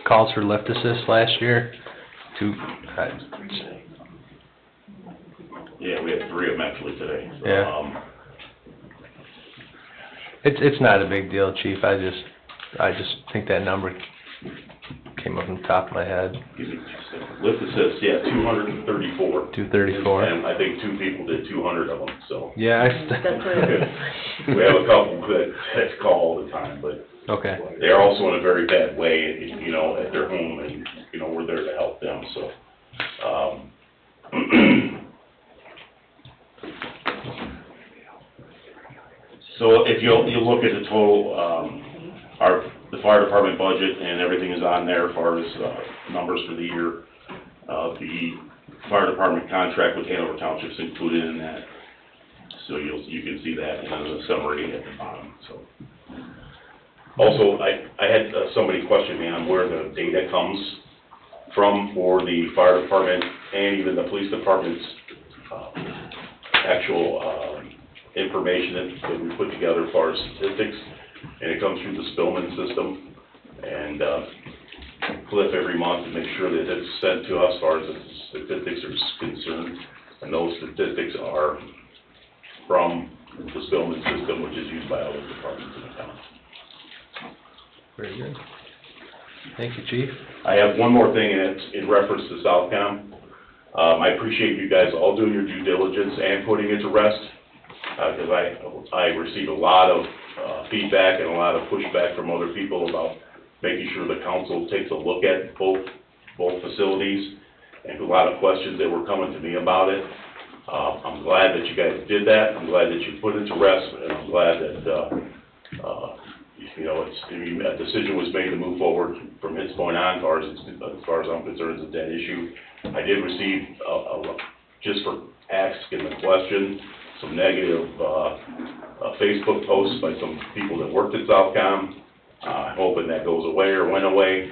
calls for lift assist last year? Yeah, we had 3 of them actually today. So, Yeah. It's not a big deal, Chief. I just think that number came up on the top of my head. Lift assist, 234. 234. And I think 2 people did 200 of them, so. Yeah, We have a couple that call all the time, but. Okay. They're also in a very bad way, at their home, and, we're there to help them, so. So if you'll look at the total, the fire department budget, and everything is on there as far as numbers for the year. The fire department contract with Hanover Township's included in that, so you can see that in the summary at the bottom. So, also, I had somebody question me on where the data comes from for the fire department and even the police department's actual information that we put together as far as statistics, and it comes through the Spillman system, and Cliff every month to make sure that it's sent to us as far as the statistics are concerned, and those statistics are from the Spillman system, which is used by other departments in the town. Very good. Thank you, Chief. I have one more thing, and it's in reference to Southcom. I appreciate you guys all doing your due diligence and putting it to rest, because I received a lot of feedback and a lot of pushback from other people about making sure the council takes a look at both facilities, and a lot of questions that were coming to me about it. I'm glad that you guys did that. I'm glad that you put it to rest, and I'm glad that a decision was made to move forward from this point on. As far as I'm concerned, it's a dead issue. I did receive, just for asking the question, some negative Facebook posts by some people that worked at Southcom. I'm hoping that goes away or went away,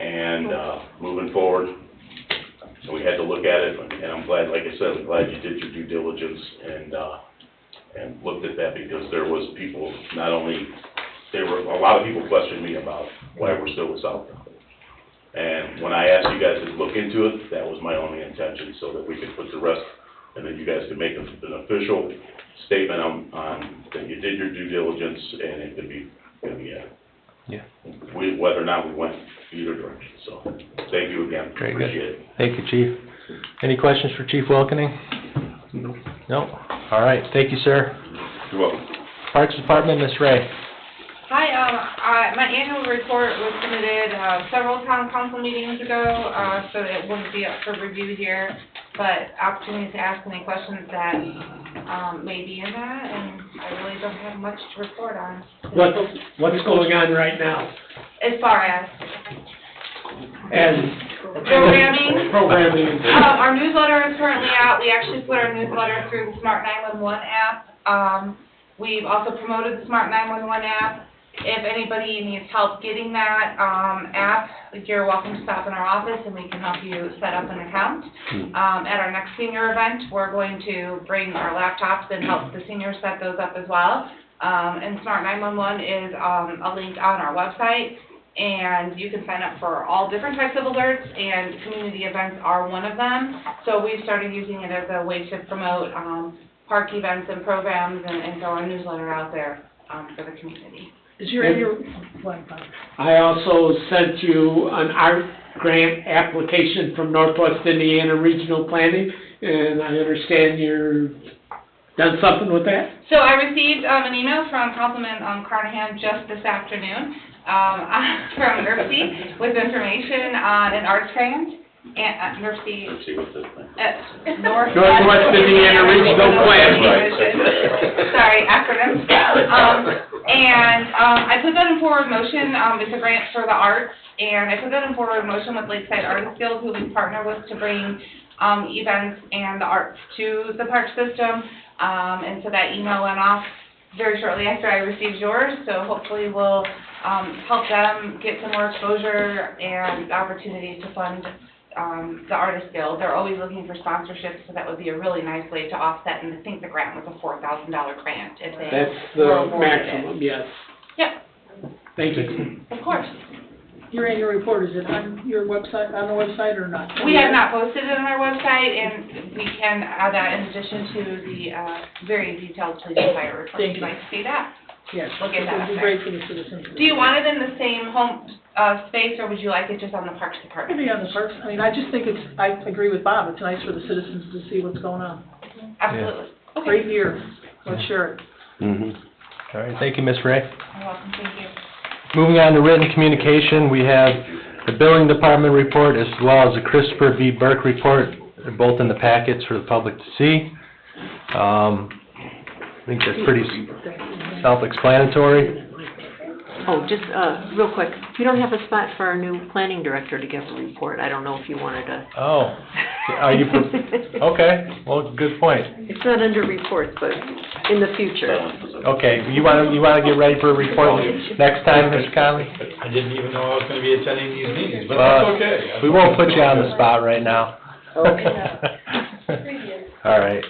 and moving forward. So we had to look at it, and I'm glad, like I said, I'm glad you did your due diligence and looked at that, because there was people, there were a lot of people questioning me about why we're still with Southcom. And when I asked you guys to look into it, that was my only intention, so that we could put the rest, and then you guys could make an official statement on that you did your due diligence, and it could be added. Yeah. Whether or not we went either direction, so thank you again. Very Appreciate good. it. Thank you, Chief. Any questions for Chief Wilkening? No? All right, thank you, sir. You're welcome. Parks Department, Ms. Ray. Hi, my annual report was submitted several town council meetings ago, so it wouldn't be up for review here, but opportunity to ask any questions that may be in that, and I really don't have much to report on. What's going on right now? As far as Programming. Our newsletter is currently out. We actually put our newsletter through the Smart 911 app. We've also promoted the Smart 911 app. If anybody needs help getting that app, you're welcome to stop in our office and we can help you set up an account. At our next senior event, we're going to bring our laptops and help the seniors set those up as well. And Smart 911 is a link on our website, and you can sign up for all different types of alerts, and community events are one of them. So we've started using it as a way to promote park events and programs, and throw our newsletter out there for the community. Is your, one, I also sent you an art grant application from Northwest Indiana Regional Planning, and I understand you're done something with that? So I received an email from Councilman Carnahan just this afternoon from NERC with information on an arts grant. And NERC, Northwest Indiana Regional Planning. Sorry, acronyms. And I put that in forward motion. It's a grant for the arts, and I put that in forward motion with Lakeside Artist Guild, who we partner with to bring events and the arts to the park system. And so that email went off very shortly after I received yours, so hopefully we'll help them get some more exposure and opportunity to fund the Artist Guild. They're always looking for sponsorships, so that would be a really nice way to offset, and I think the grant was a $4,000 grant if they That's were the awarded it. maximum, yes. Yep, Thank you. of course. your annual report, is it on your website, on the website or not? We have not posted it on our website, and we can add that in addition to the very detailed police and fire report. Thank If you'd you. like to see that. Yes, We'll get it that would up be there. great for the citizens. Do you want it in the same home space, or would you like it just on the Parks Department? Maybe on the parks, I mean, I just think it's, I agree with Bob, it's nice for the citizens to see what's going on. Absolutely. Okay. Great year, let's share it. All right, thank you, Ms. Ray. You're welcome, thank you. Moving on to written communication, we have the Building Department report as well as the Christopher B. Burke report. They're both in the packets for the public to see. I think that's pretty self-explanatory. Oh, just, real quick, you don't have a spot for our new planning director to give a report. I don't know if you wanted to. Oh, are you, okay, well, good point. It's not under reports, but in the future. Okay, you wanna get ready for a report next time, Mr. Conley? I didn't even know I was gonna be attending these meetings, but Well, that's okay. we won't put you on the spot right now. All right.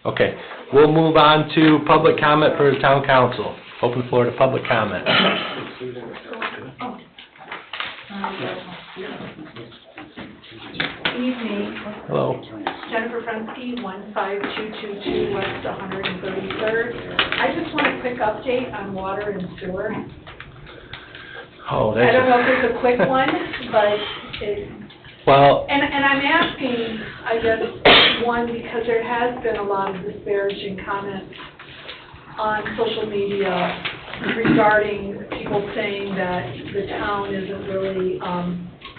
Okay, we'll move on to public comment for the town council. Open the floor to public comment. Evening. Hello. Jennifer Frensky, 15222 West 133rd. I just want a quick update on water and sewer. Oh, I don't know if it's a quick one, but it, well, and I'm asking, I guess, one, because there has been a lot of disparaging comments on social media regarding people saying that the town isn't really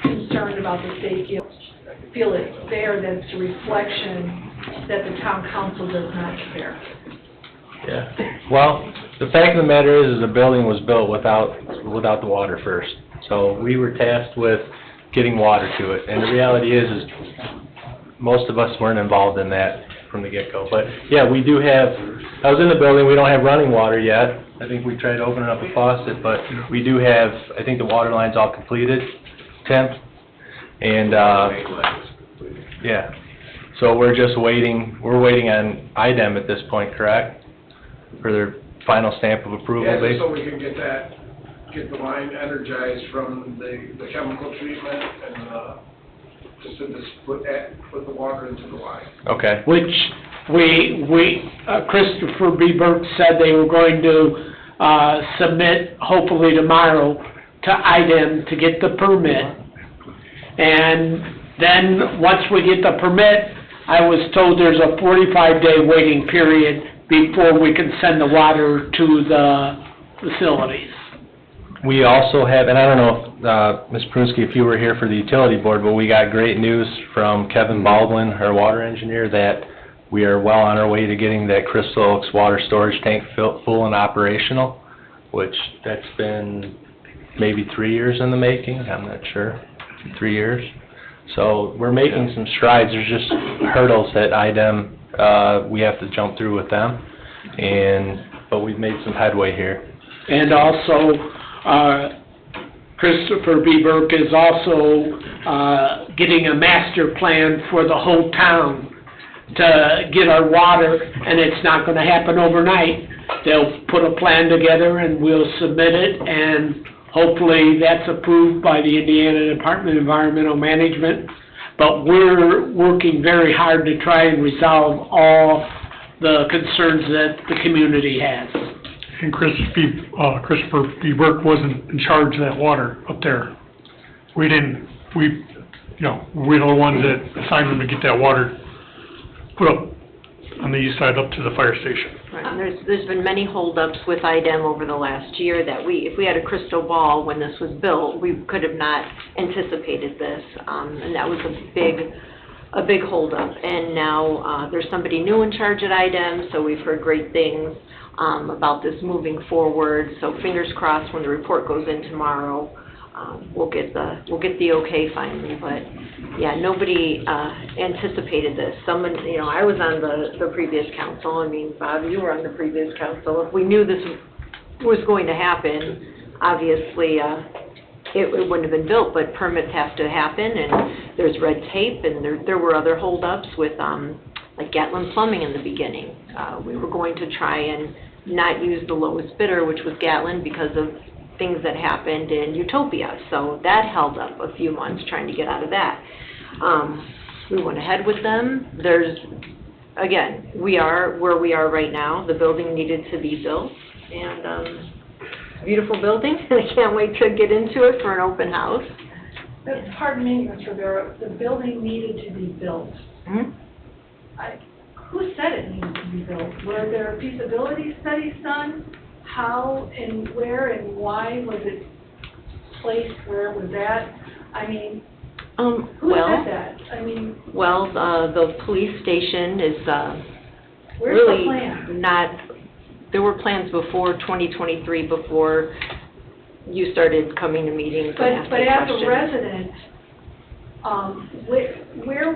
concerned about the safety. I feel it's fair that it's a reflection that the town council does not care. yeah. Well, the fact of the matter is the building was built without the water first. So we were tasked with getting water to it. And the reality is most of us weren't involved in that from the get-go. But, yeah, we do have, I was in the building, we don't have running water yet. I think we tried opening up a faucet, but we do have, I think the water line's all completed, Tim? And, yeah. So we're just waiting, we're waiting on IDEM at this point, correct? For their final stamp of approval, Yeah, just basically? so we can get the line energized from the chemical treatment and, just to put the water into the line. Okay. Which Christopher B. Burke said they were going to submit, hopefully tomorrow, to IDEM to get the permit. And then, once we get the permit, I was told there's a 45-day waiting period before we can send the water to the facilities. We also have, and I don't know, Ms. Prunski, if you were here for the utility board, but we got great news from Kevin Baldwin, our water engineer, that we are well on our way to getting that Crystal Oaks water storage tank full and operational, which that's been maybe 3 years in the making, I'm not sure, 3 years. So we're making some strides. There's just hurdles that IDEM, we have to jump through with them, but we've made some headway here. And also, Christopher B. Burke is also getting a master plan for the whole town to get our water, and it's not going to happen overnight. They'll put a plan together and we'll submit it, and hopefully that's approved by the Indiana Department of Environmental Management. But we're working very hard to try and resolve all the concerns that the community has. And Christopher B. Burke wasn't in charge of that water up there. We're the ones that assigned them to get that water put up on the east side up to the fire station. Right, and there's been many holdups with IDEM over the last year that if we had a crystal ball when this was built, we could have not anticipated this, and that was a big holdup. And now, there's somebody new in charge at IDEM, so we've heard great things, about this moving forward, so fingers crossed when the report goes in tomorrow, we'll get the okay finally, but yeah, nobody anticipated this. Someone, I was on the previous council. I mean, Bob, you were on the previous council. If we knew this was going to happen, obviously, it wouldn't have been built, but permits have to happen, and there's red tape, and there were other holdups with, like Gatlin Plumbing in the beginning. We were going to try and not use the lowest bidder, which was Gatlin, because of things that happened in Utopia. So that held up a few months trying to get out of that. We went ahead with them. Again, we are where we are right now. The building needed to be built, and beautiful building. I can't wait to get into it for an open house. Pardon me, Mr. Rivera, the building needed to be built. Mm-hmm. Who said it needed to be built? Were there feasibility studies done? How and where and why was it placed? Where was that? I mean, who said that? I mean, well, the police station is where's really the plan? not. There were plans before 2023, before you started coming to meetings and asking But as questions. a resident, where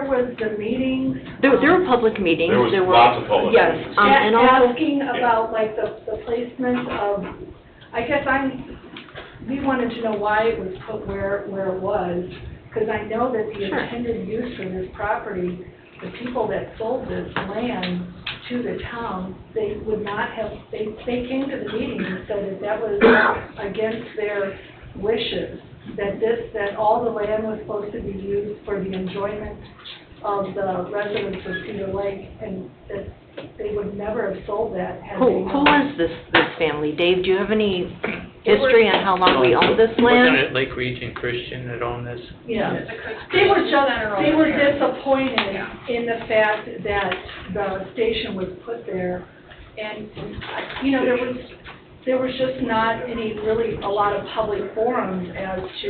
was the meetings? There were public meetings. There was lots of public yes, meetings. and also Asking about like the placement of, I guess we wanted to know why it was put where it was, because I know that the Sure. intended use for this property, the people that sold this land to the town, they would not have, they came to the meeting and said that was against their wishes, that all the land was supposed to be used for the enjoyment of the residents of Cedar Lake, and that they would never have sold that had they who known. was this family? Dave, do you have any history on how long we owned this land? Wasn't it Lake Region Christian that owned this? Yeah, they were disappointed in the fact that the station was put there, and, there was just not a lot of public forums as to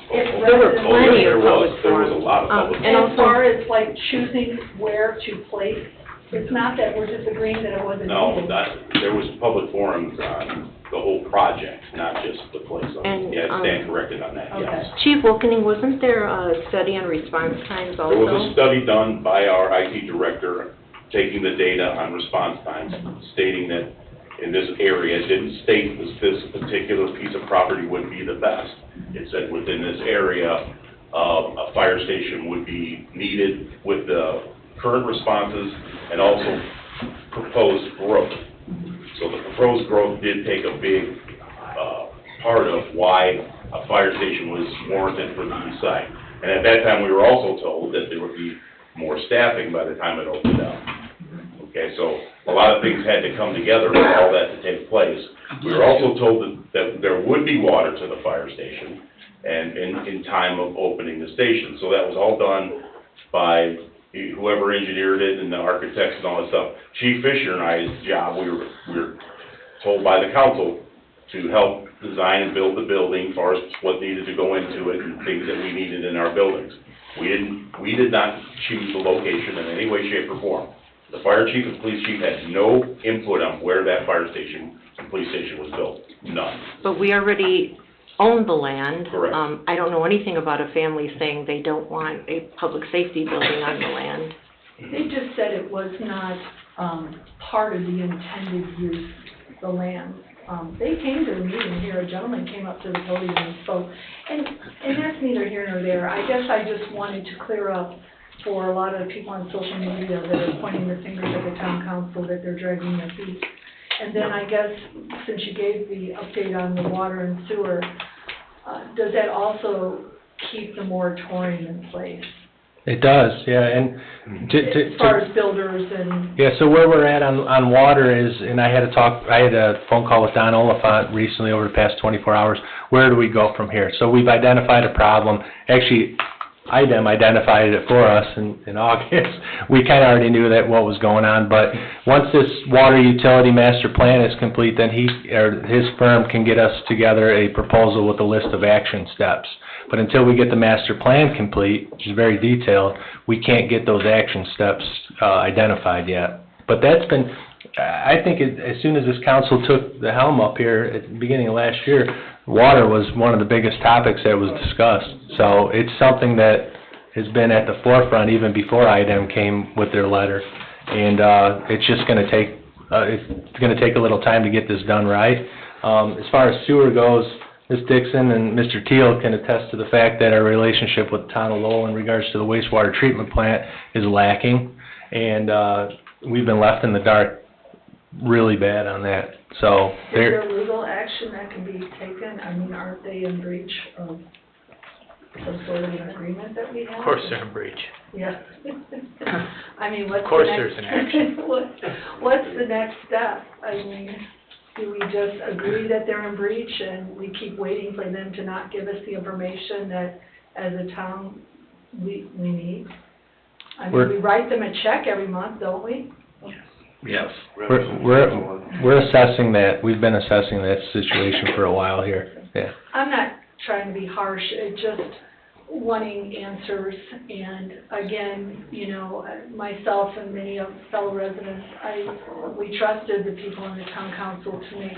if There were residents. plenty of There was public a forums. lot of public. And As also, far as like choosing where to place, it's not that we're disagreeing that it wasn't No, needed. there was public forums on the whole project, not just the place. And, Yeah, stand corrected on that, yes. Chief Wilkening, wasn't there a study on response times also? There was a study done by our IT director, taking the data on response times, stating that in this area, it didn't state this particular piece of property would be the best. It said within this area, a fire station would be needed with the current responses and also proposed growth. So the proposed growth did take a big part of why a fire station was warranted for the east side. And at that time, we were also told that there would be more staffing by the time it opened up. Okay, so a lot of things had to come together for all that to take place. We were also told that there would be water to the fire station and in time of opening the station. So that was all done by whoever engineered it and the architects and all that stuff. Chief Fisher and I's job, we were told by the council to help design and build the building as far as what needed to go into it and things that we needed in our buildings. We did not choose the location in any way, shape, or form. The fire chief and police chief had no input on where that fire station and police station was built, none. But we already own the land. Correct. I don't know anything about a family saying they don't want a public safety building on the land. They just said it was not, part of the intended use, the land. They came to the meeting here, a gentleman came up to the podium and spoke, and that's neither here nor there. I guess I just wanted to clear up for a lot of the people on social media that are pointing their fingers at the town council that they're dragging their feet. And then I guess, since you gave the update on the water and sewer, does that also keep the moratorium in place? It does, yeah, and as far as builders and, yeah, so where we're at on water is, and I had a phone call with Don Oliphant recently over the past 24 hours, where do we go from here? So we've identified a problem, actually, IDEM identified it for us in August. We kinda already knew that what was going on, but once this water utility master plan is complete, then his firm can get us together a proposal with a list of action steps. But until we get the master plan complete, which is very detailed, we can't get those action steps identified yet. But that's been, I think as soon as this council took the helm up here at the beginning of last year, water was one of the biggest topics that was discussed. So it's something that has been at the forefront even before IDEM came with their letter. And it's just going to take, a little time to get this done right. As far as sewer goes, Ms. Dixon and Mr. Teal can attest to the fact that our relationship with Town of Lowell in regards to the wastewater treatment plant is lacking, and we've been left in the dark really bad on that. So is there legal action that can be taken? I mean, aren't they in breach of some sort of an agreement that we have? Of course they're in breach. Yeah. I mean, what's the next? Of course there's an action. What's the next step? I mean, do we just agree that they're in breach and we keep waiting for them to not give us the information that as a town we need? I mean, we write them a check every month, don't we? Yes. We're assessing that. We've been assessing that situation for a while here. Yeah. I'm not trying to be harsh, it's just wanting answers, and again, you know, myself and many of fellow residents, we trusted the people in the town council to make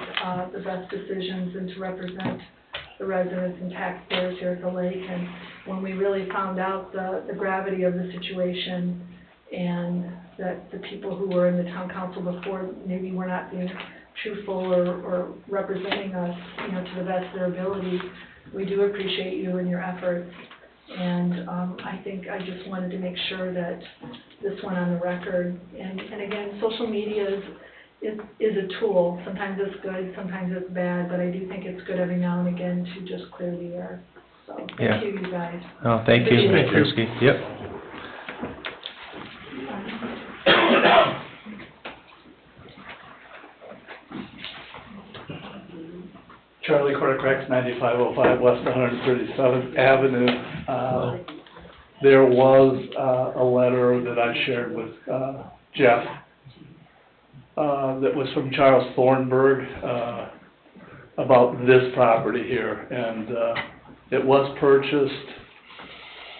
the best decisions and to represent the residents and taxpayers here at the lake, and when we really found out the gravity of the situation and that the people who were in the town council before maybe were not being truthful or representing us, you know, to the best of their ability, we do appreciate you and your efforts. And I think I just wanted to make sure that this went on the record. And again, social media is a tool. Sometimes it's good, sometimes it's bad, but I do think it's good every now and again to just clear the air. So thank you, you guys. Oh, thank you, Ms. Krinsky. Yep. Charlie Quartercracks, 9505 West 137th Avenue. There was a letter that I shared with Jeff that was from Charles Thornburg about this property here. And it was purchased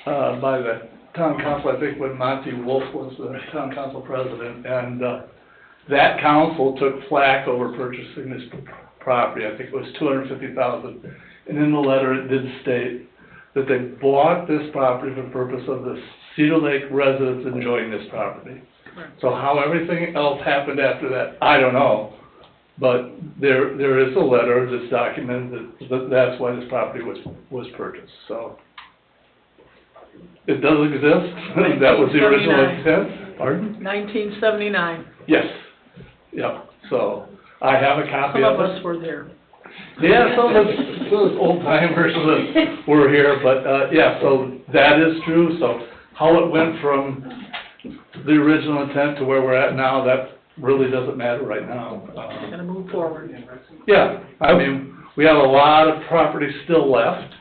by the town council, I think when Monty Wolf was the town council president. And that council took flack over purchasing this property. I think it was $250,000, and in the letter it did state that they bought this property for the purpose of the Cedar Lake residents enjoying this property. So how everything else happened after that, I don't know, but there is a letter that's documented that that's why this property was purchased. So it does exist. That was the original intent. Pardon? 1979. Yes. Yeah. So I have a copy of it. Some of us were there. Yeah, some of those old timers that were here, but, yeah, so that is true. So how it went from the original intent to where we're at now, that really doesn't matter right now. We're gonna move forward. Yeah, I mean, we have a lot of property still left,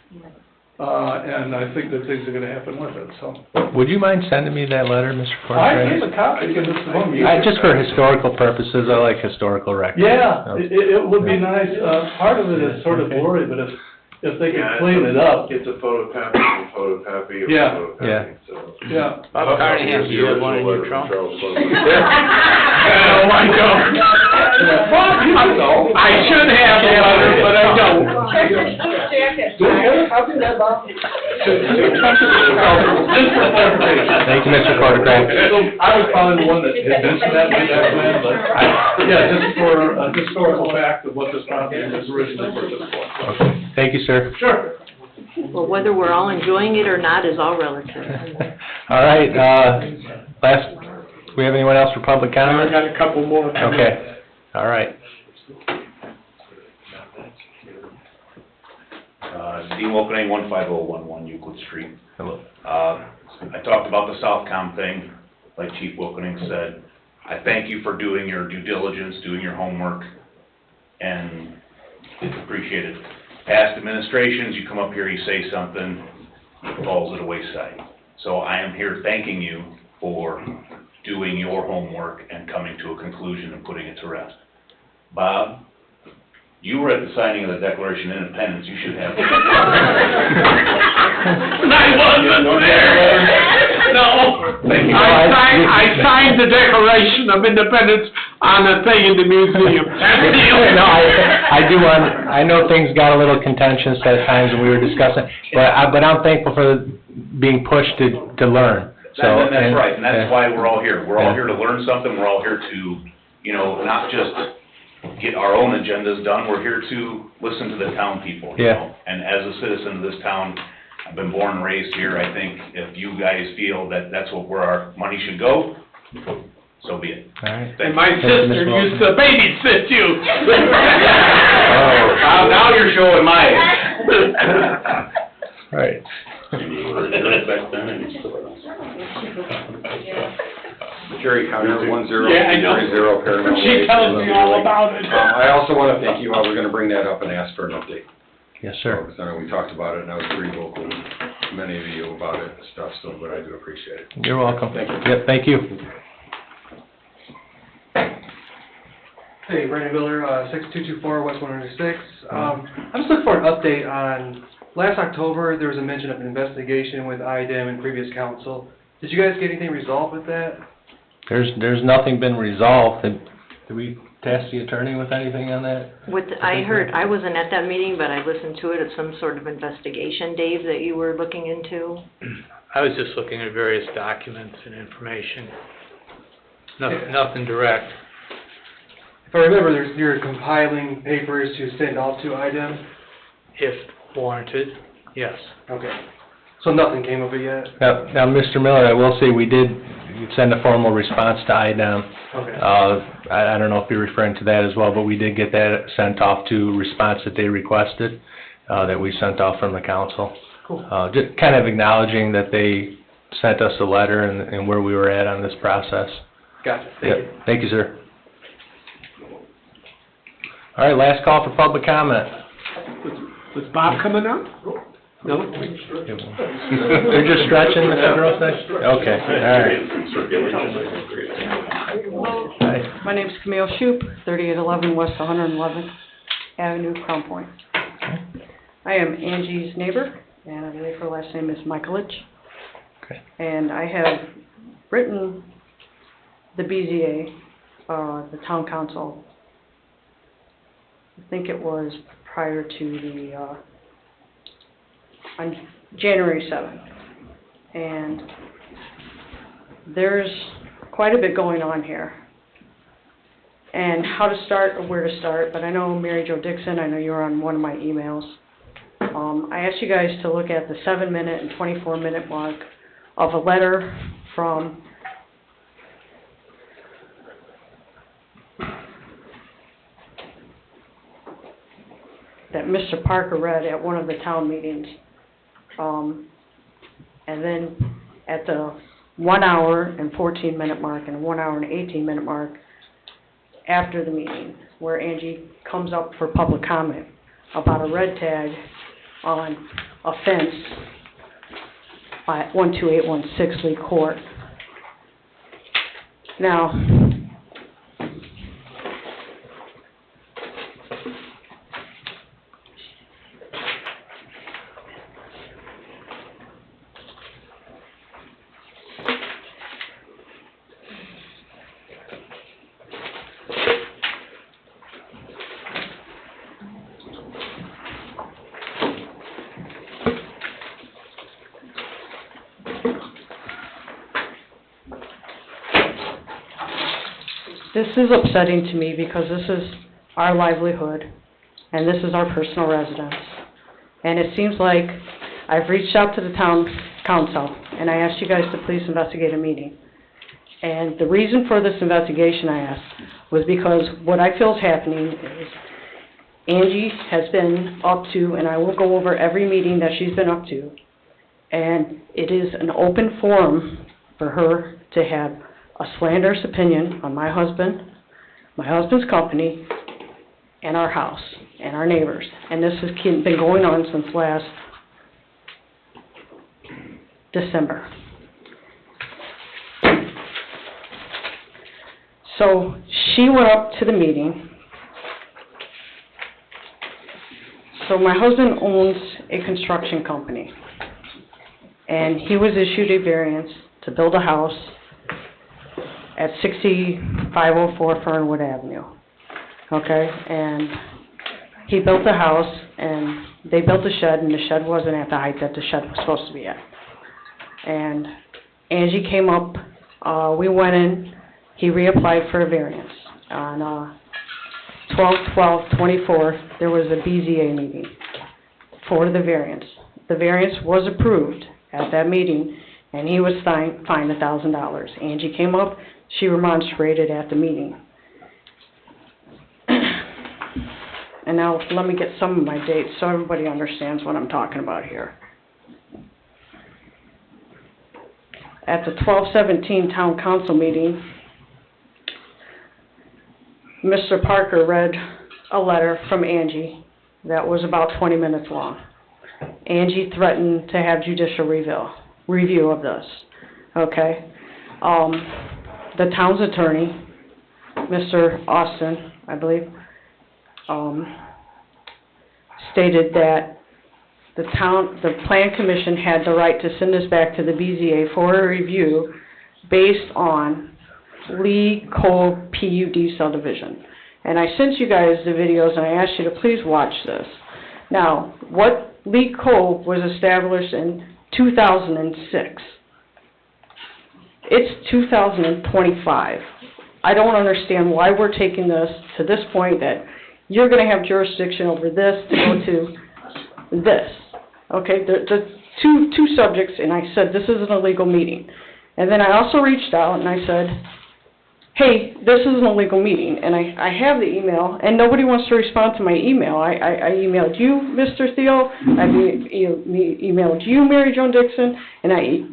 and I think that things are gonna happen with it, so. Would you mind sending me that letter, Mr. I Fortress? gave a copy, give this one. Just for historical purposes, I like historical records. Yeah, it would be nice. Part of it is sort of blurry, but if they could clean it up. It's a photocopy of a photocopy of a Yeah. photocopy, so. Yeah. Bob Carnahan, you have one in your trunk? Oh, I don't. I should have the letter, but I don't. Check your jacket. Do you have a copy of that, Bob? Thank you, Mr. Quartercraft. I was probably the one that had mentioned that way back when, but yeah, just for a historical fact of what this property was originally purchased for. Okay. Thank you, sir. Sure. Well, whether we're all enjoying it or not is all relative. All right, we have anyone else for public comment? I got a couple more. Okay, all right. Dean Wilkening, 15011 Euclid Street. Hello. I talked about the Southcom thing, like Chief Wilkening said. I thank you for doing your due diligence, doing your homework, and it's appreciated. Past administrations, you come up here, you say something, it falls at the wayside. So I am here thanking you for doing your homework and coming to a conclusion and putting it to rest. Bob, you were at the signing of the Declaration of Independence, you should have. I wasn't there. No. Thank you. I signed the Declaration of Independence on a thing in the museum. No, I know things got a little contentious at times when we were discussing, but I'm thankful for being pushed to learn. So, That's right, and that's why we're all here. We're all here to learn something, we're all here to, not just get our own agendas done, we're here to listen to the town people, you know? And as a citizen of this town, I've been born and raised here, I think if you guys feel that that's where our money should go, so be it. All right. And my sister used to babysit you. Now you're showing my age. Right. Jerry Conner, 1030 Paramount She Way. tells me all about it. I also want to thank you, I was going to bring that up and ask for an update. Yes, sir. Because I know we talked about it, and I was pretty vocal with many of you about it and stuff, so, but I do appreciate it. You're welcome. Thank you. Yep, thank you. Hey, Brandon Miller, 6224 West 106. I'm just looking for an update on, last October, there was a mention of an investigation with IDEM and previous council. Did you guys get anything resolved with that? There's nothing been resolved. Did we task the attorney with anything on that? I wasn't at that meeting, but I listened to it. It's some sort of investigation, Dave, that you were looking into. I was just looking at various documents and information. Nothing direct. If I remember, you're compiling papers to send off to IDEM? If warranted, yes. Okay. So nothing came of it yet? Now, Mr. Miller, I will say we did send a formal response to IDEM. Okay. I don't know if you're referring to that as well, but we did get that sent off to response that they requested, that we sent off from the council. Cool. Just kind of acknowledging that they sent us a letter and where we were at on this process. Gotcha. Thank you. Thank you, sir. All right, last call for public comment. Was Bob coming up? No? They're just stretching, Mr. Grosset? Okay, all right. My name's Camille Shoup, 3811 West 111th Avenue, Crown Point. I am Angie's neighbor, and I believe her last name is Michaelich. Okay. And I have written the BZA, the town council, I think it was prior to the, on January 7th. And there's quite a bit going on here. And how to start or where to start, but I know Mary Jo Dixon, I know you were on one of my emails. I asked you guys to look at the 7-minute and 24-minute mark of a letter from that Mr. Parker read at one of the town meetings. And then at the 1 hour and 14-minute mark and 1 hour and 18-minute mark after the meeting, where Angie comes up for public comment about a red tag on a fence at 12816 Lee Court. Now, this is upsetting to me because this is our livelihood and this is our personal residence. And it seems like I've reached out to the town council and I asked you guys to please investigate a meeting. And the reason for this investigation I asked was because what I feel is happening is Angie has been up to, and I will go over every meeting that she's been up to, and it is an open forum for her to have a slanderous opinion on my husband's company, and our house, and our neighbors. And this has been going on since last December. So she went up to the meeting. So my husband owns a construction company, and he was issued a variance to build a house at 6504 Fernwood Avenue. Okay, and he built the house, and they built a shed, and the shed wasn't at the height that the shed was supposed to be at. And Angie came up, we went in, he reapplied for a variance. On 12/12/24, there was a BZA meeting for the variance. The variance was approved at that meeting, and he was fined $1,000. Angie came up, she remonstrated at the meeting. And now let me get some of my dates so everybody understands what I'm talking about here. At the 12/17 Town Council meeting, Mr. Parker read a letter from Angie that was about 20 minutes long. Angie threatened to have judicial review of this, okay? The town's attorney, Mr. Austin, I believe, stated that the Plan Commission had the right to send this back to the BZA for a review based on Lee Cole PUD subdivision. And I sent you guys the videos, and I asked you to please watch this. Now, what Lee Cole was established in 2006. It's 2025. I don't understand why we're taking this to this point that you're going to have jurisdiction over this to go to this. Okay, the two subjects, and I said this is an illegal meeting. And then I also reached out and I said, hey, this is an illegal meeting, and I have the email, and nobody wants to respond to my email. I emailed you, Mr. Theo, I emailed you, Mary Jo Dixon, and I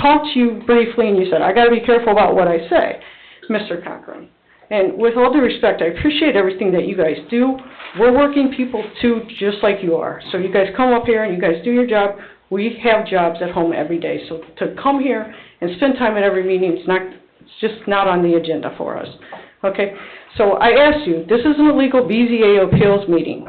talked to you briefly, and you said, I got to be careful about what I say, Mr. Cochran. And with all due respect, I appreciate everything that you guys do. We're working people too, just like you are. So you guys come up here and you guys do your job. We have jobs at home every day. So to come here and spend time at every meeting, it's just not on the agenda for us. Okay? So I asked you, this is an illegal BZA appeals meeting.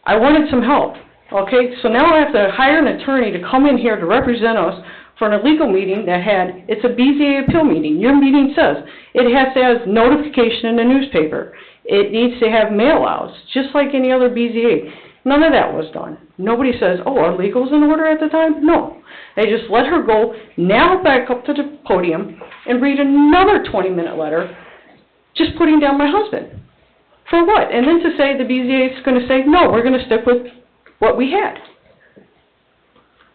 I wanted some help. Okay? So now I have to hire an attorney to come in here to represent us for an illegal meeting that it's a BZA appeal meeting. Your meeting says it has to have notification in the newspaper. It needs to have mail-outs, just like any other BZA. None of that was done. Nobody says, oh, are legals in order at the time? No. They just let her go, now back up to the podium, and read another 20-minute letter, just putting down my husband. For what? And then to say the BZA is going to say, no, we're going to stick with what we had.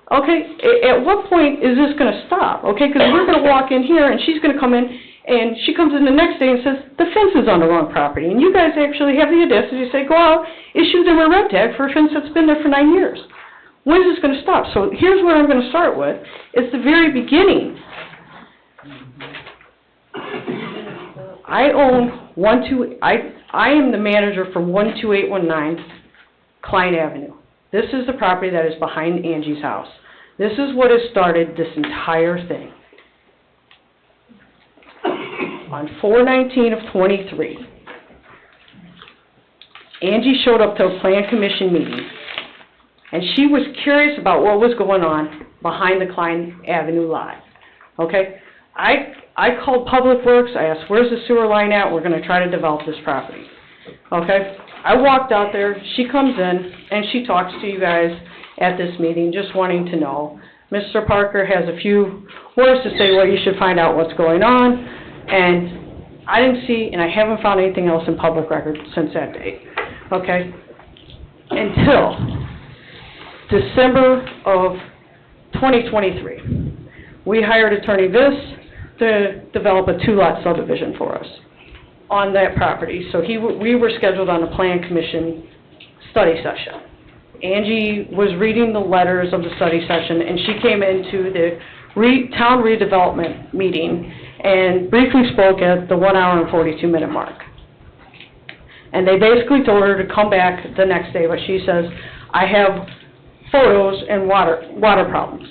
Okay, at what point is this going to stop? Okay, because we're going to walk in here, and she's going to come in, and she comes in the next day and says, the fence is on the wrong property. And you guys actually have the audacity to say, go out, issue them a red tag for a fence that's been there for 9 years. When is this going to stop? So here's what I'm going to start with. It's the very beginning. I am the manager for 12819 Klein Avenue. This is the property that is behind Angie's house. This is what has started this entire thing. On 4/19/23, Angie showed up to a Plan Commission meeting, and she was curious about what was going on behind the Klein Avenue lot. Okay? I called Public Works. I asked, where's the sewer line at? We're going to try to develop this property. Okay? I walked out there. She comes in, and she talks to you guys at this meeting, just wanting to know. Mr. Parker has a few words to say, well, you should find out what's going on. And I didn't see, and I haven't found anything else in public record since that date. Okay? Until December of 2023. We hired Attorney Viss to develop a 2-lot subdivision for us on that property. So we were scheduled on the Plan Commission study session. Angie was reading the letters of the study session, and she came into the town redevelopment meeting and briefly spoke at the 1 hour and 42-minute mark. And they basically told her to come back the next day, but she says, I have photos and water problems.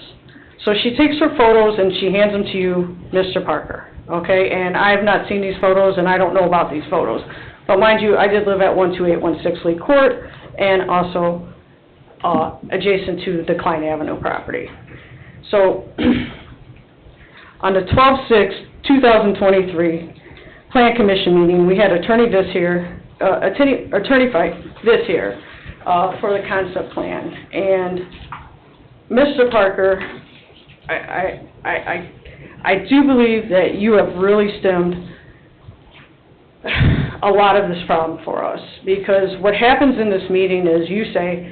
So she takes her photos and she hands them to you, Mr. Parker, okay? And I have not seen these photos and I don't know about these photos. But mind you, I did live at 12816 Lee Court and also adjacent to the Klein Avenue property. So on the 12/6/2023 Plan Commission meeting, we had Attorney Viss here, Attorney Viss here for the concept plan. And Mr. Parker, I do believe that you have really stemmed a lot of this problem for us, because what happens in this meeting is you say,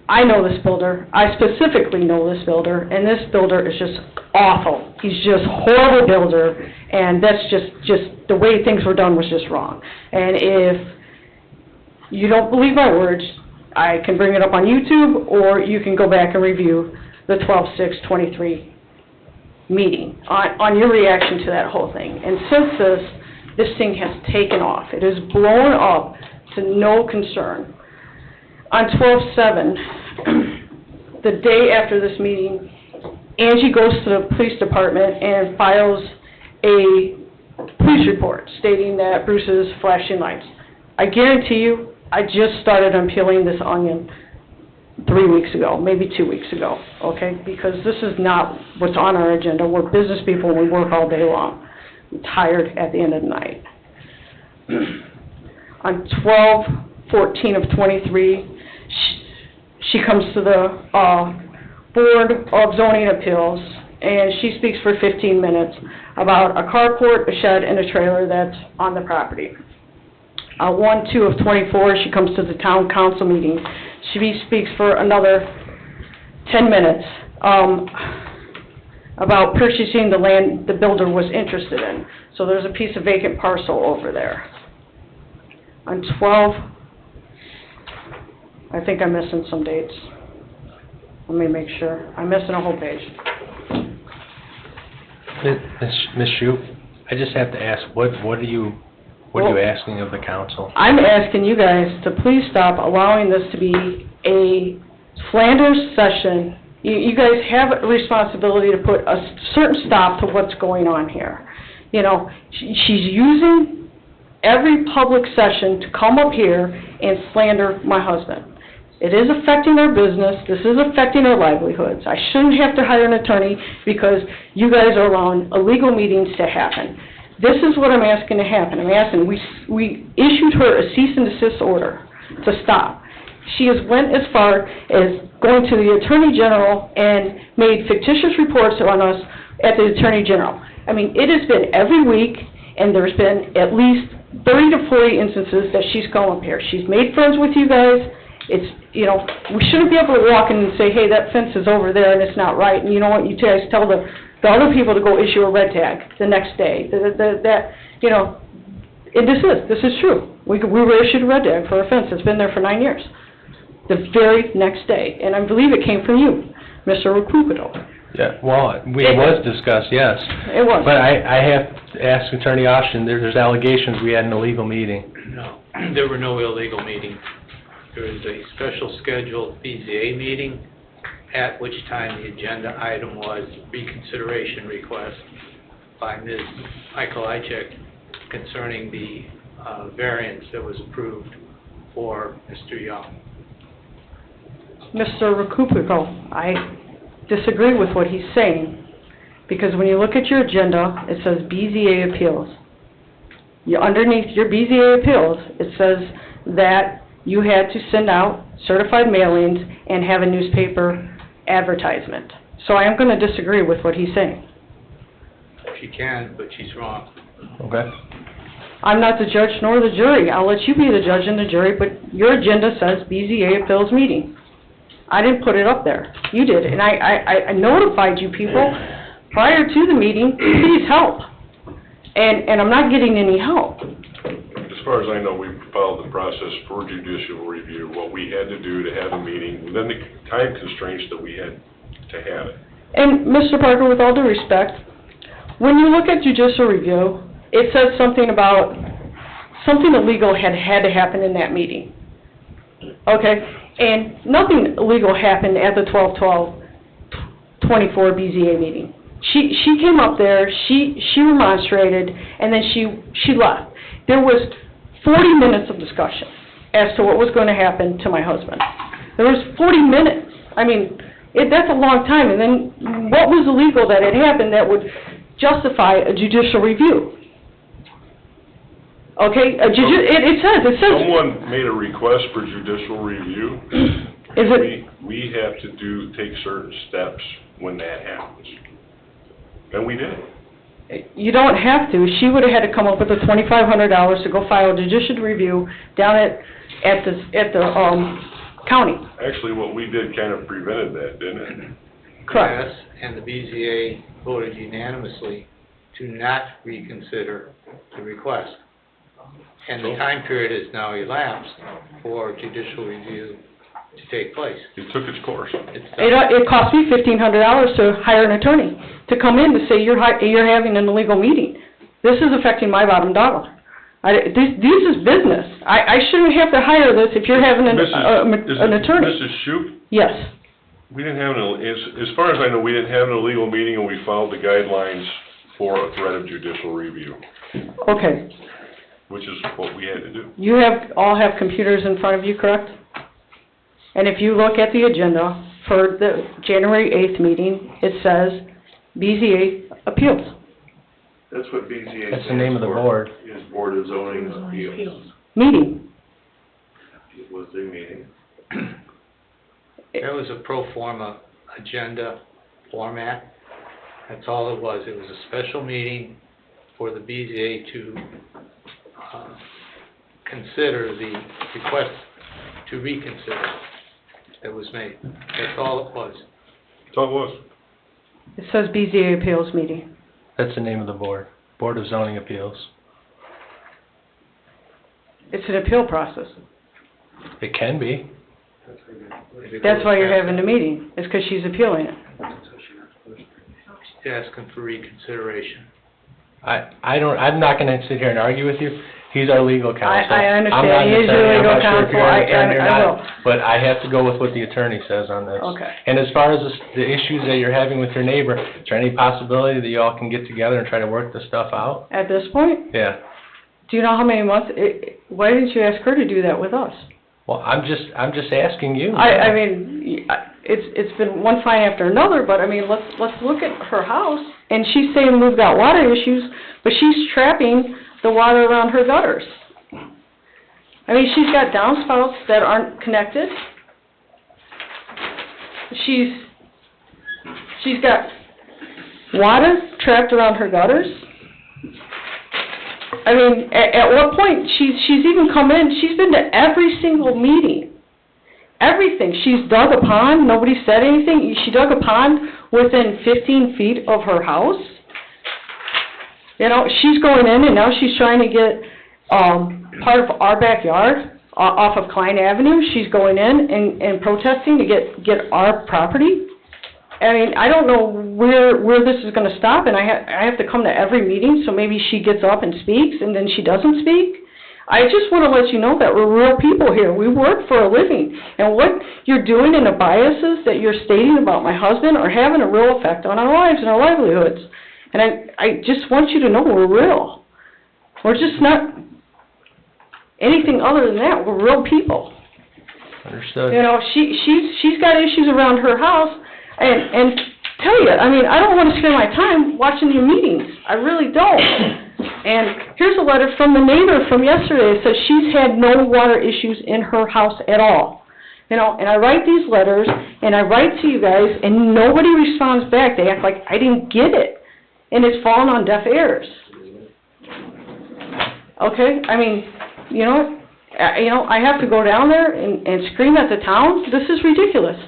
I know this builder, I specifically know this builder, and this builder is just awful. He's just a horrible builder, and that's just the way things were done was just wrong. And if you don't believe my words, I can bring it up on YouTube, or you can go back and review the 12/6/23 meeting on your reaction to that whole thing. And since this thing has taken off, it has blown up to no concern. On 12/7, the day after this meeting, Angie goes to the police department and files a police report stating that Bruce is flashing lights. I guarantee you, I just started unpeeling this onion 3 weeks ago, maybe 2 weeks ago, okay? Because this is not what's on our agenda. We're business people and we work all day long. I'm tired at the end of the night. On 12/14/23, she comes to the Board of Zoning Appeals, and she speaks for 15 minutes about a carport, a shed, and a trailer that's on the property. 1/2/24, she comes to the town council meeting. She speaks for another 10 minutes about purchasing the land the builder was interested in. So there's a piece of vacant parcel over there. On 12, I think I'm missing some dates. Let me make sure. I'm missing a whole page. Ms. Shoup, I just have to ask, what are you asking of the council? I'm asking you guys to please stop allowing this to be a slander session. You guys have a responsibility to put a certain stop to what's going on here. You know, she's using every public session to come up here and slander my husband. It is affecting our business. This is affecting our livelihoods. I shouldn't have to hire an attorney because you guys are allowing illegal meetings to happen. This is what I'm asking to happen. I'm asking, we issued her a cease and desist order to stop. She has went as far as going to the Attorney General and made fictitious reports on us at the Attorney General. I mean, it has been every week, and there's been at least 30 to 40 instances that she's come up here. She's made friends with you guys. It's, you know, we shouldn't be able to walk in and say, hey, that fence is over there and it's not right. And you know what, you guys tell the other people to go issue a red tag the next day. That, you know, and this is true. We were issued a red tag for a fence that's been there for 9 years. The very next day. And I believe it came from you, Mr. Recupero. Yeah, well, it was discussed, yes. It was. But I have to ask Attorney Austin, there's allegations we had an illegal meeting. No, there were no illegal meetings. There was a special scheduled BZA meeting, at which time the agenda item was reconsideration request by Ms. Michael-Ichek concerning the variance that was approved for Mr. Young. Mr. Recupero, I disagree with what he's saying, because when you look at your agenda, it says BZA appeals. Underneath your BZA appeals, it says that you had to send out certified mailings and have a newspaper advertisement. So I am going to disagree with what he's saying. She can, but she's wrong. Okay. I'm not the judge nor the jury. I'll let you be the judge and the jury, but your agenda says BZA appeals meeting. I didn't put it up there. You did, and I notified you people prior to the meeting, please help. And I'm not getting any help. As far as I know, we followed the process for judicial review, what we had to do to have a meeting, within the time constraints that we had to have it. And Mr. Parker, with all due respect, when you look at judicial review, it says something about, something illegal had to happen in that meeting. Okay? And nothing illegal happened at the 12/12/24 BZA meeting. She came up there, she remonstrated, and then she left. There was 40 minutes of discussion as to what was going to happen to my husband. There was 40 minutes. I mean, that's a long time. And then what was illegal that had happened that would justify a judicial review? Okay, it says. Someone made a request for judicial review. We have to take certain steps when that happens. And we did. You don't have to. She would have had to come up with the $2,500 to go file a judicial review down at the county. Actually, what we did kind of prevented that, didn't it? Correct. Yes, and the BZA voted unanimously to not reconsider the request. And the time period has now elapsed for judicial review to take place. It took its course. It cost me $1,500 to hire an attorney to come in to say you're having an illegal meeting. This is affecting my bottom dollar. This is business. I shouldn't have to hire this if you're having an attorney. Mrs. Shoup? Yes. We didn't have as far as I know, we didn't have an illegal meeting, and we followed the guidelines for a threat of judicial review. Okay. Which is what we had to do. You all have computers in front of you, correct? And if you look at the agenda for the January 8th meeting, it says BZA Appeals. That's what BZA That's the name of the board. Is Board of Zoning Appeals. Meeting. It was a meeting. It was a pro forma agenda format. That's all it was. It was a special meeting for the BZA to consider the request to reconsider that was made. That's all it was. That's all it was. It says BZA Appeals meeting. That's the name of the board, Board of Zoning Appeals. It's an appeal process. It can be. That's why you're having the meeting, it's because she's appealing it. She's asking for reconsideration. I'm not gonna sit here and argue with you. He's our legal counsel. I understand. I'm not He an is your attorney. legal I'm not sure if counsel. you're an attorney or I not, will. but I have to go with what the attorney says on this. Okay. And as far as the issues that you're having with your neighbor, is there any possibility that you all can get together and try to work this stuff out? At this point, Yeah. do you know how many months, why didn't you ask her to do that with us? Well, I'm just asking you. I mean, it's been one fine after another, but I mean, let's look at her house, and she's saying we've got water issues, but she's trapping the water around her gutters. I mean, she's got downspouts that aren't connected. She's got water trapped around her gutters. I mean, at what point, she's even come in, she's been to every single meeting. Everything. She's dug a pond, nobody said anything. She dug a pond within 15 feet of her house. You know, she's going in and now she's trying to get part of our backyard off of Klein Avenue. She's going in and protesting to get our property. I mean, I don't know where this is going to stop, and I have to come to every meeting, so maybe she gets up and speaks, and then she doesn't speak. I just want to let you know that we're real people here. We work for a living, and what you're doing and the biases that you're stating about my husband are having a real effect on our lives and our livelihoods. And I just want you to know we're real. We're just not anything other than that. We're real people. Understood. You know, she's got issues around her house. And tell you, I mean, I don't want to spend my time watching your meetings. I really don't. And here's a letter from the neighbor from yesterday. It says she's had no water issues in her house at all. You know, and I write these letters, and I write to you guys, and nobody responds back. They act like I didn't get it. And it's fallen on deaf ears. Okay? I mean, you know what? I have to go down there and scream at the town. This is ridiculous.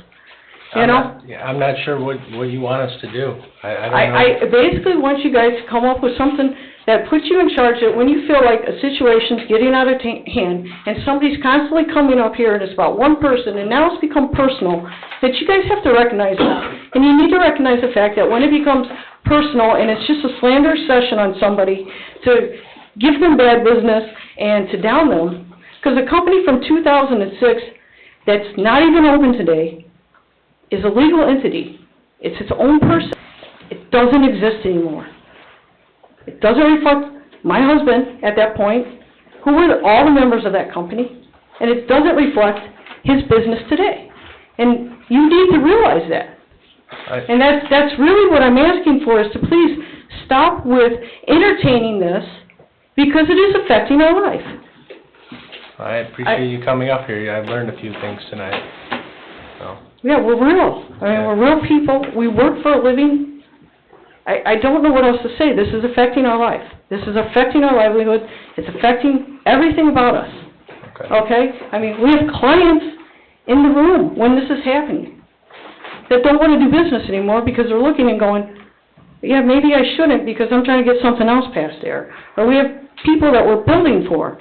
You know? I'm not sure what you want us to do. I don't know. I basically want you guys to come up with something that put you in charge, that when you feel like a situation's getting out of hand, and somebody's constantly coming up here and it's about one person, and now it's become personal, that you guys have to recognize that. And you need to recognize the fact that when it becomes personal and it's just a slander session on somebody to give them bad business and to down them, because a company from 2006 that's not even open today is a legal entity. It's its own person. It doesn't exist anymore. It doesn't reflect my husband at that point, who were all the members of that company, and it doesn't reflect his business today. And you need to realize that. And that's really what I'm asking for, is to please stop with entertaining this, because it is affecting our life. I appreciate you coming up here. I've learned a few things tonight, so. Yeah, we're real. I mean, we're real people. We work for a living. I don't know what else to say. This is affecting our life. This is affecting our livelihood. It's affecting everything about us. Okay? I mean, we have clients in the room when this is happening that don't want to do business anymore because they're looking and going, yeah, maybe I shouldn't because I'm trying to get something else past there. Or we have people that we're building for